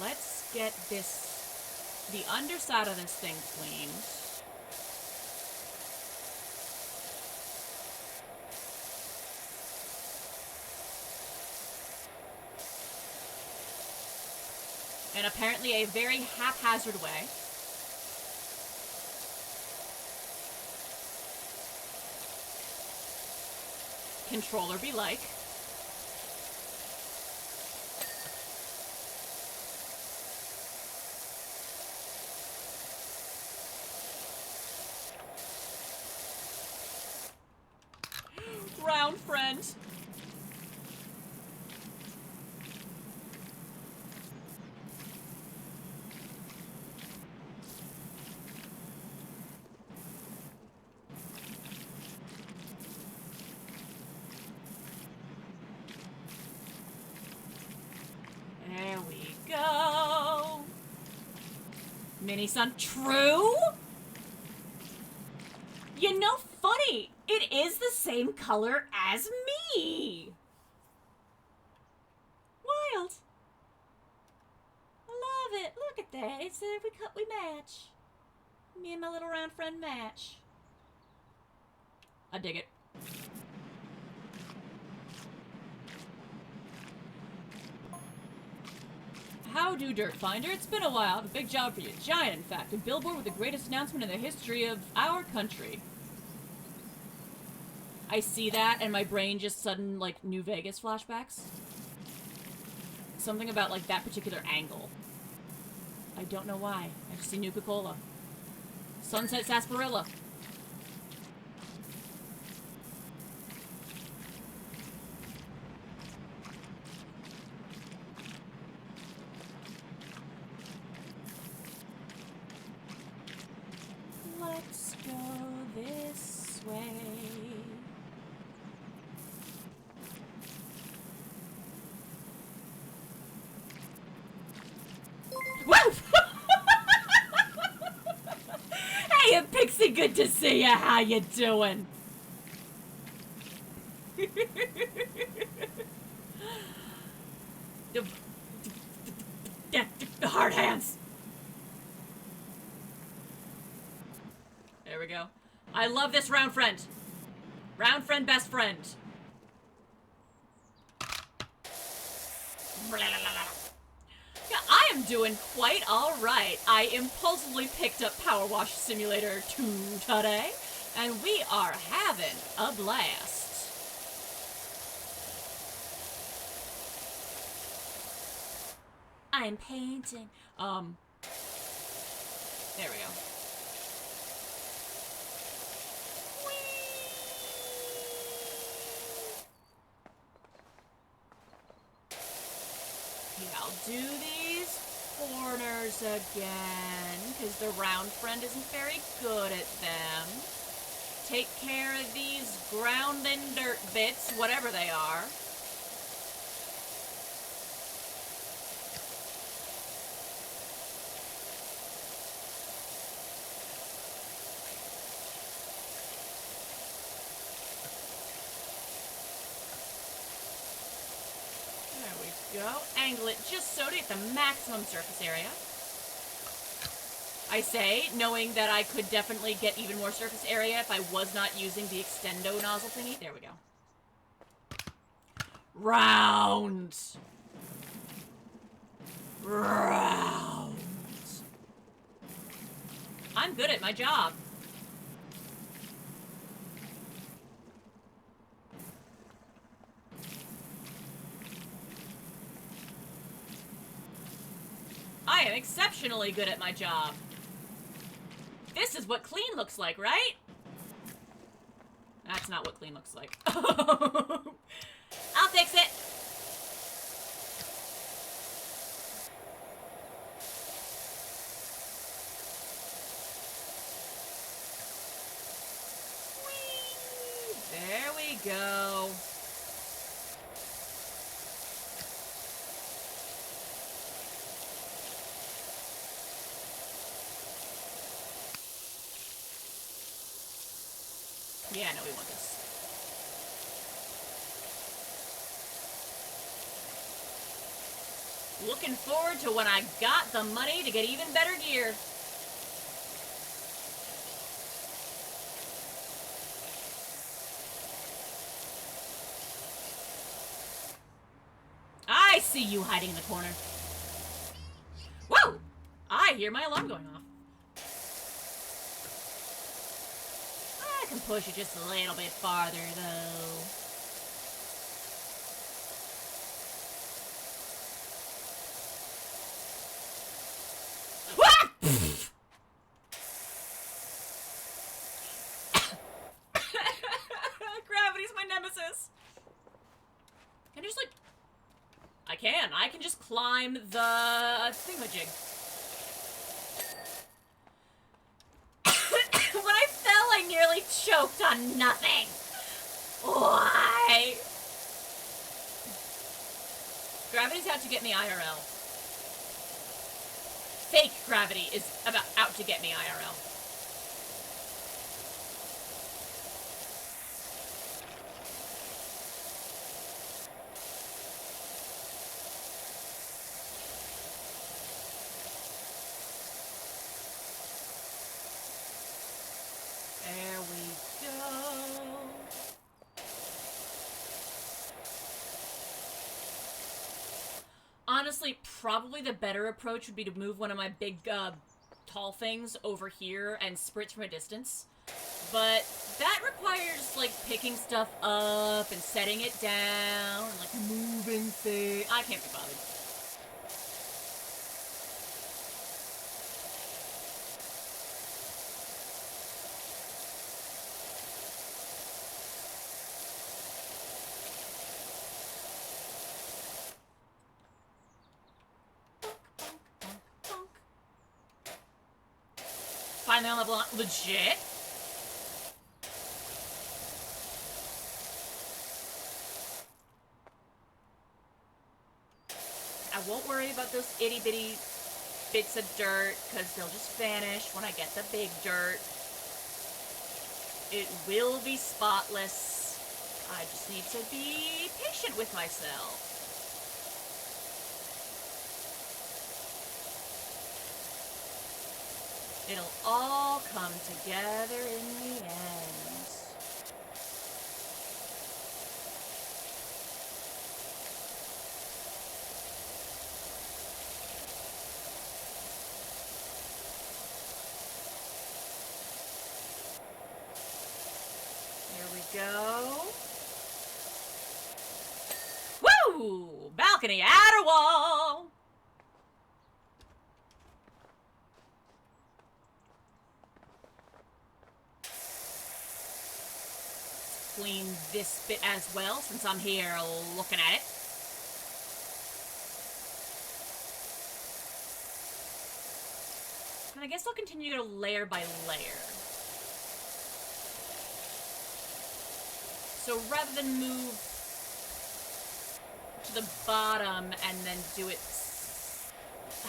Let's get the underside of this thing cleaned. In apparently a very haphazard way. Controller be like. Round friend. There we go. Mini-sun. True? You know, funny. It is the same color as me. Wild. I love it. Look at that. It's we match. Me and my little round friend match. I dig it. How do, Dirt Finder? It's been a while. I have a big job for you. Giant, in fact. A billboard with the greatest announcement in the history of our country. I see that, and my brain just sudden, like, New Vegas flashbacks. Something about, like, that particular angle. I don't know why. I just see Nuka-Cola. Sunset Sarsaparilla. Let's go this way. Woo! Hey, Pixie, good to see ya. How you doing? The hard hands. There we go. I love this round friend. Round friend, best friend. Yeah, I am doing quite alright. I impulsively picked up Power Wash Simulator 2 today, and we are having a blast. I'm painting. There we go. Yeah, I'll do these corners again, because the round friend isn't very good at them. Take care of these ground and dirt bits, whatever they are. Go. Angle it just so to get the maximum surface area. I say, knowing that I could definitely get even more surface area if I was not using the extendo nozzle thingy. There we go. Round. Round. I'm good at my job. exceptionally good at my job. This is what clean looks like, right? That's not what clean looks like. I'll fix it. Whee! There we go. Yeah, no, we want this. Looking forward to when I got the money to get even better gear. I see you hiding in the corner. Whoa! I hear my alarm going off. I can push it just a little bit farther, though. Gravity's my nemesis. Can I just, like... I can just climb the thingamajig. When I fell, I nearly choked on nothing. Why? Gravity's out to get me IRL. Fake gravity is out to get me IRL. There we go. Honestly, probably the better approach would be to move one of my big, tall things over here and sprint from a distance. But that requires, like, picking stuff up and setting it down and, like, moving things. I can't be bothered. Finally on level legit. I won't worry about those itty bitty bits of dirt because they'll just vanish when I get the big dirt. It will be spotless. I just need to be patient with myself. It'll all come together in the end. Here we go. Woo! Balcony, outer wall! Clean this bit as well, since I'm here looking at it. And I guess I'll continue to layer by layer. So rather than move to the bottom and then do it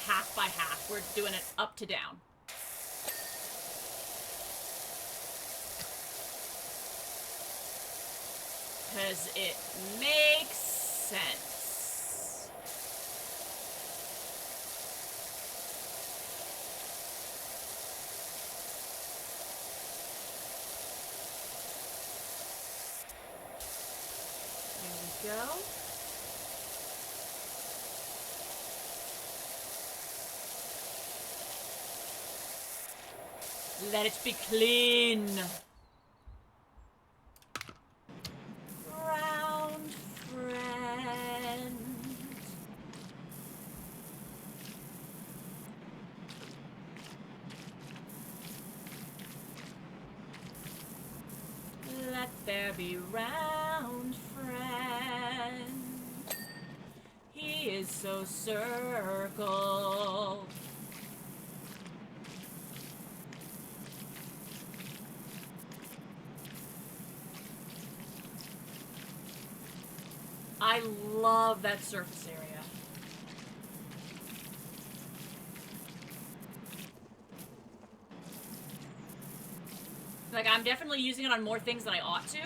half by half, we're doing it up to down. Because it makes sense. There we go. Let it be clean. Round friend. let there be round, friend. He is so circled. I love that surface area. Like, I'm definitely using it on more things than I ought to.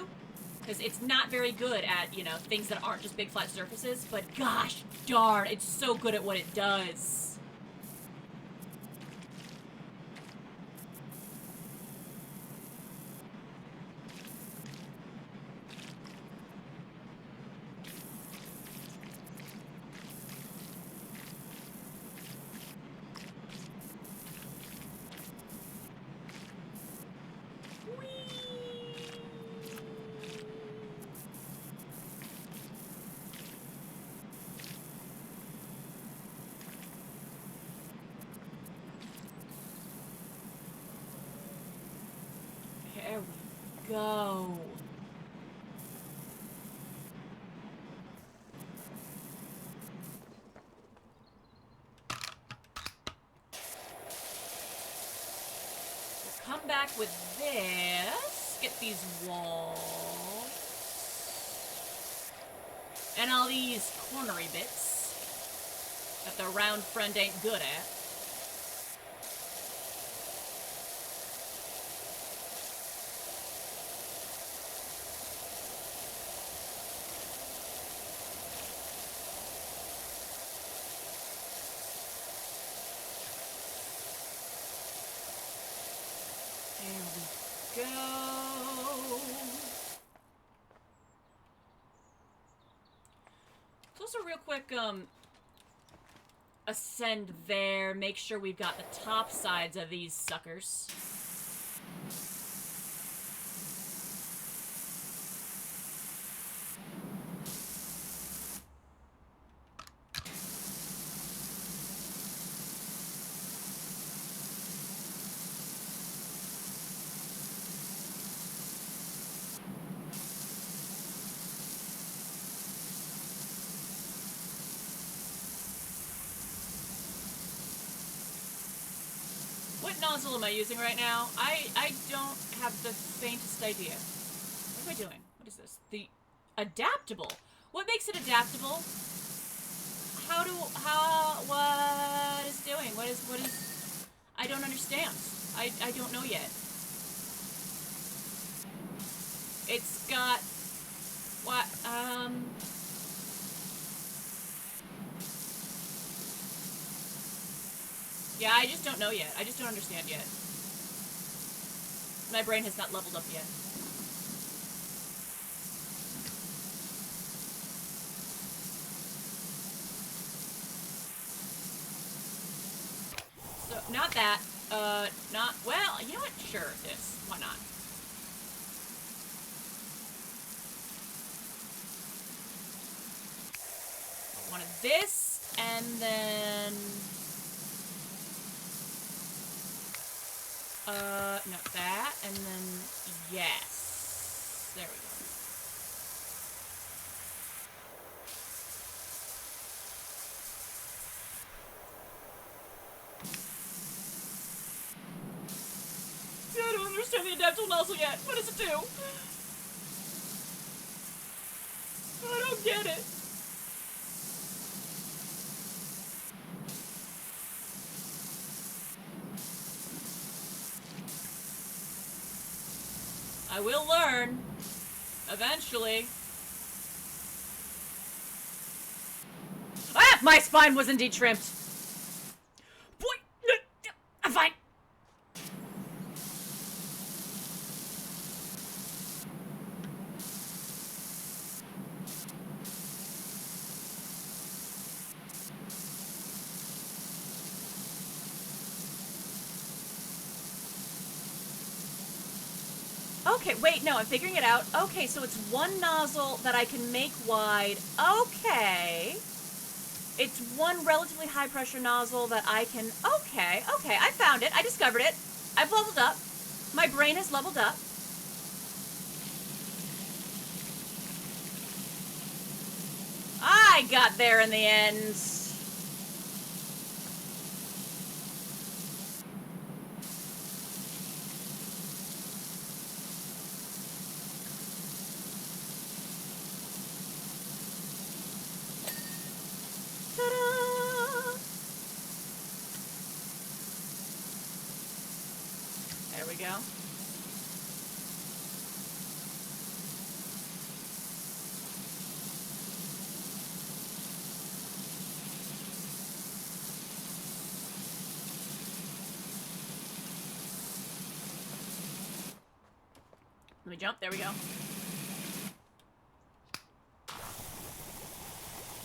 Because it's not very good at, you know, things that aren't just big flat surfaces. But gosh darn, it's so good at what it does. There we go. We'll come back with this. Get these walls. And all these cornery bits that the round friend ain't good at. There we go. Let's also real quick, ascend there, make sure we've got the top sides of these suckers. What nozzle am I using right now? I don't have the faintest idea. What am I doing? What is this? The adaptable. What makes it adaptable? What is it doing? What is, I don't understand. I don't know yet. It's got, what, yeah, I just don't know yet. I just don't understand yet. My brain has not leveled up yet. So, not that. Not, well, you know what? Sure, this. Why not? One of this, and then... not that, and then, yes. There we go. I don't understand the adaptable nozzle yet. What does it do? I don't get it. I will learn. Eventually. Ah! My spine was indeed trimmed. Boy! I'm fine. Okay, wait, no, I'm figuring it out. Okay, so it's one nozzle that I can make wide. Okay. It's one relatively high pressure nozzle that I can... Okay, I found it. I discovered it. I've leveled up. My brain has leveled up. I got there in the end. Ta-da! There we go. Let me jump. There we go.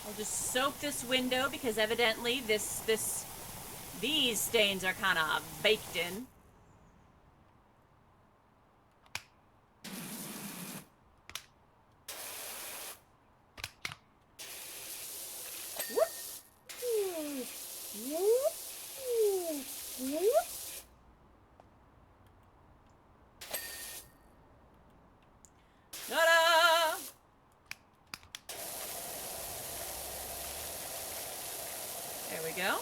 I'll just soak this window because evidently these stains are kind of baked in. Ta-da! There we go.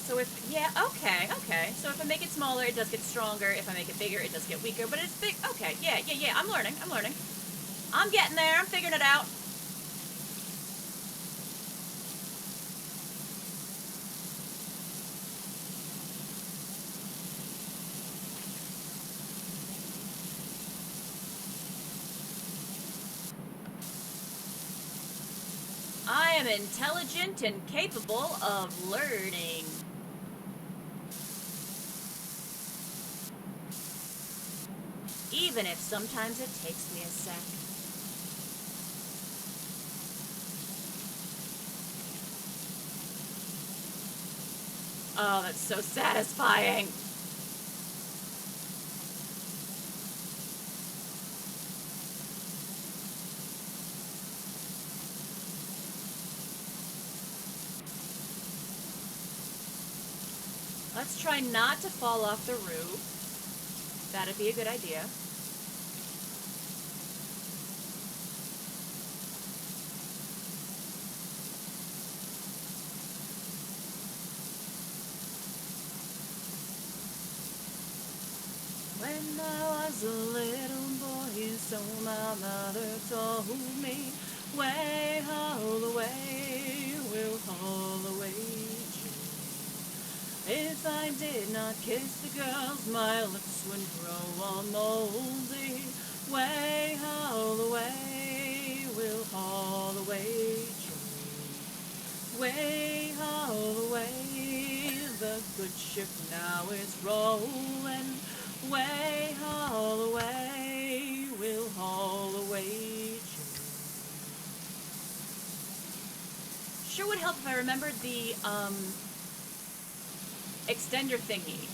So okay. So if I make it smaller, it does get stronger. If I make it bigger, it does get weaker. But it's big. Okay, yeah. I'm learning. I'm getting there. I'm figuring it out. I am intelligent and capable of learning. Even if sometimes it takes me a sec. Oh, that's so satisfying. Let's try not to fall off the roof. That'd be a good idea. When I was a little boy, so my mother told me, way haul away, we'll haul away. If I did not kiss the girls, my lips would grow all moldy. Way haul away, we'll haul away. Way haul away, the good ship now is rolling. Way haul away, we'll haul away. Sure would help if I remembered the extender thingy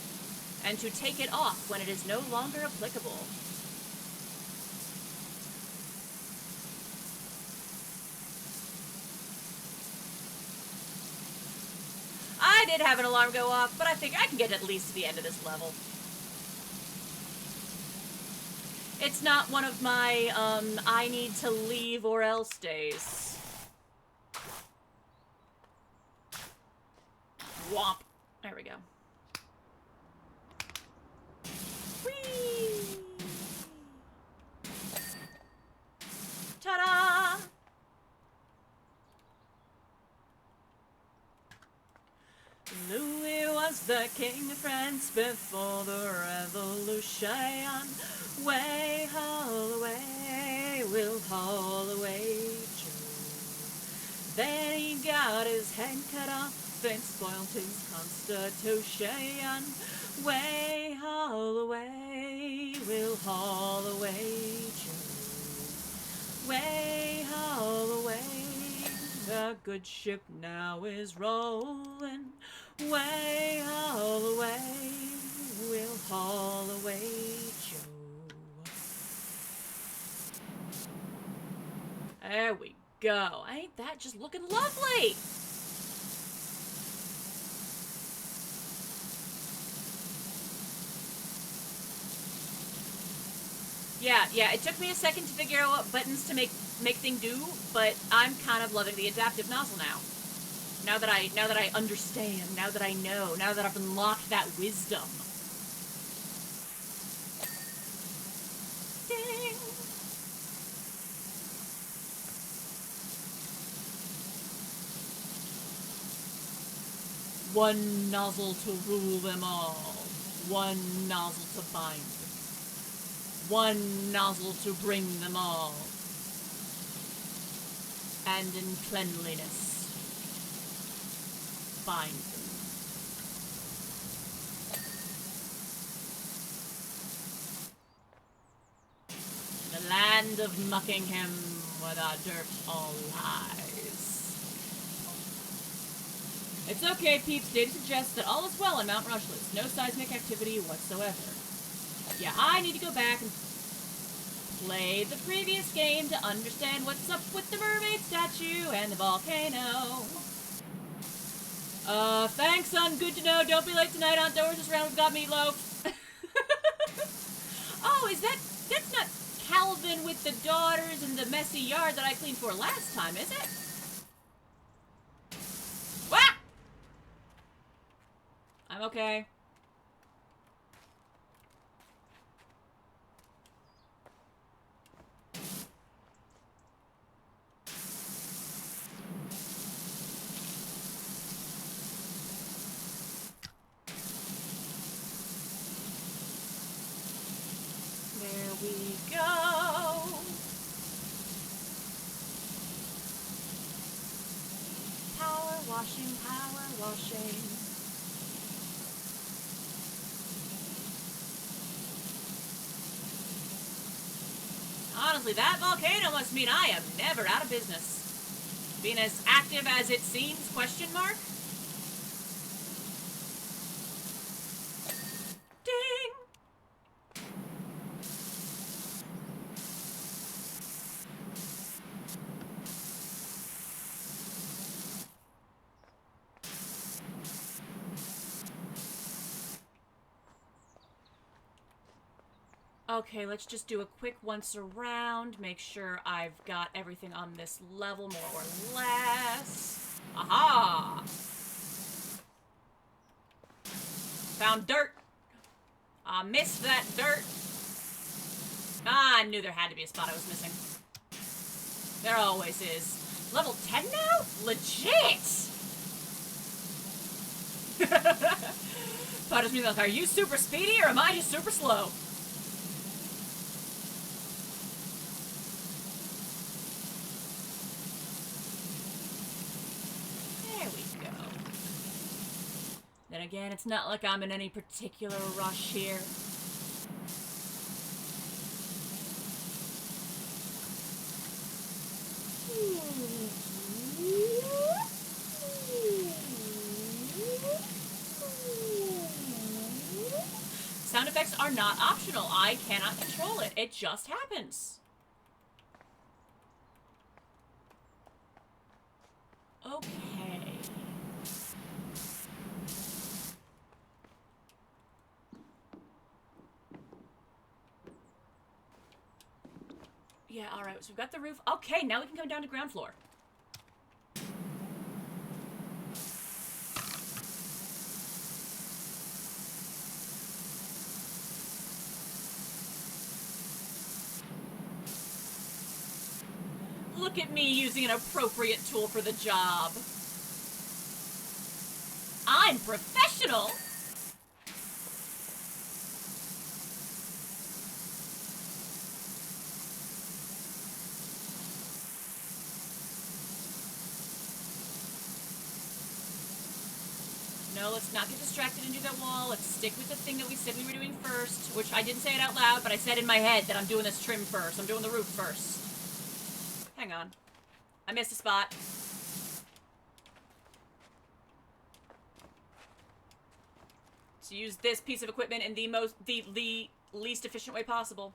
and to take it off when it is no longer applicable. I did have an alarm go off, but I think I can get at least to the end of this level. It's not one of my, I need to leave or else days. Womp. There we go. Whee! Ta-da! Louis was the king of France before the revolution. Way haul away, we'll haul away Joe. Then he got his head cut off and spoiled his constitution. Way haul away, we'll haul away Joe. Way haul away, the good ship now is rolling. Way haul away, we'll haul away Joe. There we go. Ain't that just looking lovely? Yeah, it took me a second to figure out what buttons to make thing do, but I'm kind of loving the adaptive nozzle now. Now that I understand, now that I know, now that I've unlocked that wisdom. Ding! One nozzle to rule them all. One nozzle to bind them. One nozzle to bring them all. And in cleanliness, bind them. The land of Muckingham, where the dirt all lies. It's okay, peeps. Data suggests that all is well in Mount Rushless. No seismic activity whatsoever. Yeah, I need to go back and play the previous game to understand what's up with the mermaid statue and the volcano. Thanks, son. Good to know. Don't be late tonight. Aunt Doris' round. We've got meatloaf. Oh, that's not Calvin with the daughters and the messy yard that I cleaned for last time, is it? Wah! I'm okay. There we go. Power washing, power washing. Honestly, that volcano must mean I am never out of business. Being as active as it seems, question mark? Ding! Okay, let's just do a quick once around, make sure I've got everything on this level, more or less. Aha! Found dirt. I missed that dirt. Ah, I knew there had to be a spot I was missing. There always is. Level 10 now? Legit! Potter's me like, are you super speedy or am I just super slow? Then again, it's not like I'm in any particular rush here. Sound effects are not optional. I cannot control it. It just happens. Okay. Yeah, alright, so we've got the roof. Okay, now we can come down to ground floor. Look at me using an appropriate tool for the job. I'm professional! No, let's not get distracted and do that wall. Let's stick with the thing that we said we were doing first, which I didn't say it out loud, but I said in my head that I'm doing this trim first. I'm doing the roof first. Hang on. I missed a spot. So use this piece of equipment in the least efficient way possible.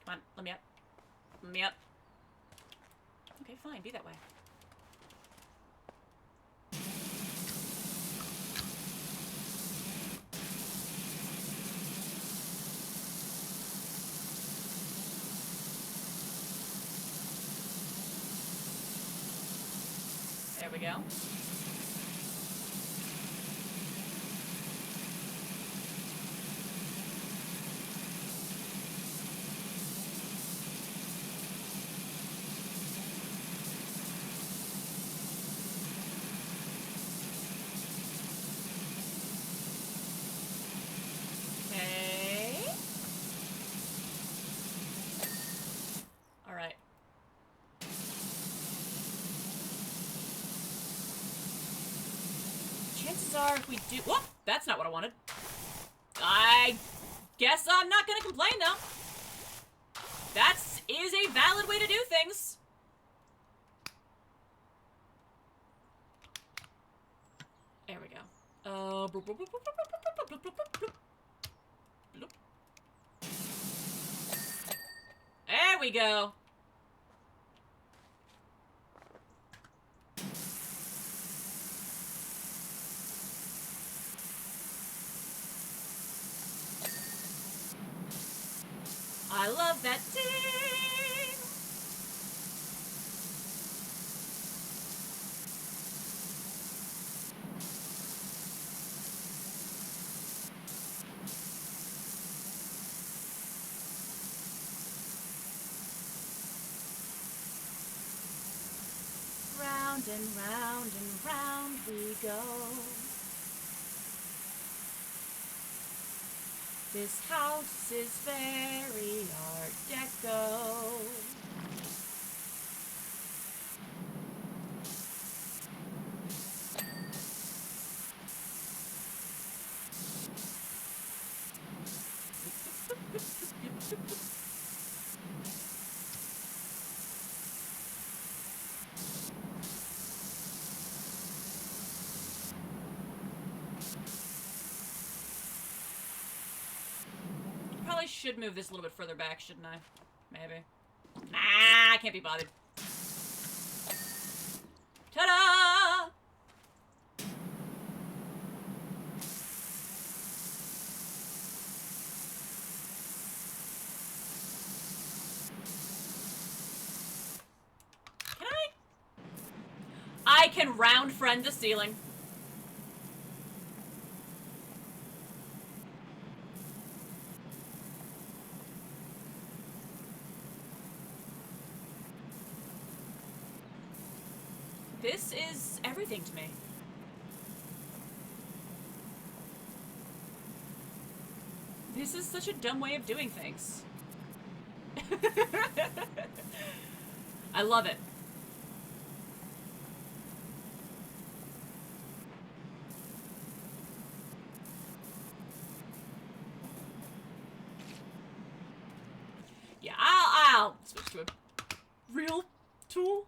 Come on, let me up. Let me up. Okay, fine. Be that way. There we go. Okay. All right. Chances are if we do... Whoop! That's not what I wanted. I guess I'm not gonna complain, though. That is a valid way to do things. There we go. There we go. I love that ding! Round and round and round we go. This house is very Art Deco. Probably should move this a little bit further back, shouldn't I? Maybe. Nah, I can't be bothered. Ta-da! Can I can round friend the ceiling. This is everything to me. This is such a dumb way of doing things. I love it. Yeah, I'll switch to a real tool.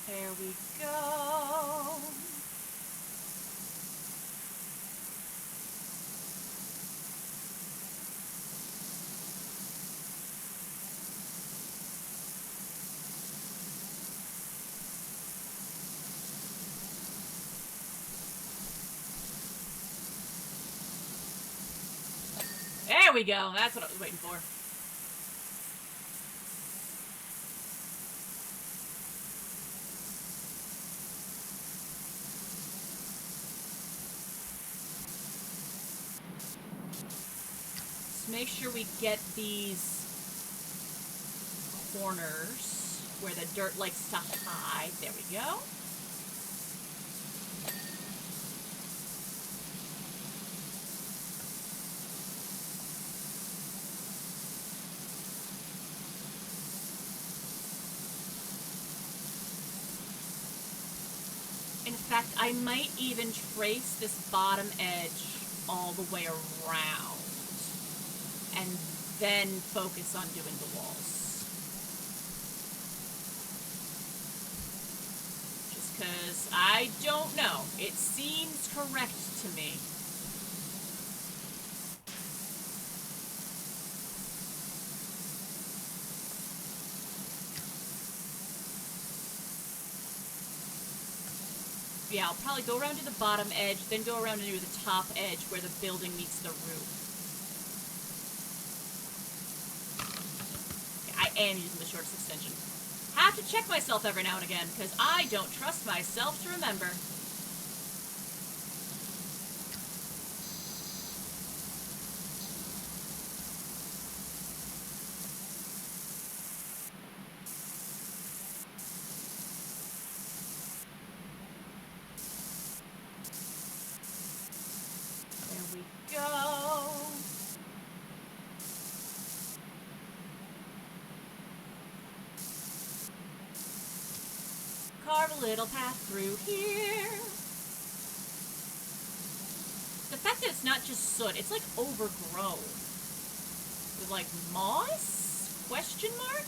There we go. There we go. That's what I was waiting for. Make sure we get these corners where the dirt likes to hide. There we go. In fact, I might even trace this bottom edge all the way around. And then focus on doing the walls. because I don't know. It seems correct to me. Yeah, I'll probably go around to the bottom edge, then go around to the top edge where the building meets the roof. Okay, I am using the shortest extension. Have to check myself every now and again, because I don't trust myself to remember. Carve a little path through here. The fact that it's not just soot, it's like overgrown. With like moss? Question mark?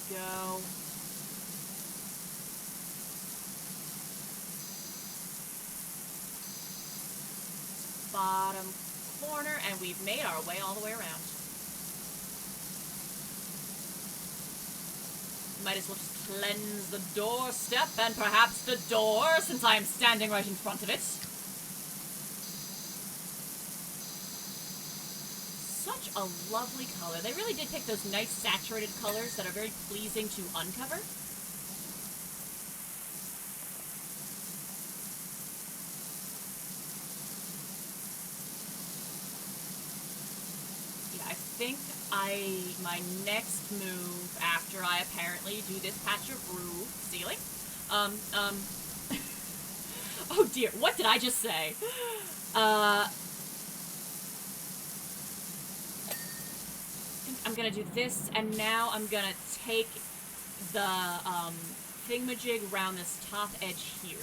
Go. Bottom corner, and we've made our way all the way around. Might as well just cleanse the doorstep and perhaps the door, since I am standing right in front of it. Such a lovely color. They really did pick those nice saturated colors that are very pleasing to uncover. Yeah, I think my next move after I apparently do this patch of roof ceiling, oh dear, what did I just say? I'm gonna do this, and now I'm gonna take the thingamajig around this top edge here.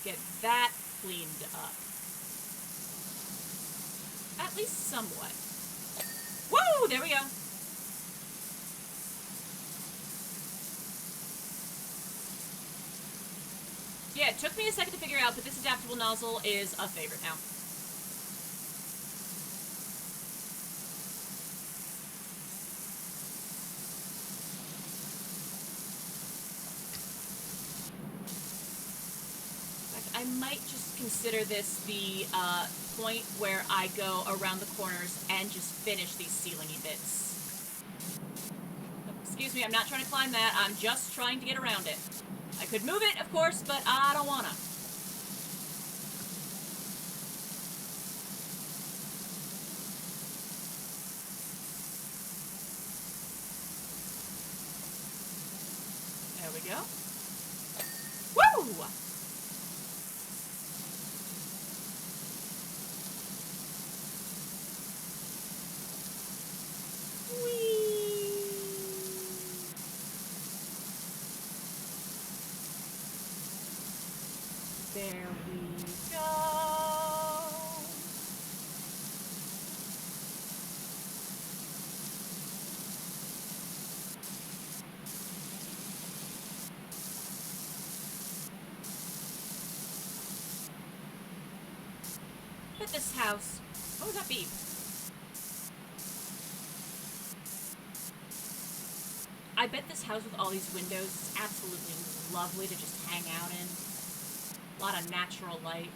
Get that cleaned up. At least somewhat. Woo! There we go. Yeah, it took me a second to figure out, but this adaptable nozzle is a favorite now. In fact, I might just consider this the point where I go around the corners and just finish these ceiling-y bits. Excuse me, I'm not trying to climb that, I'm just trying to get around it. I could move it, of course, but I don't wanna. There we go. Woo! There we go. But this house. What was that beep? I bet this house with all these windows is absolutely lovely to just hang out in. A lot of natural light.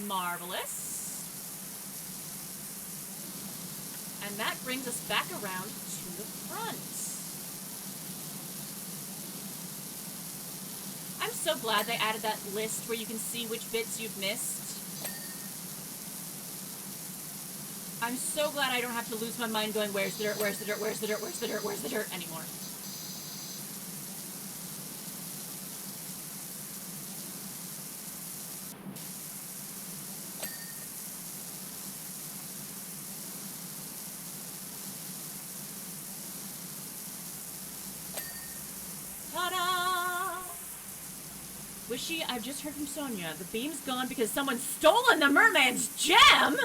Marvelous. And that brings us back around to the front. I'm so glad they added that list where you can see which bits you've missed. I'm so glad I don't have to lose my mind going, where's the dirt, where's the dirt, where's the dirt, where's the dirt, where's the dirt anymore. Ta-da! Wishy, I've just heard from Sonia. The beam's gone because someone's stolen the merman's gem!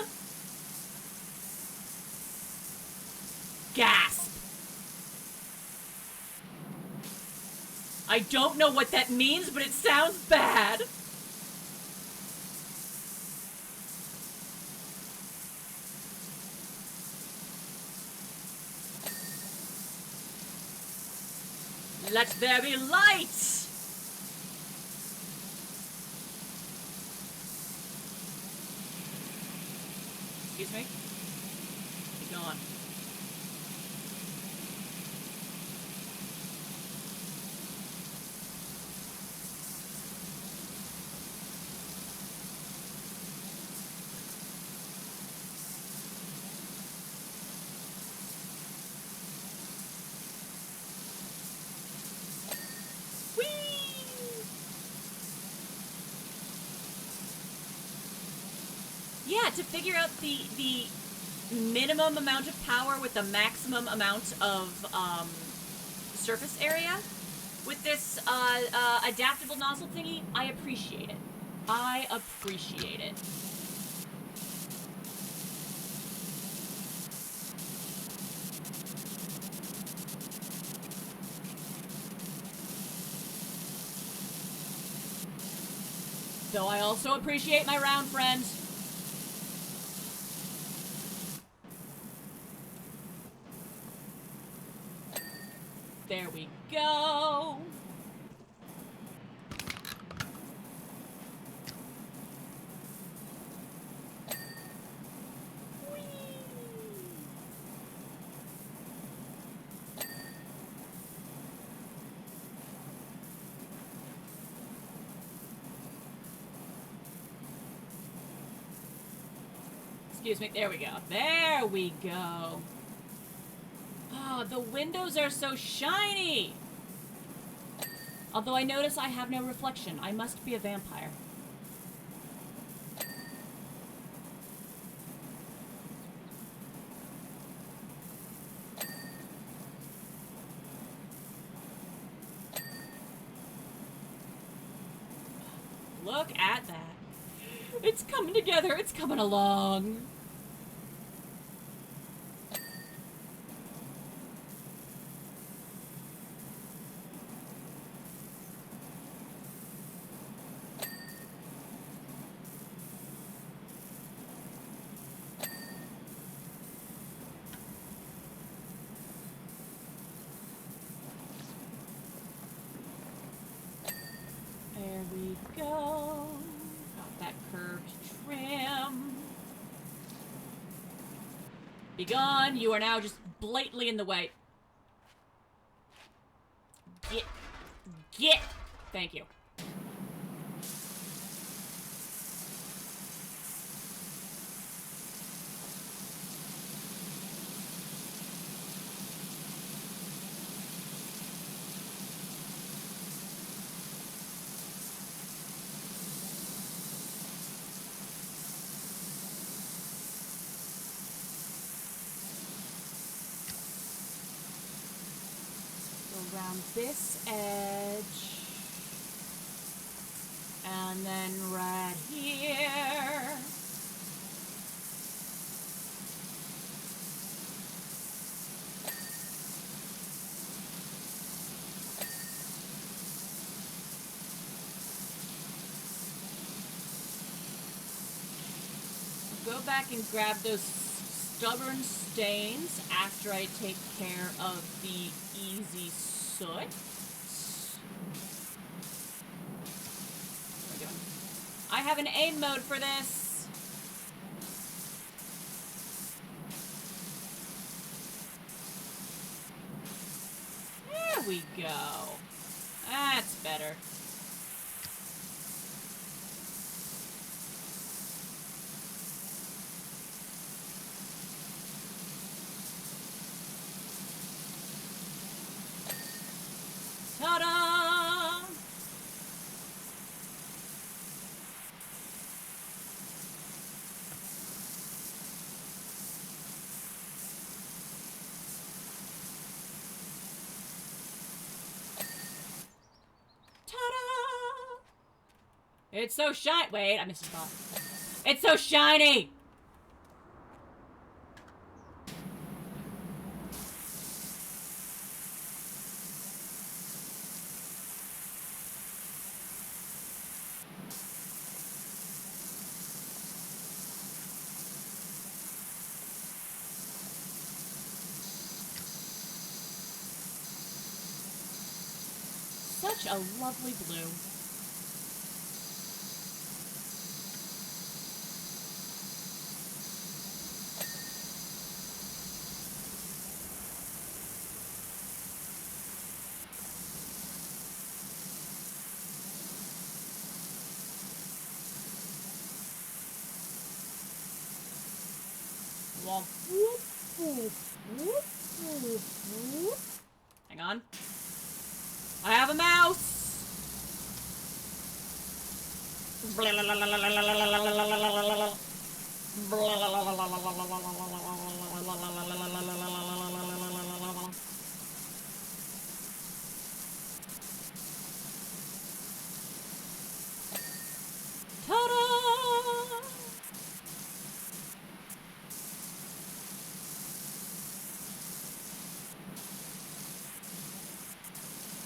Gasp. I don't know what that means, but it sounds bad. Let there be light! Excuse me? Be gone. Yeah, to figure out the minimum amount of power with the maximum amount of surface area with this adaptable nozzle thingy, I appreciate it. I appreciate it. Though I also appreciate my round friend. There we go. Whee! Excuse me. There we go. There we go. Oh, the windows are so shiny! Although I notice I have no reflection. I must be a vampire. Look at that. It's coming together. It's coming along. There we go. Got that curved trim. Be gone. You are now just blatantly in the way. Get. Thank you. Around this edge, and then right here. Go back and grab those stubborn stains after I take care of the easy soot. What am I doing? I have an aim mode for this. we go. That's better. Ta-da! Ta-da! It's so shiny. Wait, I missed a spot. It's so shiny! Such a lovely blue. Womp. Whoop, whoop, whoop, whoop, whoop. Hang on. I have a mouse! Ta-da!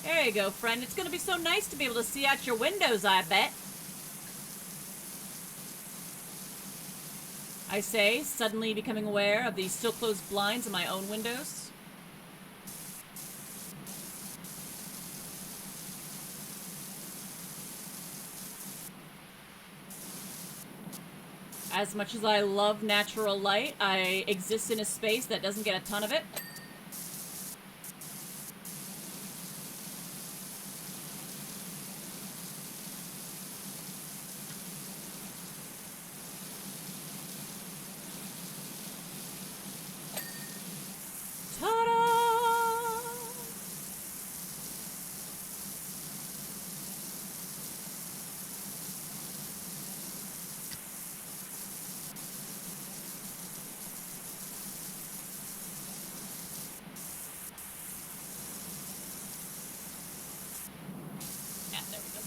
There you go, friend. It's gonna be so nice to be able to see out your windows, I bet. I say, suddenly becoming aware of the still closed blinds in my own windows. As much as I love natural light, I exist in a space that doesn't get a ton of it.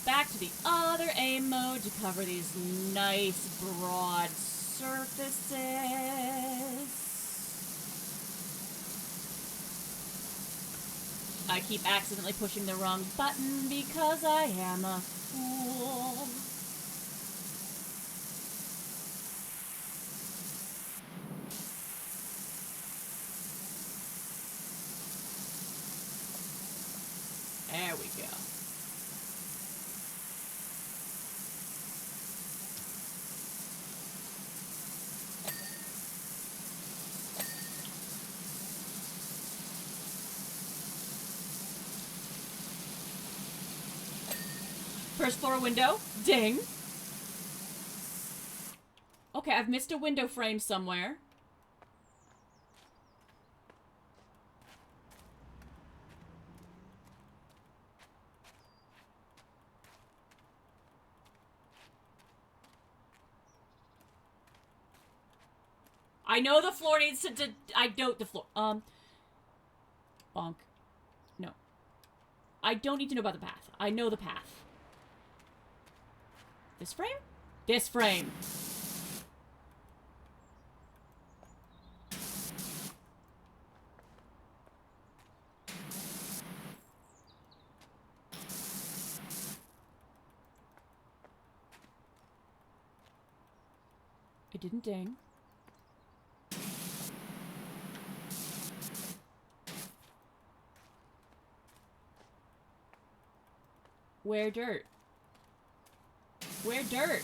Back to the other aim mode to cover these nice broad surfaces. I keep accidentally pushing the wrong button because I am a fool. There we go. First floor window. Ding. Okay, I've missed a window frame somewhere. I know the floor needs to I don't the floor. Bonk. No. I don't need to know about the path. I know the path. This frame? This frame. It didn't ding. Where dirt? Where dirt?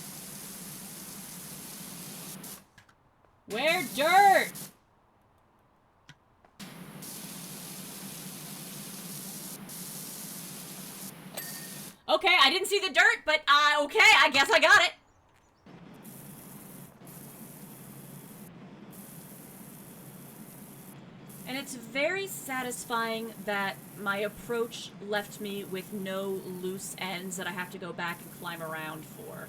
Where dirt? I didn't see the dirt, but okay, I guess I got it. And it's very satisfying that my approach left me with no loose ends that I have to go back and climb around for.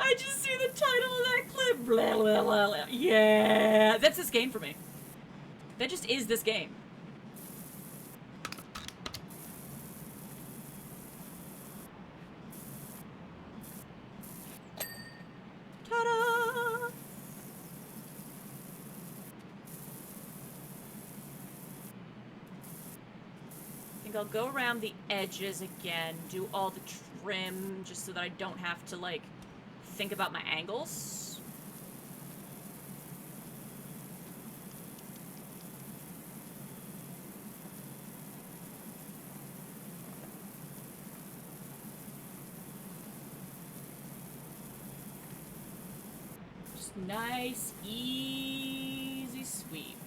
I just see the title of that clip. Blah, blah, blah, blah. Yeah, that's this game for me. That just is this game. Ta-da! I think I'll go around the edges again, do all the trim, just so that I don't have to, like, think about my angles. Just nice, easy sweep.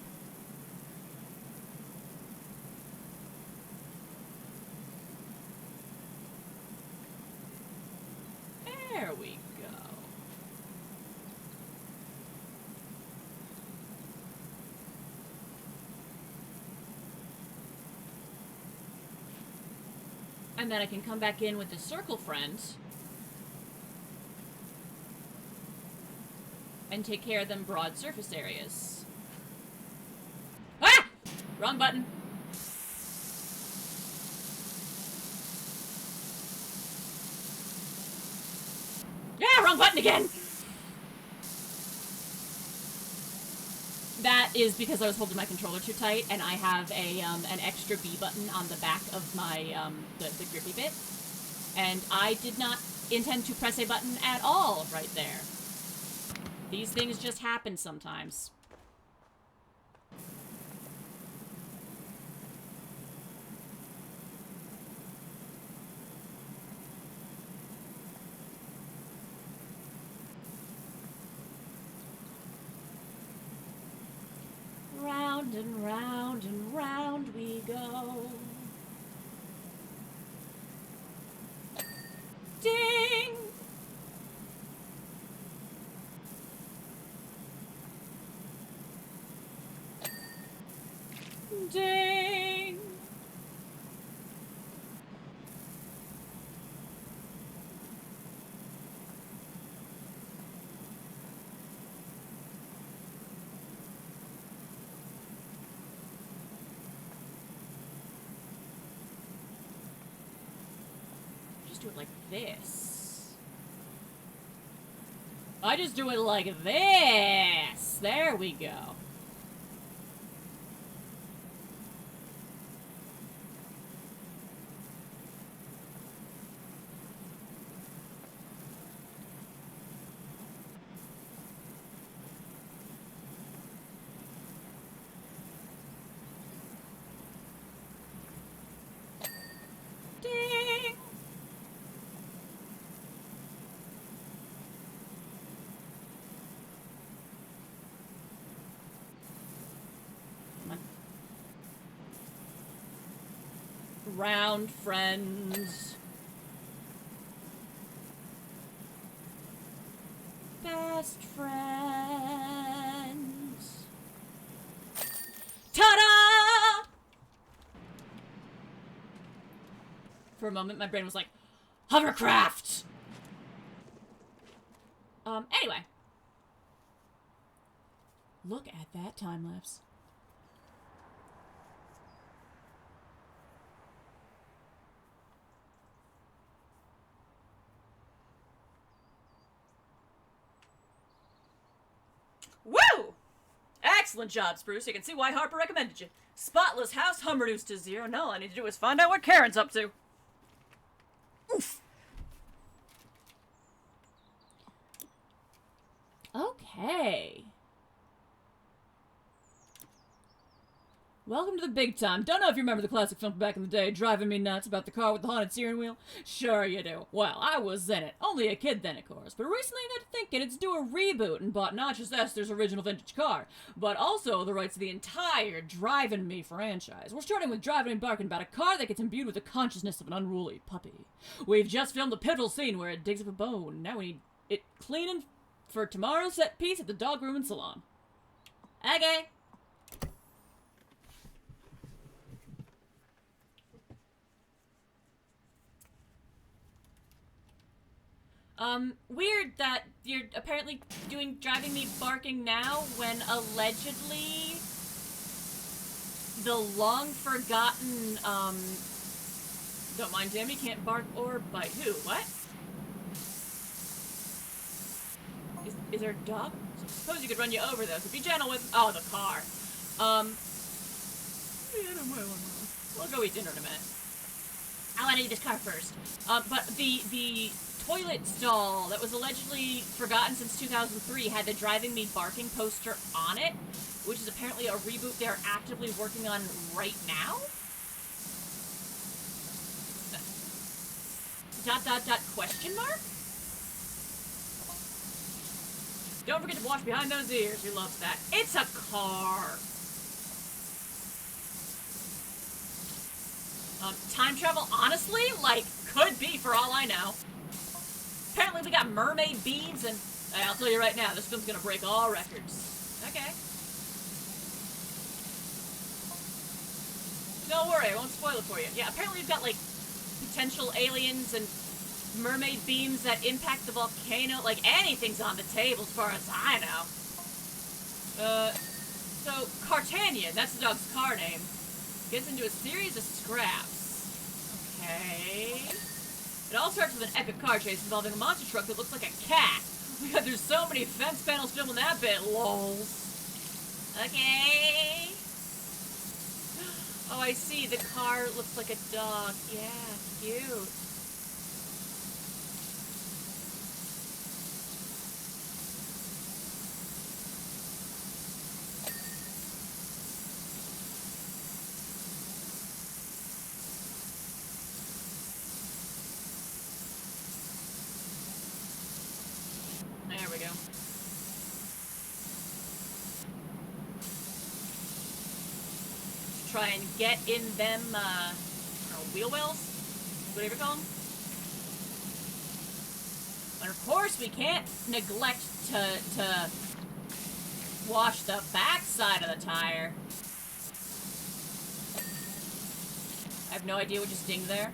There we go. And then I can come back in with the circle friend and take care of them broad surface areas. Ah! Wrong button. Yeah, wrong button again! That is because I was holding my controller too tight, and I have a an extra B button on the back of my the grippy bit, and I did not intend to press a button at all right there. These things just happen sometimes. Round and round and round we go. Ding! Ding! Do it like this. I just do it like this. There we go. Ding! Round friends. Best friends. Ta-da! For a moment, my brain was like, hovercraft! Anyway. Look at that time lapse. Woo! Excellent job, Spruce. You can see why Harper recommended you. Spotless house, hum reduced to 0. Now all I need to do is find out what Karen's up to. Oof. Okay. Welcome to the big time. Don't know if you remember the classic film from back in the day, Driving Me Nuts, about the car with the haunted steering wheel? Sure you do. Well, I was in it. Only a kid then, of course. But recently I got thinking it's due a reboot and bought not just Esther's original vintage car, but also the rights to the entire Driving Me franchise. We're starting with Driving and Barking about a car that gets imbued with the consciousness of an unruly puppy. We've just filmed a pivotal scene where it digs up a bone. Now we need it cleaning for tomorrow's set piece at the dog grooming salon. Okay. Weird that you're apparently doing Driving Me Barking now when allegedly the long-forgotten, don't mind Dammy, can't bark or bite. Who? What? Is there a dog? Suppose you could run you over, though, so be gentle with— oh, the car. We'll go eat dinner in a minute. I want to eat this car first. But the toilet stall that was allegedly forgotten since 2003 had the Driving Me Barking poster on it, which is apparently a reboot they're actively working on right now? Question mark? Don't forget to wash behind those ears. You love that. It's a car. Time travel, honestly, like, could be for all I know. Apparently we got mermaid beads, and hey, I'll tell you right now, this film's gonna break all records. Okay. Don't worry, I won't spoil it for you. Yeah, apparently we've got, like, potential aliens and mermaid beams that impact the volcano. Like, anything's on the table as far as I know. So, Cartanian, that's the dog's car name, gets into a series of scraps. Okay. It all starts with an epic car chase involving a monster truck that looks like a cat. Oh my god, there's so many fence panels filming that bit, lols. Okay. Oh, I see, the car looks like a dog. Yeah, cute. There we go. Try and get in them, wheel wells? Whatever you call them. And of course we can't neglect to wash the back side of the tire. I have no idea what just dinged there.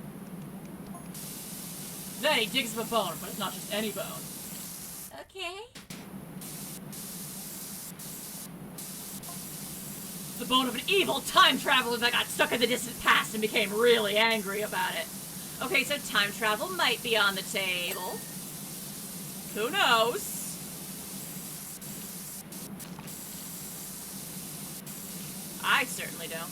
Then he digs up a bone, but it's not just any bone. Okay. The bone of an evil time traveler that got stuck in the distant past and became really angry about it. Okay, so time travel might be on the table. Who knows? I certainly don't.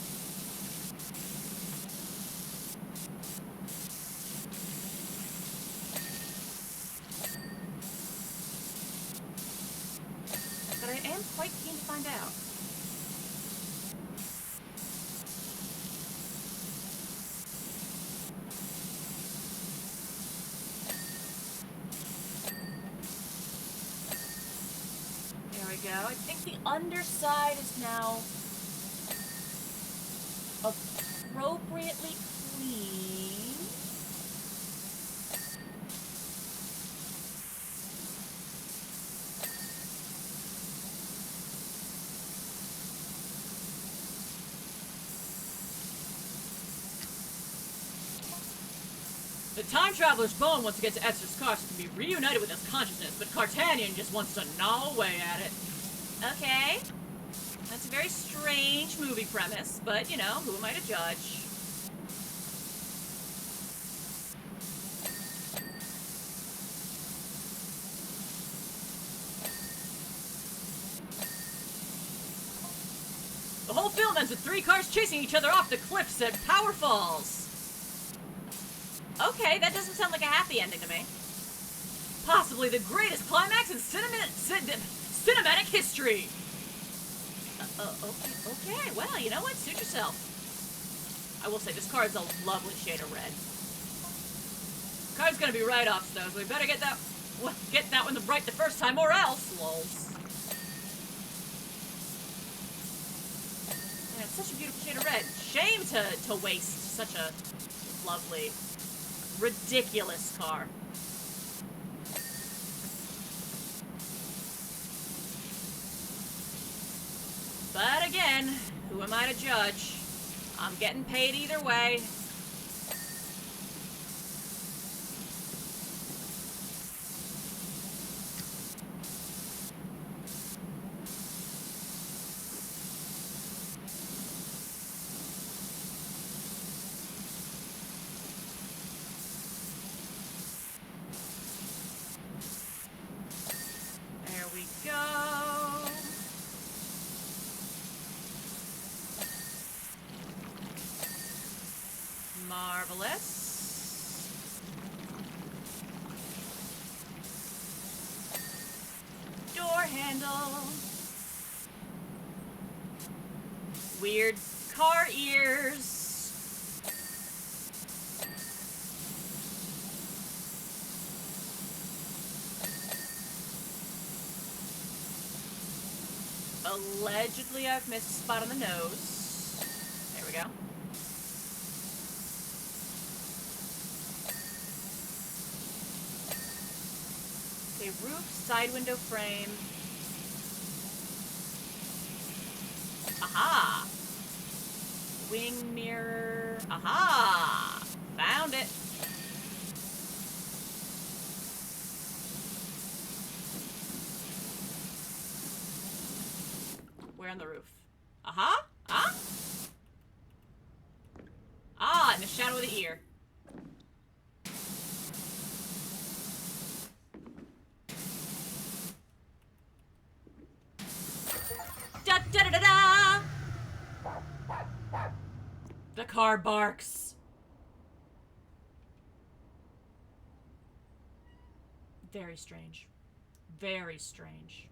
But I am quite keen to find out. There we go. I think the underside is now appropriately clean. The time traveler's bone wants to get to Esther's car so it can be reunited with his consciousness, but Cartanian just wants to gnaw away at it. Okay. That's a very strange movie premise, but, you know, who am I to judge? The whole film ends with 3 cars chasing each other off the cliffs at Power Falls. Okay, that doesn't sound like a happy ending to me. Possibly the greatest climax in cinematic history. Okay, well, you know what? Suit yourself. I will say, this car is a lovely shade of red. Car's gonna be right off, though, so we better get that one right the first time, or else, lols. And it's such a beautiful shade of red. Shame to waste such a lovely, ridiculous car. But again, who am I to judge? I'm getting paid either way. There we go. Marvelous. Door handle. Weird car ears. Allegedly, I've missed a spot on the nose. There we go. Okay, roof, side window frame. Aha! Wing mirror. Aha! Found it. Where on the roof? Aha! Ah? Ah, in the shadow of the ear. Da da da da da! The car barks. Very strange. Very strange.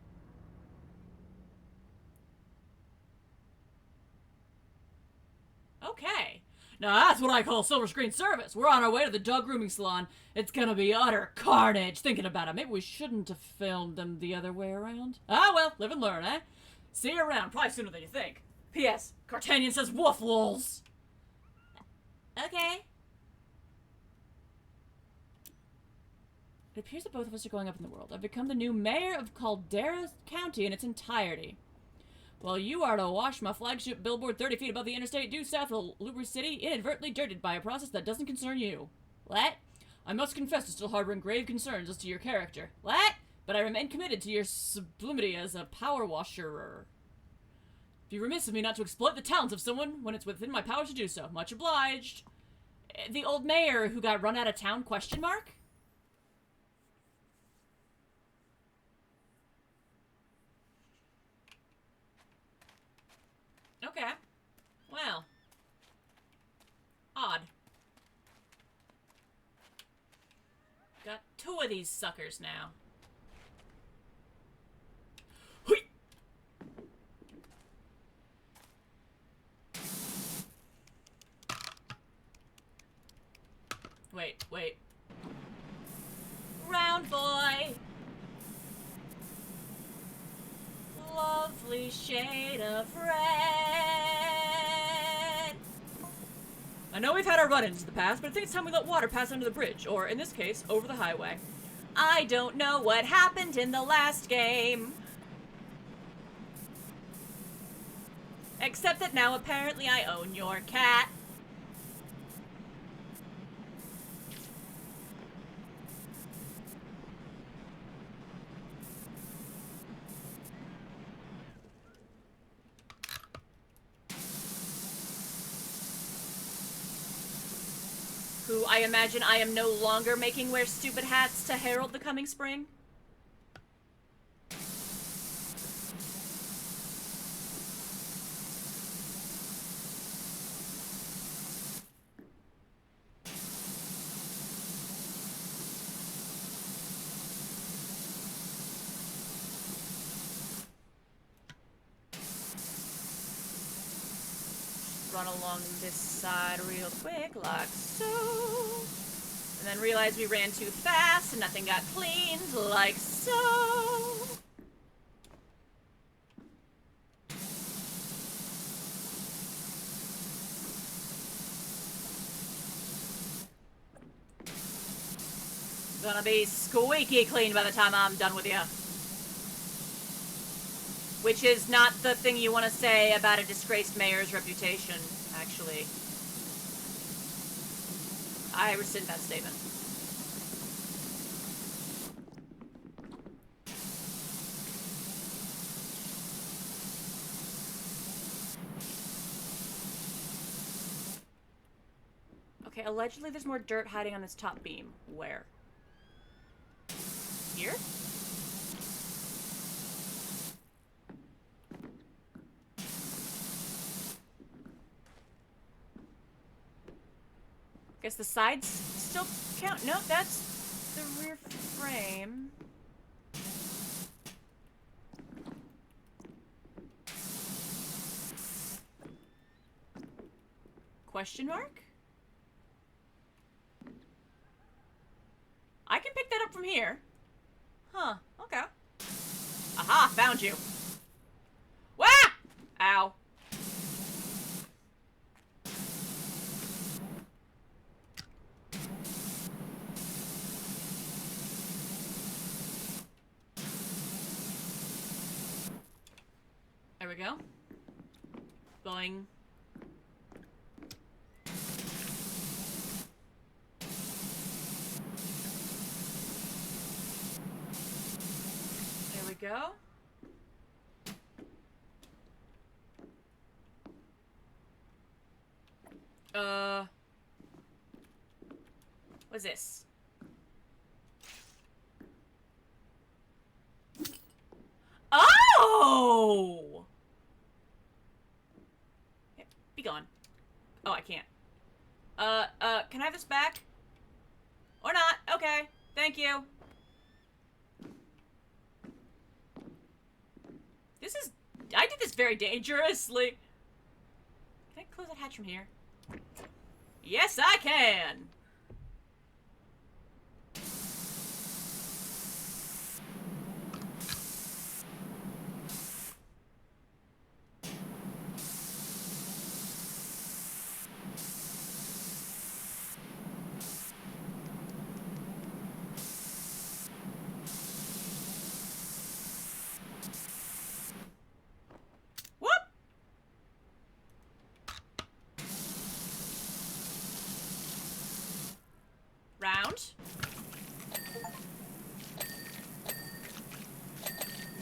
Okay. Now that's what I call silver screen service. We're on our way to the dog grooming salon. It's gonna be utter carnage. Thinking about it, maybe we shouldn't have filmed them the other way around. Ah well, live and learn, eh? See you around, probably sooner than you think. P.S. Cartanian says woof lols. Okay. It appears that both of us are going up in the world. I've become the new mayor of Caldera County in its entirety. While you are to wash my flagship billboard 30 feet above the interstate due south of Lubery City, inadvertently dirted by a process that doesn't concern you. What? I must confess to still harboring grave concerns as to your character. What? But I remain committed to your sublimity as a power washerer. Be remiss of me not to exploit the talents of someone when it's within my power to do so. Much obliged. The old mayor who got run out of town, question mark? Okay. Well. Odd. Got 2 of these suckers now. Hui! Wait. Round boy! Lovely shade of red. I know we've had our run-ins in the past, but I think it's time we let water pass under the bridge, or in this case, over the highway. I don't know what happened in the last game. Except that now apparently I own your cat. Who I imagine I am no longer making wear stupid hats to herald the coming spring. run along this side real quick, like so. And then realize we ran too fast and nothing got cleaned, like so. Gonna be squeaky clean by the time I'm done with you. Which is not the thing you want to say about a disgraced mayor's reputation, actually. I rescind that statement. Okay, allegedly there's more dirt hiding on this top beam. Where? Here? Guess the sides still count. No, that's the rear frame. Question mark? I can pick that up from here. Huh, okay. Aha, found you. Wah! Ow. There we go. Going. There we go. What's this? Oh! Yeah, be gone. Oh, I can't. Can I have this back? Or not? Okay. Thank you. This is... I did this very dangerously. Can I close that hatch from here? Yes, I can!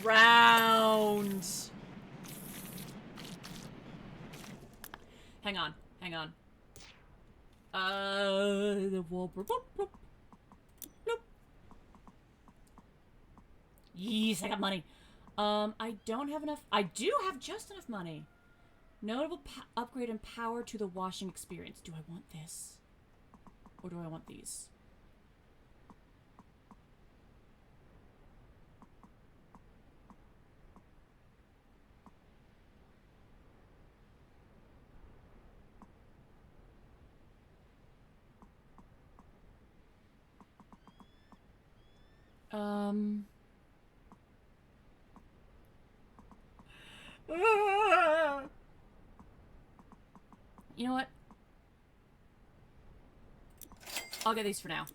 Round. Hang on. Hang on. The wall. Nope. Yes, I got money. I don't have enough. I do have just enough money. Notable upgrade in power to the washing experience. Do I want this? Or do I want these? You know what? I'll get these for now.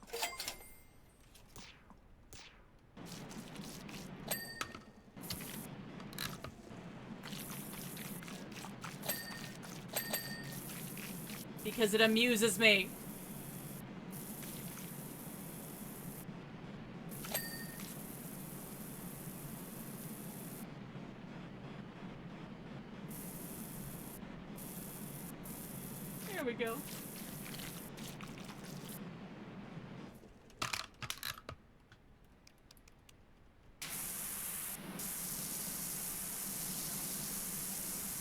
Because it amuses me. There we go.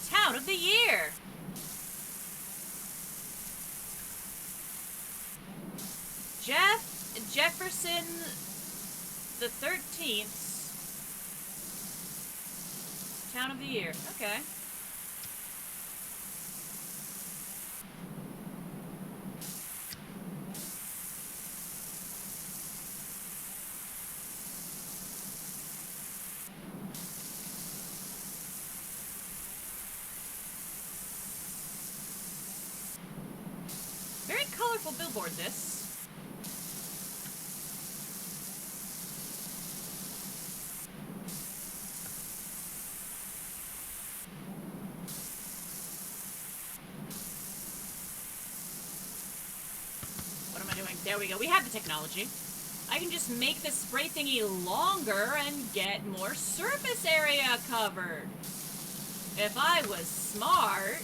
Town of the Year! Jefferson the 13th. Town of the Year. Okay. Careful billboard this. What am I doing? There we go. We have the technology. I can just make the spray thingy longer and get more surface area covered. If I was smart...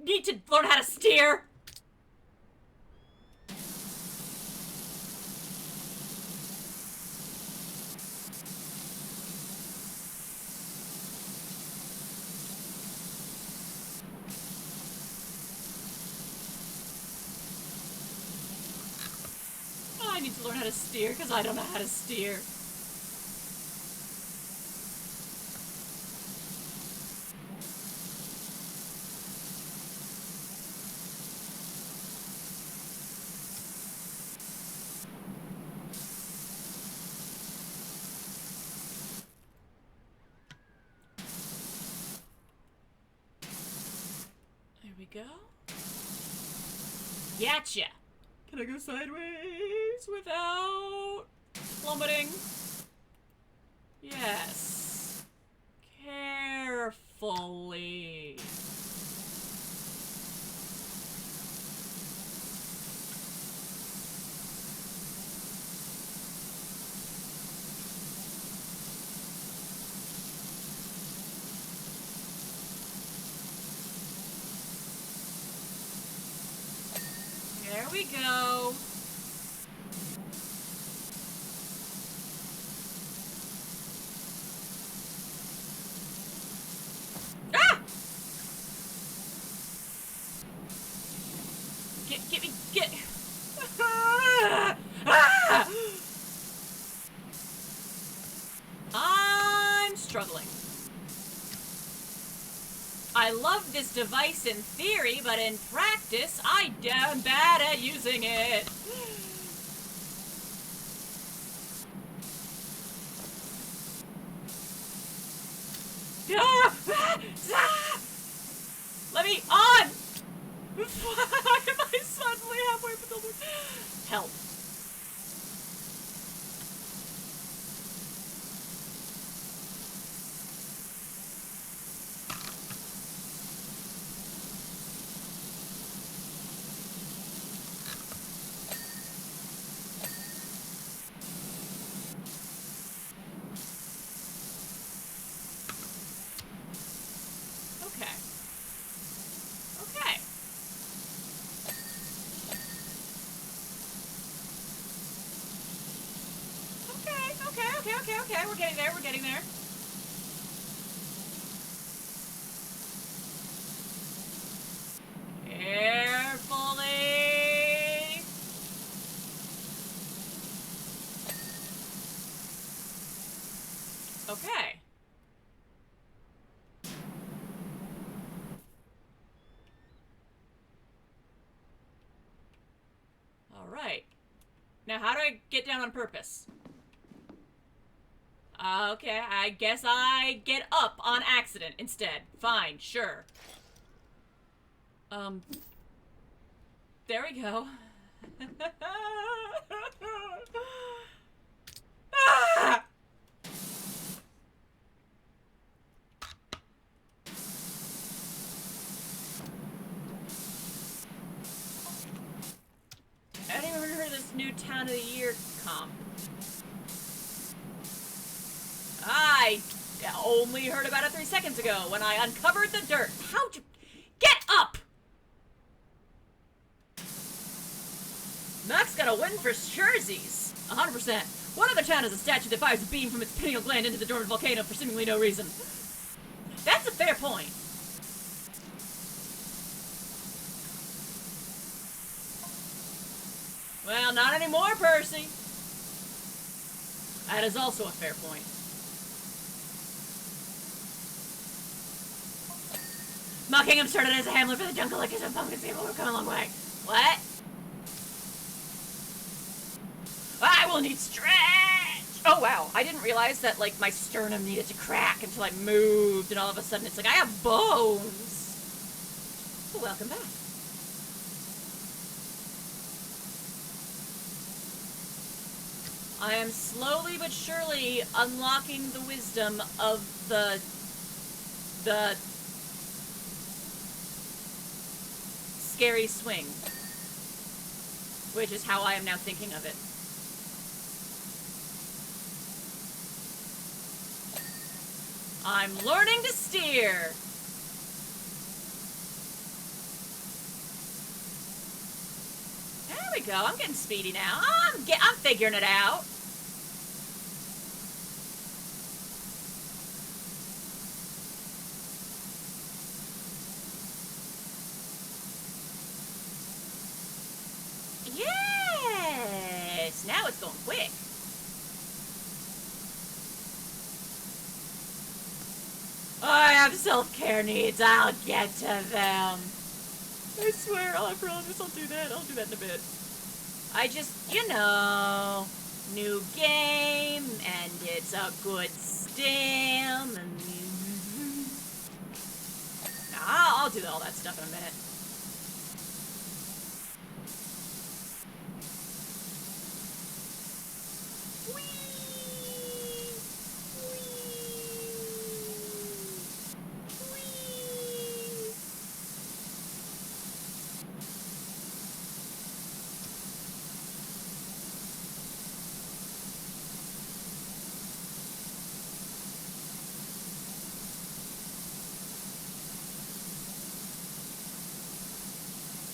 need to learn how to steer. I need to learn how to steer because I don't know how to steer. Go. Gotcha. Can I go sideways without plummeting? Yes. Carefully. There we go. Ah! Get me, get. Ah! Ah! I'm struggling. I love this device in theory, but in practice, I'm bad at using it. Let me on! Why am I suddenly halfway through the... Help. Okay, we're getting there, we're getting there. Carefully. Okay. All right. Now, how do I get down on purpose? Okay, I guess I get up on accident instead. Fine, sure. There we go. Ah! I don't even remember this new Town of the Year comp. only heard about it 3 seconds ago when I uncovered the dirt. How'd you... Get up! Mac's got a win for surezies. 100%. What other town has a statue that fires a beam from its pineal gland into the dormant volcano for seemingly no reason? That's a fair point. Well, not anymore, Percy. That is also a fair point. Mockingham started as a hamlet for the jungle like a pumpkin seed, but we've come a long way. What? I will need stretch! Oh wow, I didn't realize that, like, my sternum needed to crack until I moved, and all of a sudden it's like, I have bones! Well, welcome back. I am slowly but surely unlocking the wisdom of the scary swing, which is how I am now thinking of it. I'm learning to steer. There we go. I'm getting speedy now. I'm figuring it out. Yes! Now it's going quick. I have self-care needs. I'll get to them. I swear, I promise I'll do that. I'll do that in a bit. I just, you know, new game, and it's a good stim, and... I'll do all that stuff in a minute.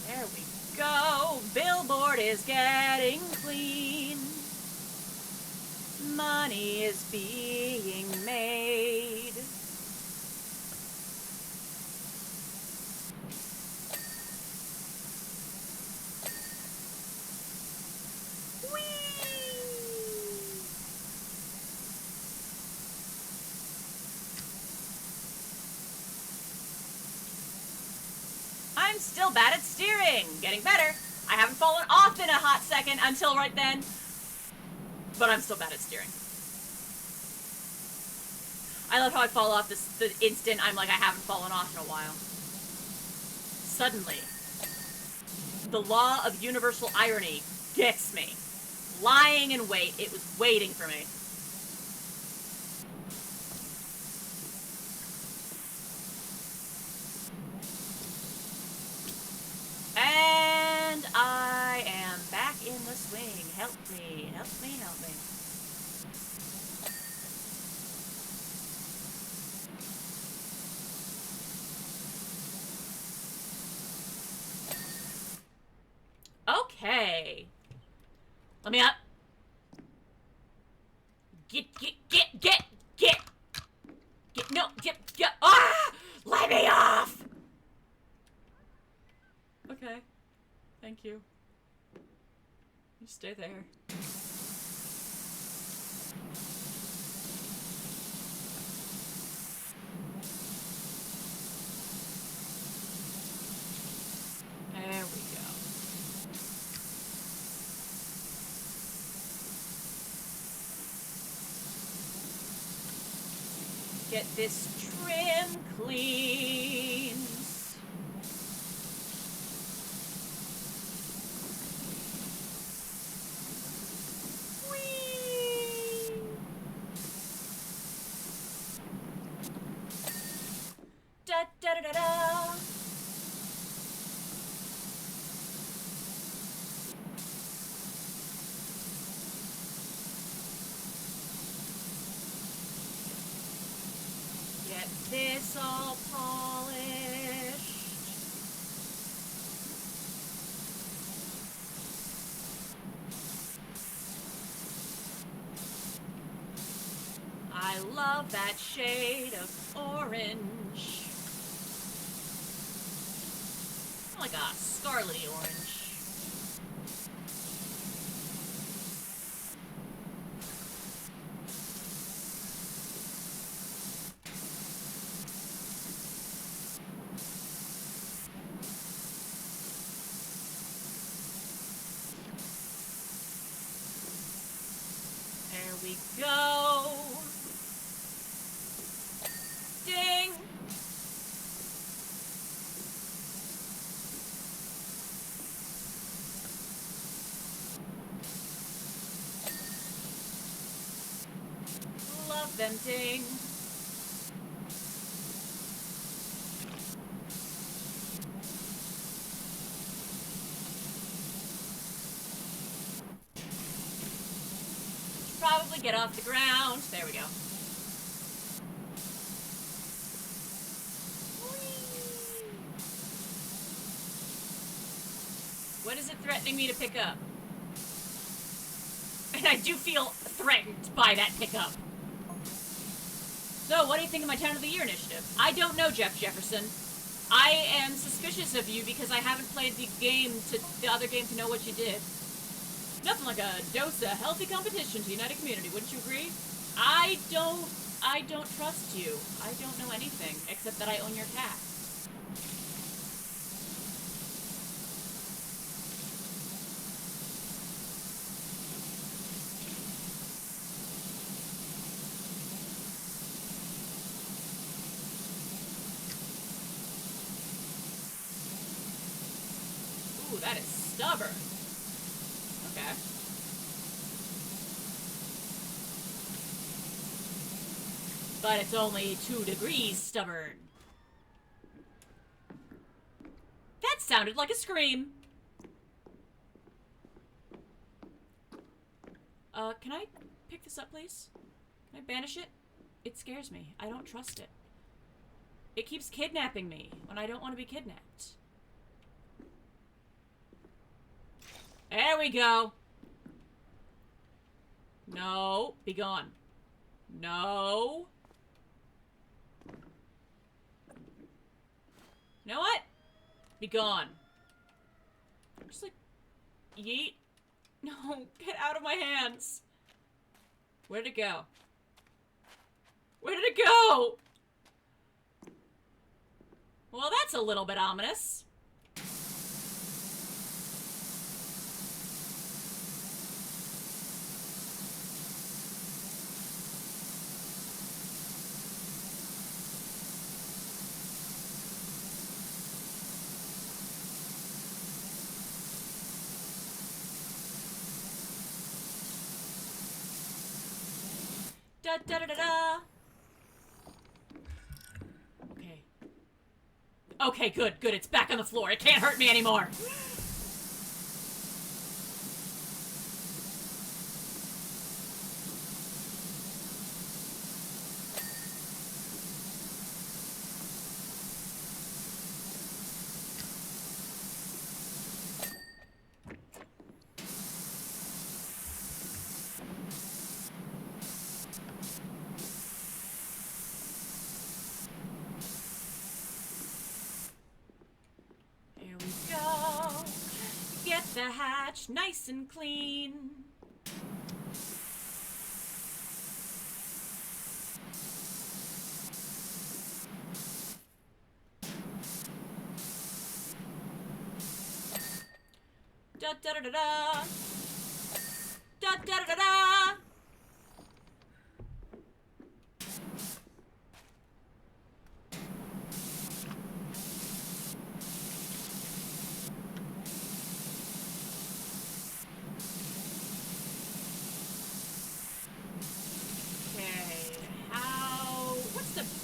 There we go. Billboard is getting clean. Money is being made. Whee! I'm still bad at steering. Getting better. I haven't fallen off in a hot second until right then. But I'm still bad at steering. I love how I fall off the instant I'm like, I haven't fallen off in a while. Suddenly, the law of universal irony gets me. Lying in wait. It was waiting for me. And I am back in the swing. Help me, help me, help me. Okay. Let me up. Get, no, get, ah! Let me off! Okay. Thank you. You stay there. There we go. Get this trim clean. Da da da da da. this all polished. I love that shade of orange. Like a scarlety orange. There we go. Ding. Love them ding. Probably get off the ground. There we go. What is it threatening me to pick up? And I do feel threatened by that pickup. So, what do you think of my Town of the Year initiative? I don't know, Jeff Jefferson. I am suspicious of you because I haven't played the other game to know what you did. Nothing like a dose of healthy competition to unite a community, wouldn't you agree? I don't trust you. I don't know anything, except that I own your cat. Ooh, that is stubborn. Okay. But it's only 2 degrees stubborn. That sounded like a scream. Can I pick this up, please? Can I banish it? It scares me. I don't trust it. It keeps kidnapping me when I don't want to be kidnapped. There we go. No. Be gone. No. You know what? Be gone. Just like, yeet. No, get out of my hands. Where did it go? Where did it go? Well, that's a little bit ominous. Da da da da da. Okay. Okay, good, good. It's back on the floor. It can't hurt me anymore. The hatch nice and clean. Da da da da da. Da da da da da.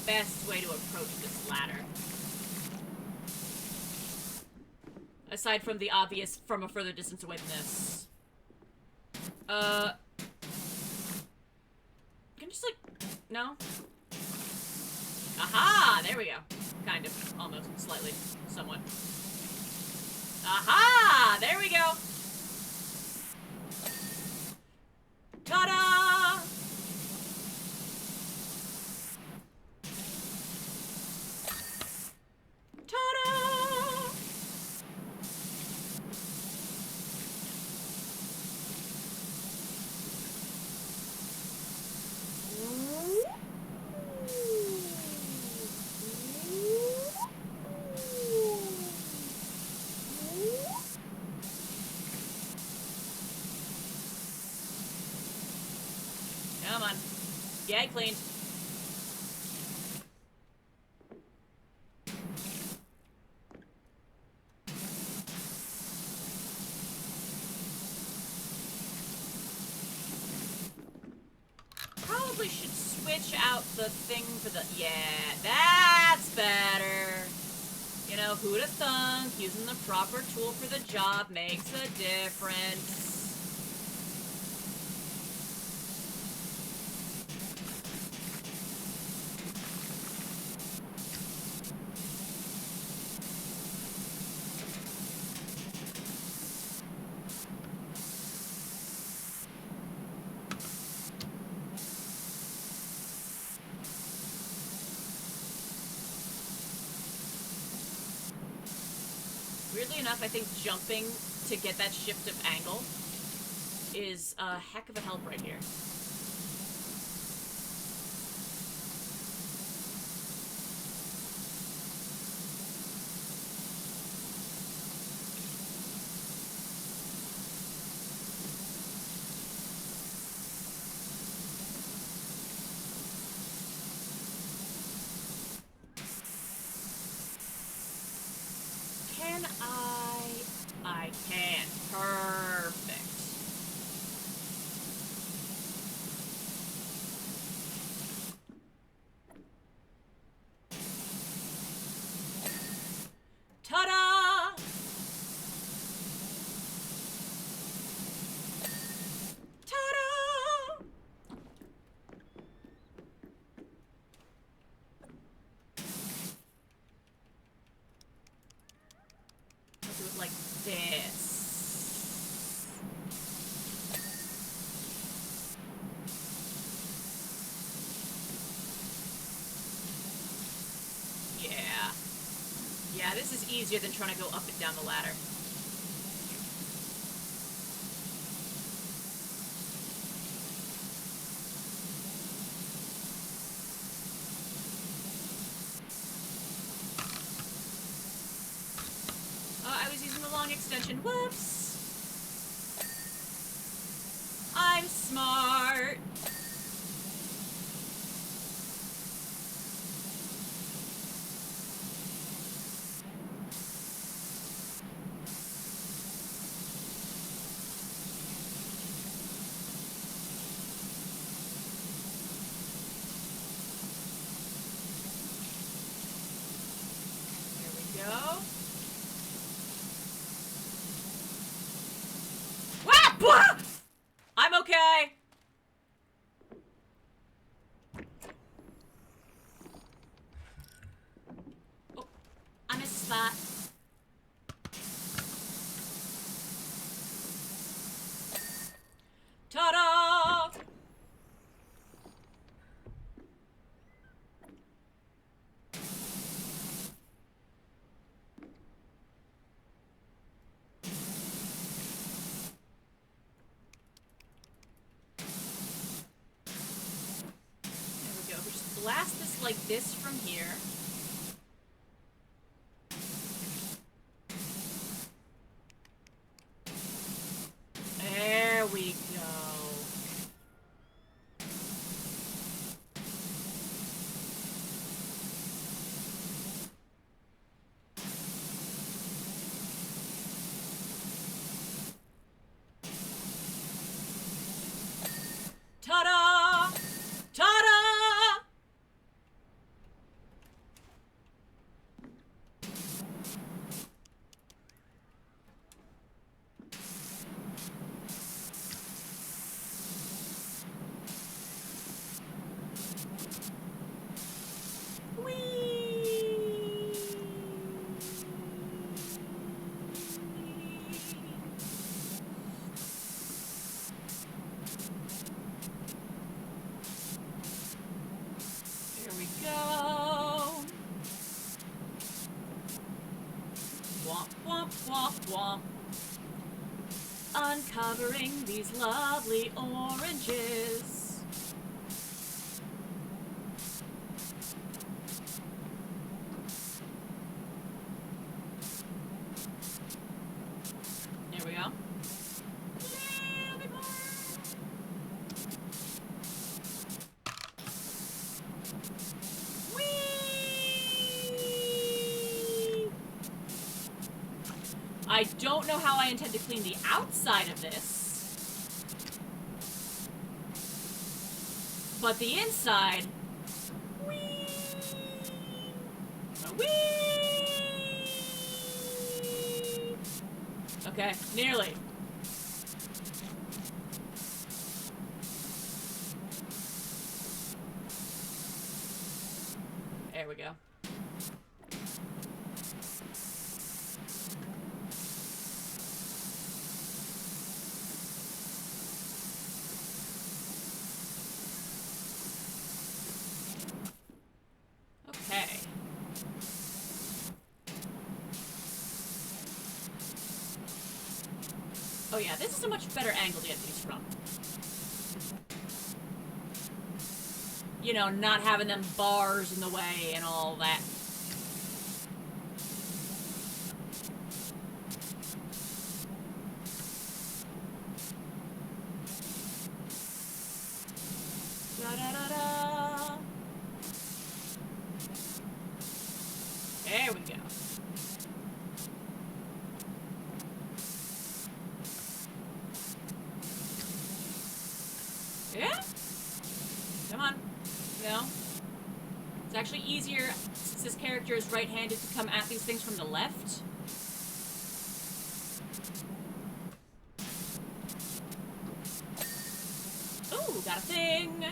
Best way to approach this ladder. Aside from the obvious from a further distance away than this. Can I just like... No? Aha! There we go. Kind of. Almost. Slightly. Somewhat. Aha! There we go. Ta-da! Ta-da! Come on. Get cleaned. Probably should switch out the thing for the... Yeah, that's better. You know, who'd have thunk using the proper tool for the job makes a difference. Weirdly enough, I think jumping to get that shift of angle is a heck of a help right here. I can. Perfect. Ta-da! Ta-da! I'll do it like this. Yeah. Yeah, this is easier than trying to go up and down the ladder. Oh, I was using the long extension. Whoops. I'm smart. Here we go. Wah! I'm okay. Oh, I missed a spot. Ta-da! Blast this like this from here. There we go. Ta-da! Ta-da! covering these lovely oranges. There we go. Little bit more. Whee! I don't know how I intend to clean the outside of this, but the inside, whee! Whee! Okay, nearly. There we go. Okay. Oh yeah, this is a much better angle to get these from. You know, not having them bars in the way and all that. Da-da-da-da. There we go. Yeah? Come on. No. It's actually easier, since this character is right-handed, to come at these things from the left. Ooh, got a thing!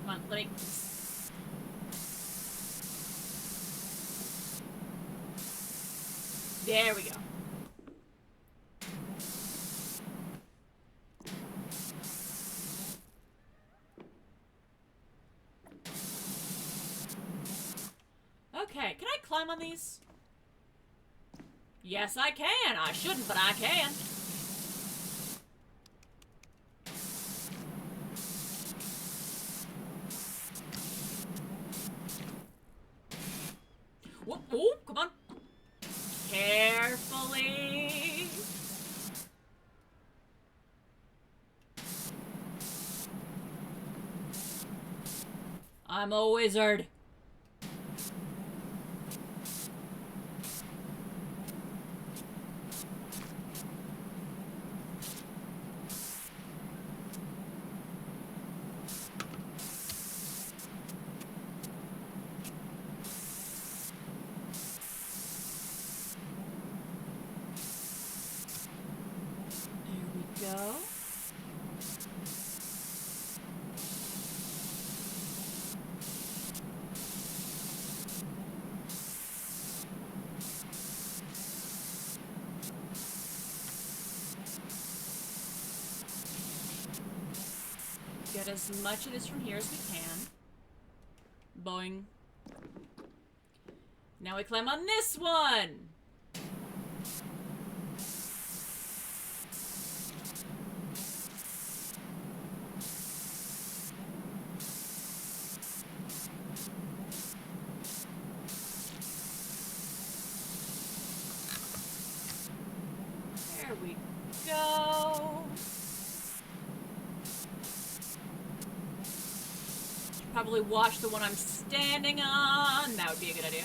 Come on, let me... There we go. Okay, can I climb on these? Yes, I can. I shouldn't, but I can. Whoop, whoop, come on. Carefully. I'm a wizard. Go. Get as much of this from here as we can. Boing. Now we climb on this one! There we go. Should probably watch the one I'm standing on. That would be a good idea.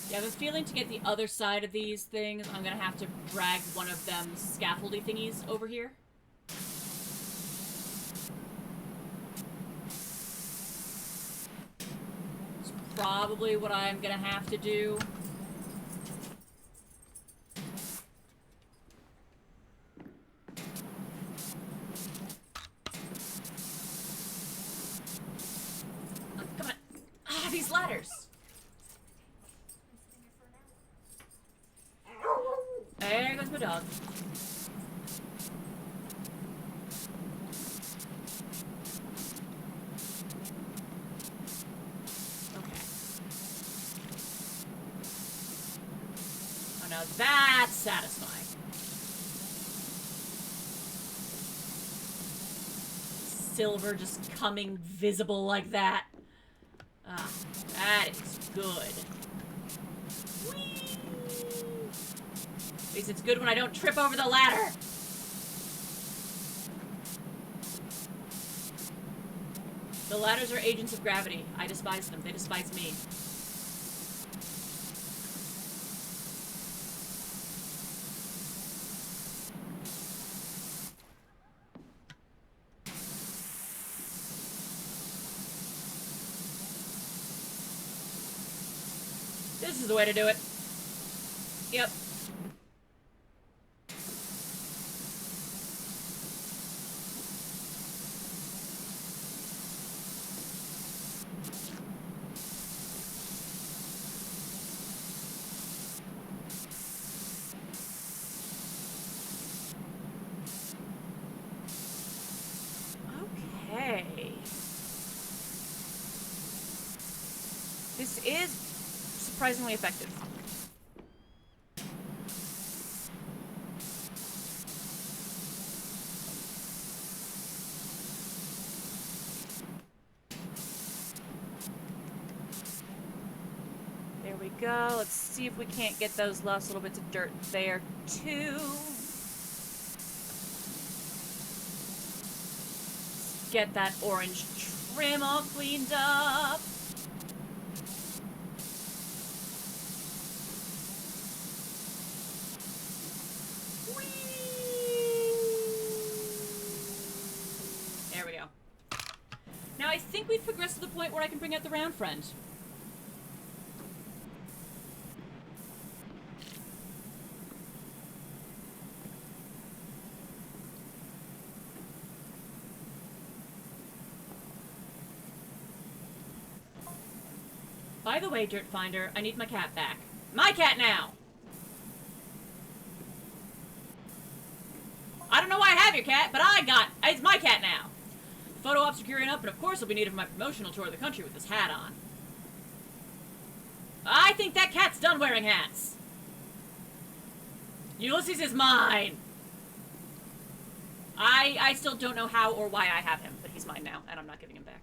Yeah, I have a feeling to get the other side of these things, I'm gonna have to drag one of them scaffoldy thingies over here. It's probably what I'm gonna have to do. these ladders. There goes my dog. Okay. Oh, now that's satisfying. Silver just coming visible like that. Ah, that is good. Whee! At least it's good when I don't trip over the ladder. The ladders are agents of gravity. I despise them. They despise me. This is the way to do it. Yep. Okay. This is surprisingly effective. There we go. Let's see if we can't get those last little bits of dirt there, too. Let's get that orange trim all cleaned up. There we go. Now I think we've progressed to the point where I can bring out the round friend. By the way, Dirt Finder, I need my cat back. My cat now! I don't know why I have your cat, but it's my cat now. Photo ops are gearing up, and of course will be needed for my promotional tour of the country with this hat on. I think that cat's done wearing hats. Ulysses is mine. I still don't know how or why I have him, but he's mine now, and I'm not giving him back.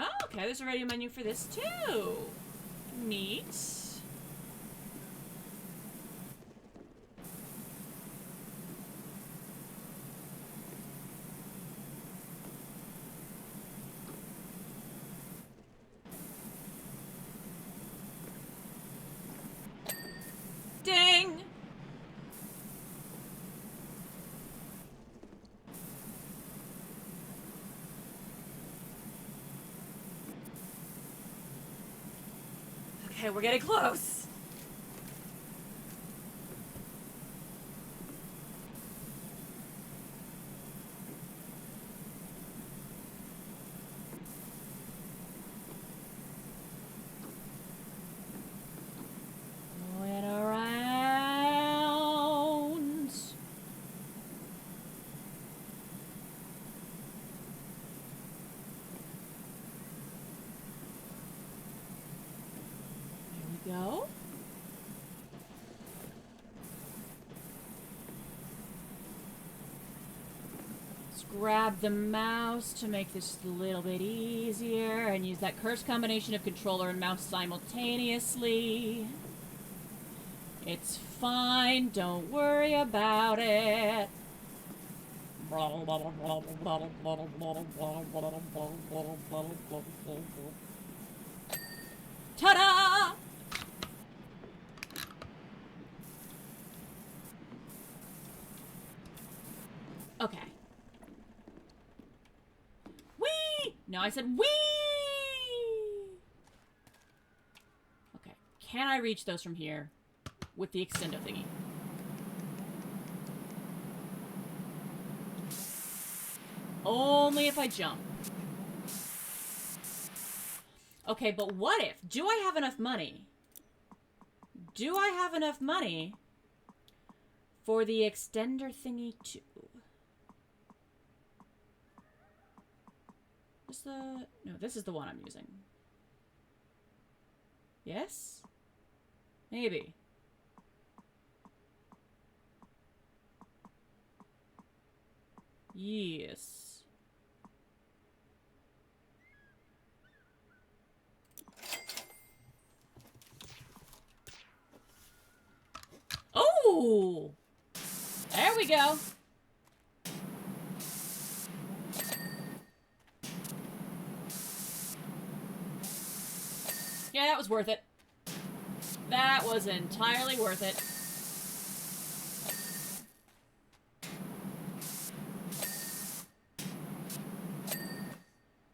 Oh, okay, there's already a menu for this, too. Neat. Ding! Okay, we're getting close. Going around. Go. Let's grab the mouse to make this a little bit easier and use that cursed combination of controller and mouse simultaneously. It's fine, don't worry about it. Ta-da! Okay. Whee! No, I said whee! Okay. Can I reach those from here with the extendo thingy? Only if I jump. Okay, but what if? Do I have enough money? Do I have enough money for the extender thingy too? Is the... No, this is the one I'm using. Yes? Maybe. Yes. Oh! There we go. Yeah, that was worth it. That was entirely worth it.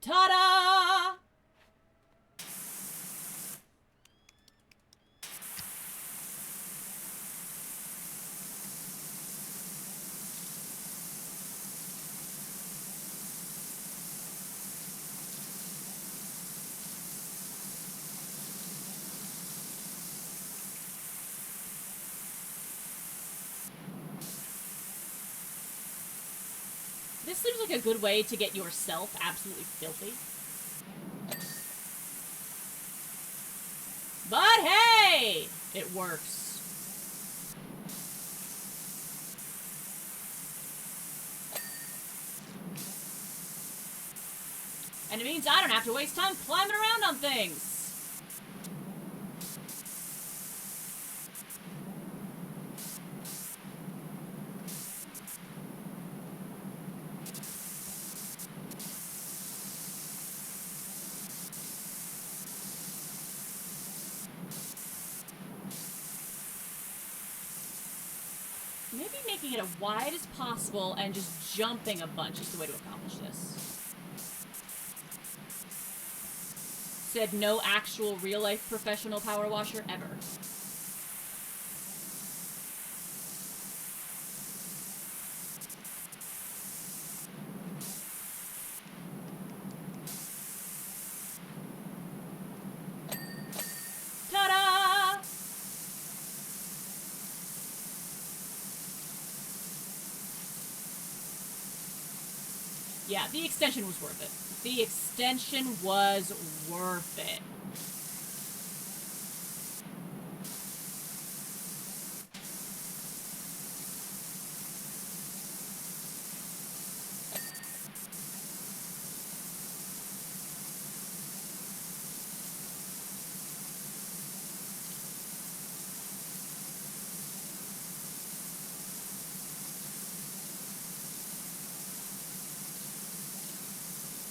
Ta-da! This seems like a good way to get yourself absolutely filthy. But hey! It works. And it means I don't have to waste time climbing around on things. Maybe making it as wide as possible and just jumping a bunch is the way to accomplish this. Said no actual real-life professional power washer ever. Ta-da! Yeah, the extension was worth it. The extension was worth it.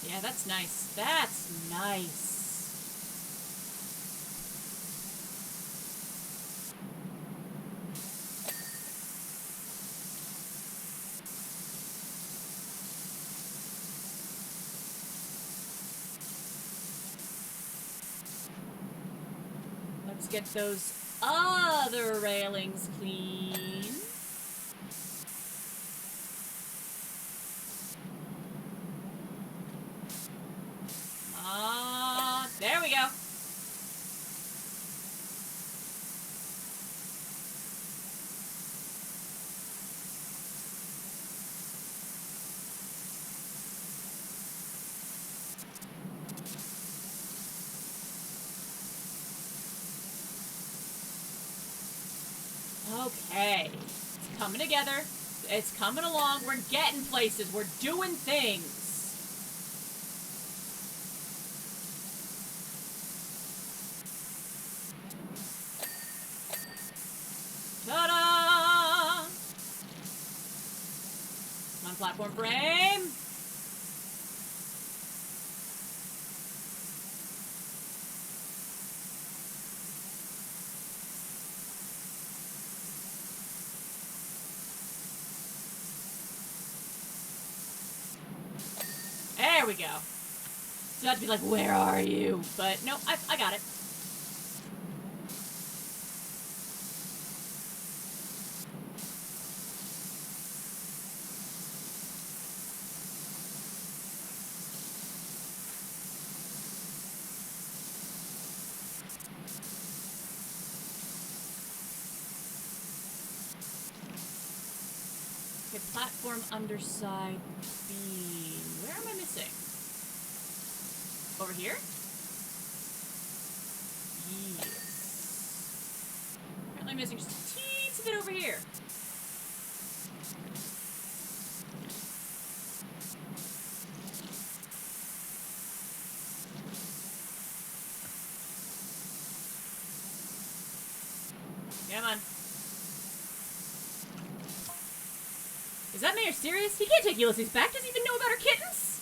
Yeah, that's nice. That's nice. Let's get those other railings clean. There we go. Okay. It's coming together. It's coming along. We're getting places. We're doing things. Ta-da! Come on, platform frame. There we go. So you have to be like, where are you? But no, I got it. Okay, platform underside beam. Where am I missing? Over here? Yes. Apparently I'm missing just a teensy bit over here. Come on. Is that Mayor serious? He can't take Ulysses back. Does he even know about her kittens?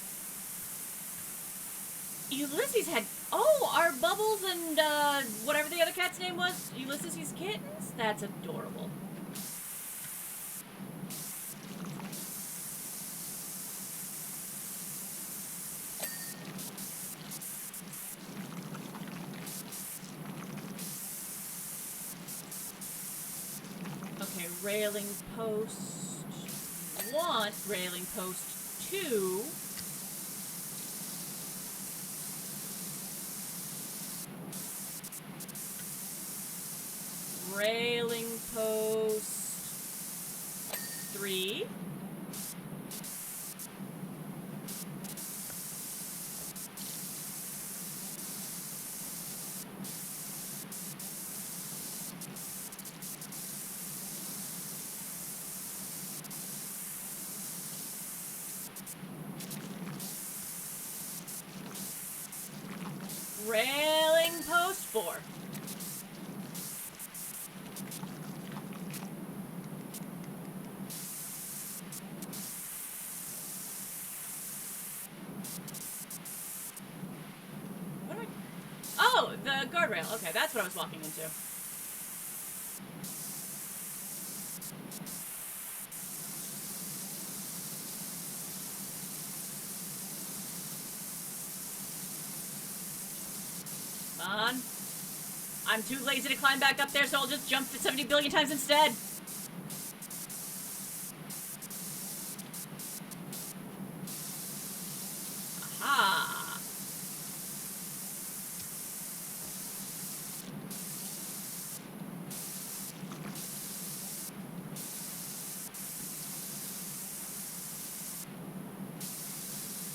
Ulysses had... Oh, our Bubbles and, whatever the other cat's name was? Ulysses' kittens? That's adorable. Okay, railing post 1, railing post 2. Railing post 3. Railing post 4. What am I... Oh, the guardrail. Okay, that's what I was walking into. Come on. I'm too lazy to climb back up there, so I'll just jump 70 billion times instead. Aha.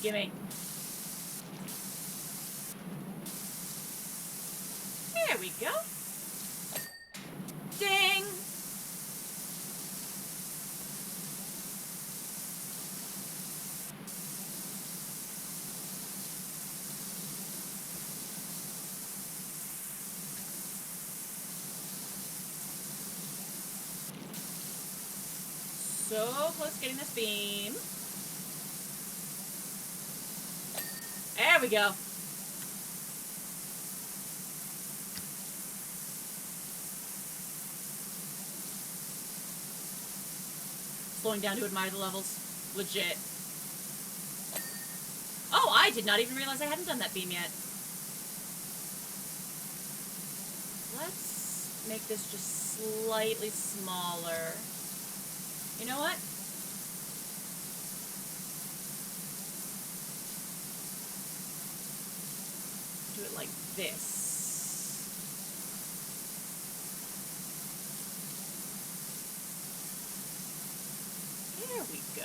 Gimme. There we go. Ding! So close to getting this beam. There we go. Slowing down to admire the levels. Legit. Oh, I did not even realize I hadn't done that beam yet. Let's make this just slightly smaller. You know what? Do it like this. There we go.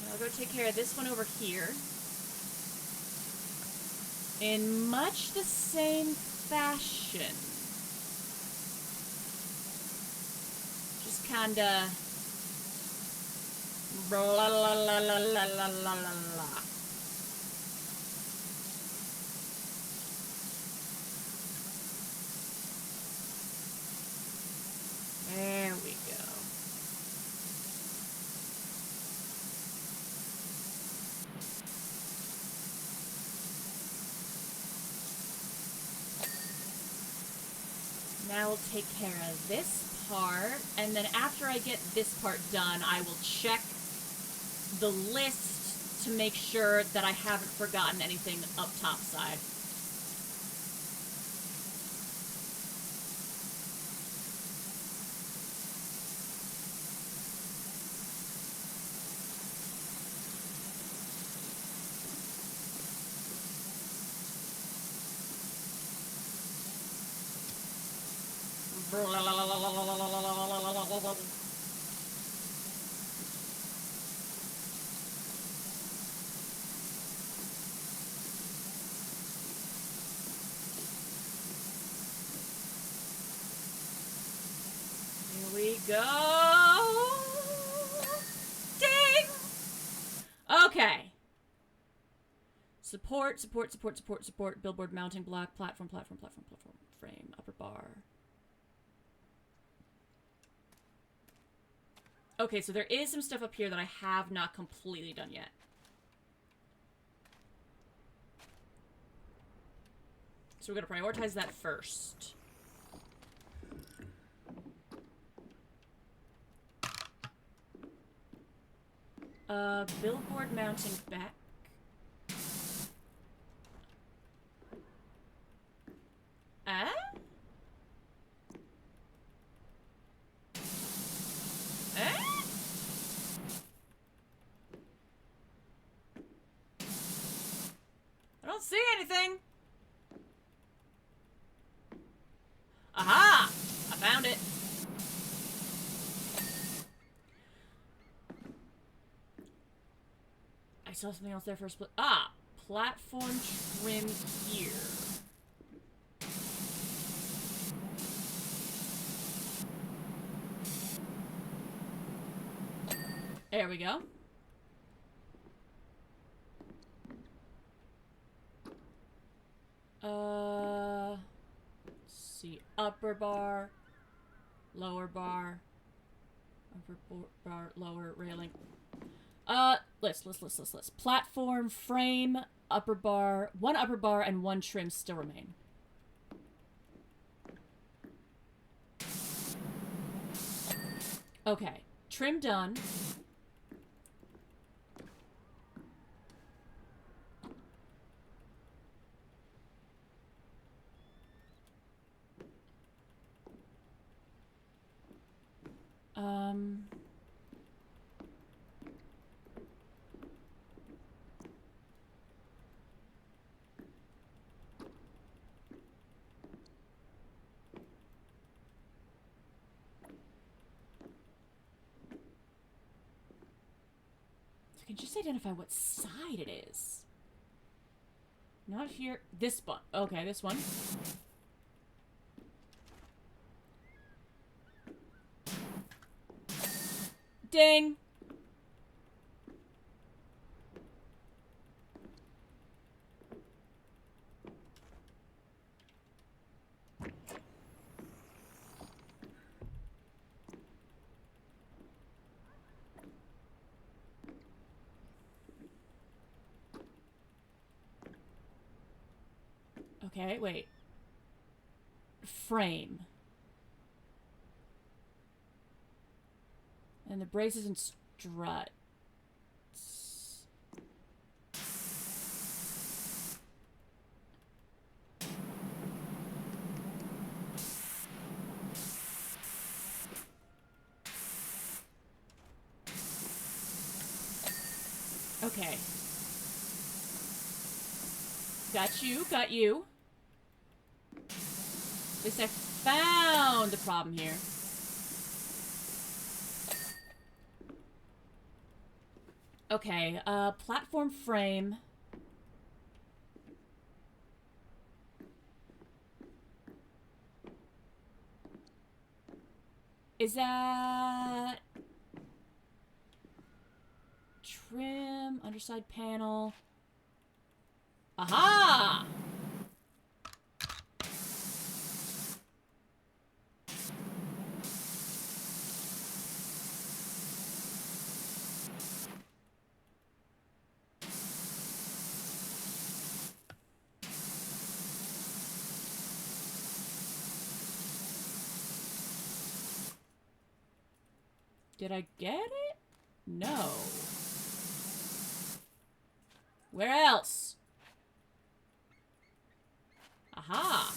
Now I'll go take care of this one over here. In much the same fashion. Just kinda... blah la la la la la la la la. There we go. Now we'll take care of this part, and then after I get this part done, I will check the list to make sure that I haven't forgotten anything up top side. Here we go. Ding. Okay. Support. Billboard mounting block. Platform. Frame. Upper bar. Okay, so there is some stuff up here that I have not completely done yet. So we're going to prioritize that first. Billboard mounting back. Ah? I don't see anything. Aha! I found it. I saw something else there first. Ah! Platform trim here. There we go. Let's see. Upper bar. Lower bar. Upper bar, lower railing. List. Platform, frame, upper bar. One upper bar and one trim still remain. Okay. Trim done. So can you just identify what side it is? Not here. This one. Okay, this one. Ding! Okay, wait. Frame. And the braces and struts. Okay. Got you. At least I found the problem here. Okay, platform frame. Is that trim, underside panel? Aha! Did I get it? No. Where else? Aha.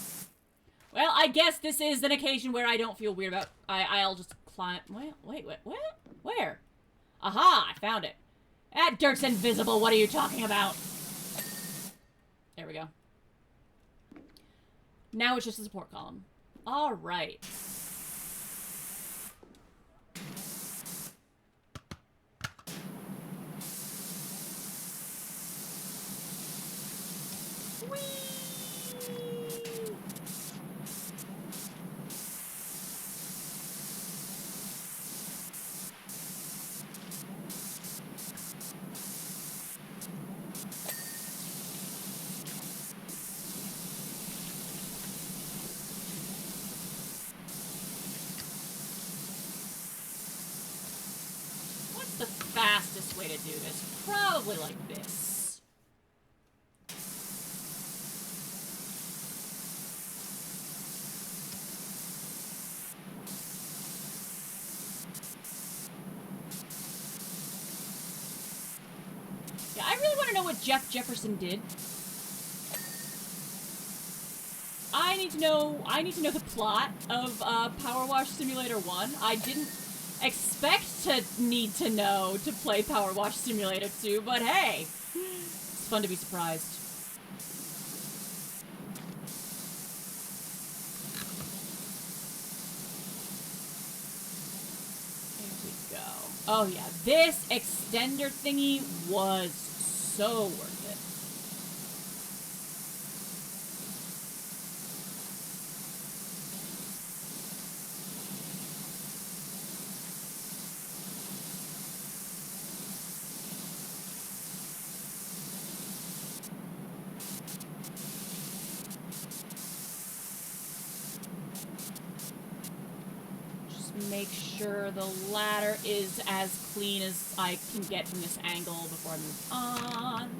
Well, I guess this is an occasion where I don't feel weird about... I'll just climb... Wait, what? Where? Aha, I found it. That dirt's invisible. What are you talking about? There we go. Now it's just a support column. All right. way to do this. Probably like this. Yeah, I really want to know what Jeff Jefferson did. I need to know the plot of Power Wash Simulator 1. I didn't expect to need to know to play Power Wash Simulator 2, but hey, it's fun to be surprised. There we go. Oh yeah, this extender thingy was so worth it. Make sure the ladder is as clean as I can get from this angle before I move on.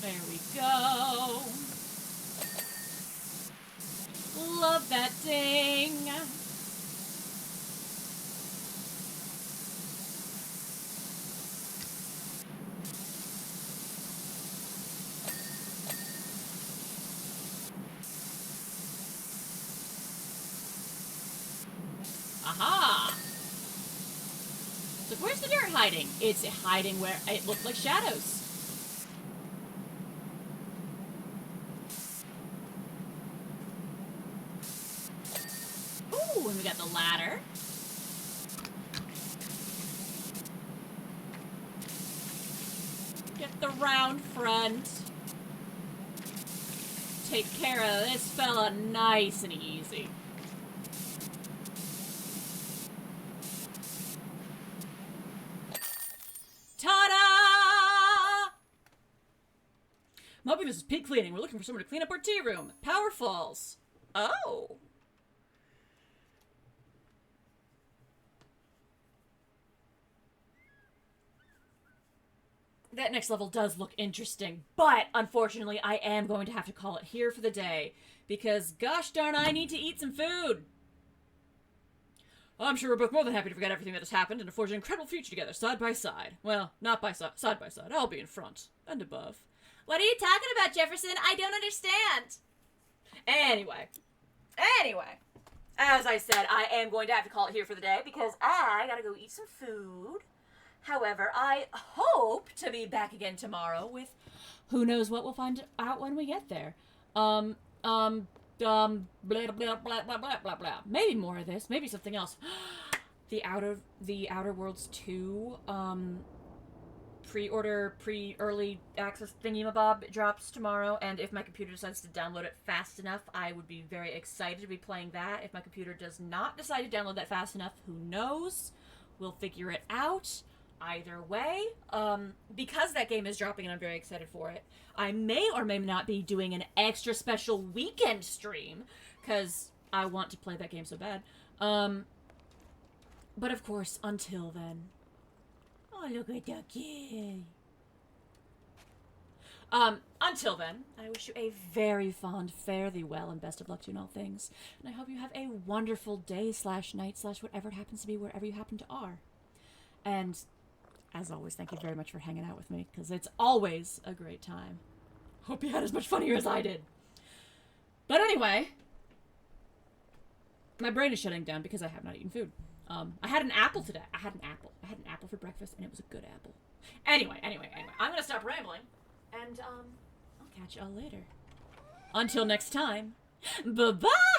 There we go. Love that ding. Aha! So where's the dirt hiding? It's hiding where it looked like shadows. Ooh, and we got the ladder. Get the round front. Take care of this fella nice and easy. Ta-da! Moby, this is pig cleaning. We're looking for someone to clean up our tea room. Power Falls. Oh. That next level does look interesting, but unfortunately I am going to have to call it here for the day, because gosh darn, I need to eat some food. I'm sure we're both more than happy to forget everything that has happened and to forge an incredible future together, side by side. Well, not by side by side. I'll be in front and above. What are you talking about, Jefferson? I don't understand. Anyway, as I said, I am going to have to call it here for the day because I gotta go eat some food. However, I hope to be back again tomorrow with who knows what we'll find out when we get there. Blah, blah, blah, blah, blah, blah, blah. Maybe more of this. Maybe something else. The Outer Worlds 2, early access thingy-mabob drops tomorrow, and if my computer decides to download it fast enough, I would be very excited to be playing that. If my computer does not decide to download that fast enough, who knows? We'll figure it out. Either way, because that game is dropping and I'm very excited for it, I may or may not be doing an extra special weekend stream, because I want to play that game so bad. But of course, until then... Oh, look at that kid. Until then, I wish you a very fond fare thee well and best of luck to you in all things. And I hope you have a wonderful day / night / whatever it happens to be wherever you happen to are. And... as always, thank you very much for hanging out with me, because it's always a great time. Hope you had as much fun here as I did. But anyway, my brain is shutting down because I have not eaten food. I had an apple today. I had an apple for breakfast, and it was a good apple. Anyway, I'm going to stop rambling, and I'll catch y'all later. Until next time, bye-bye!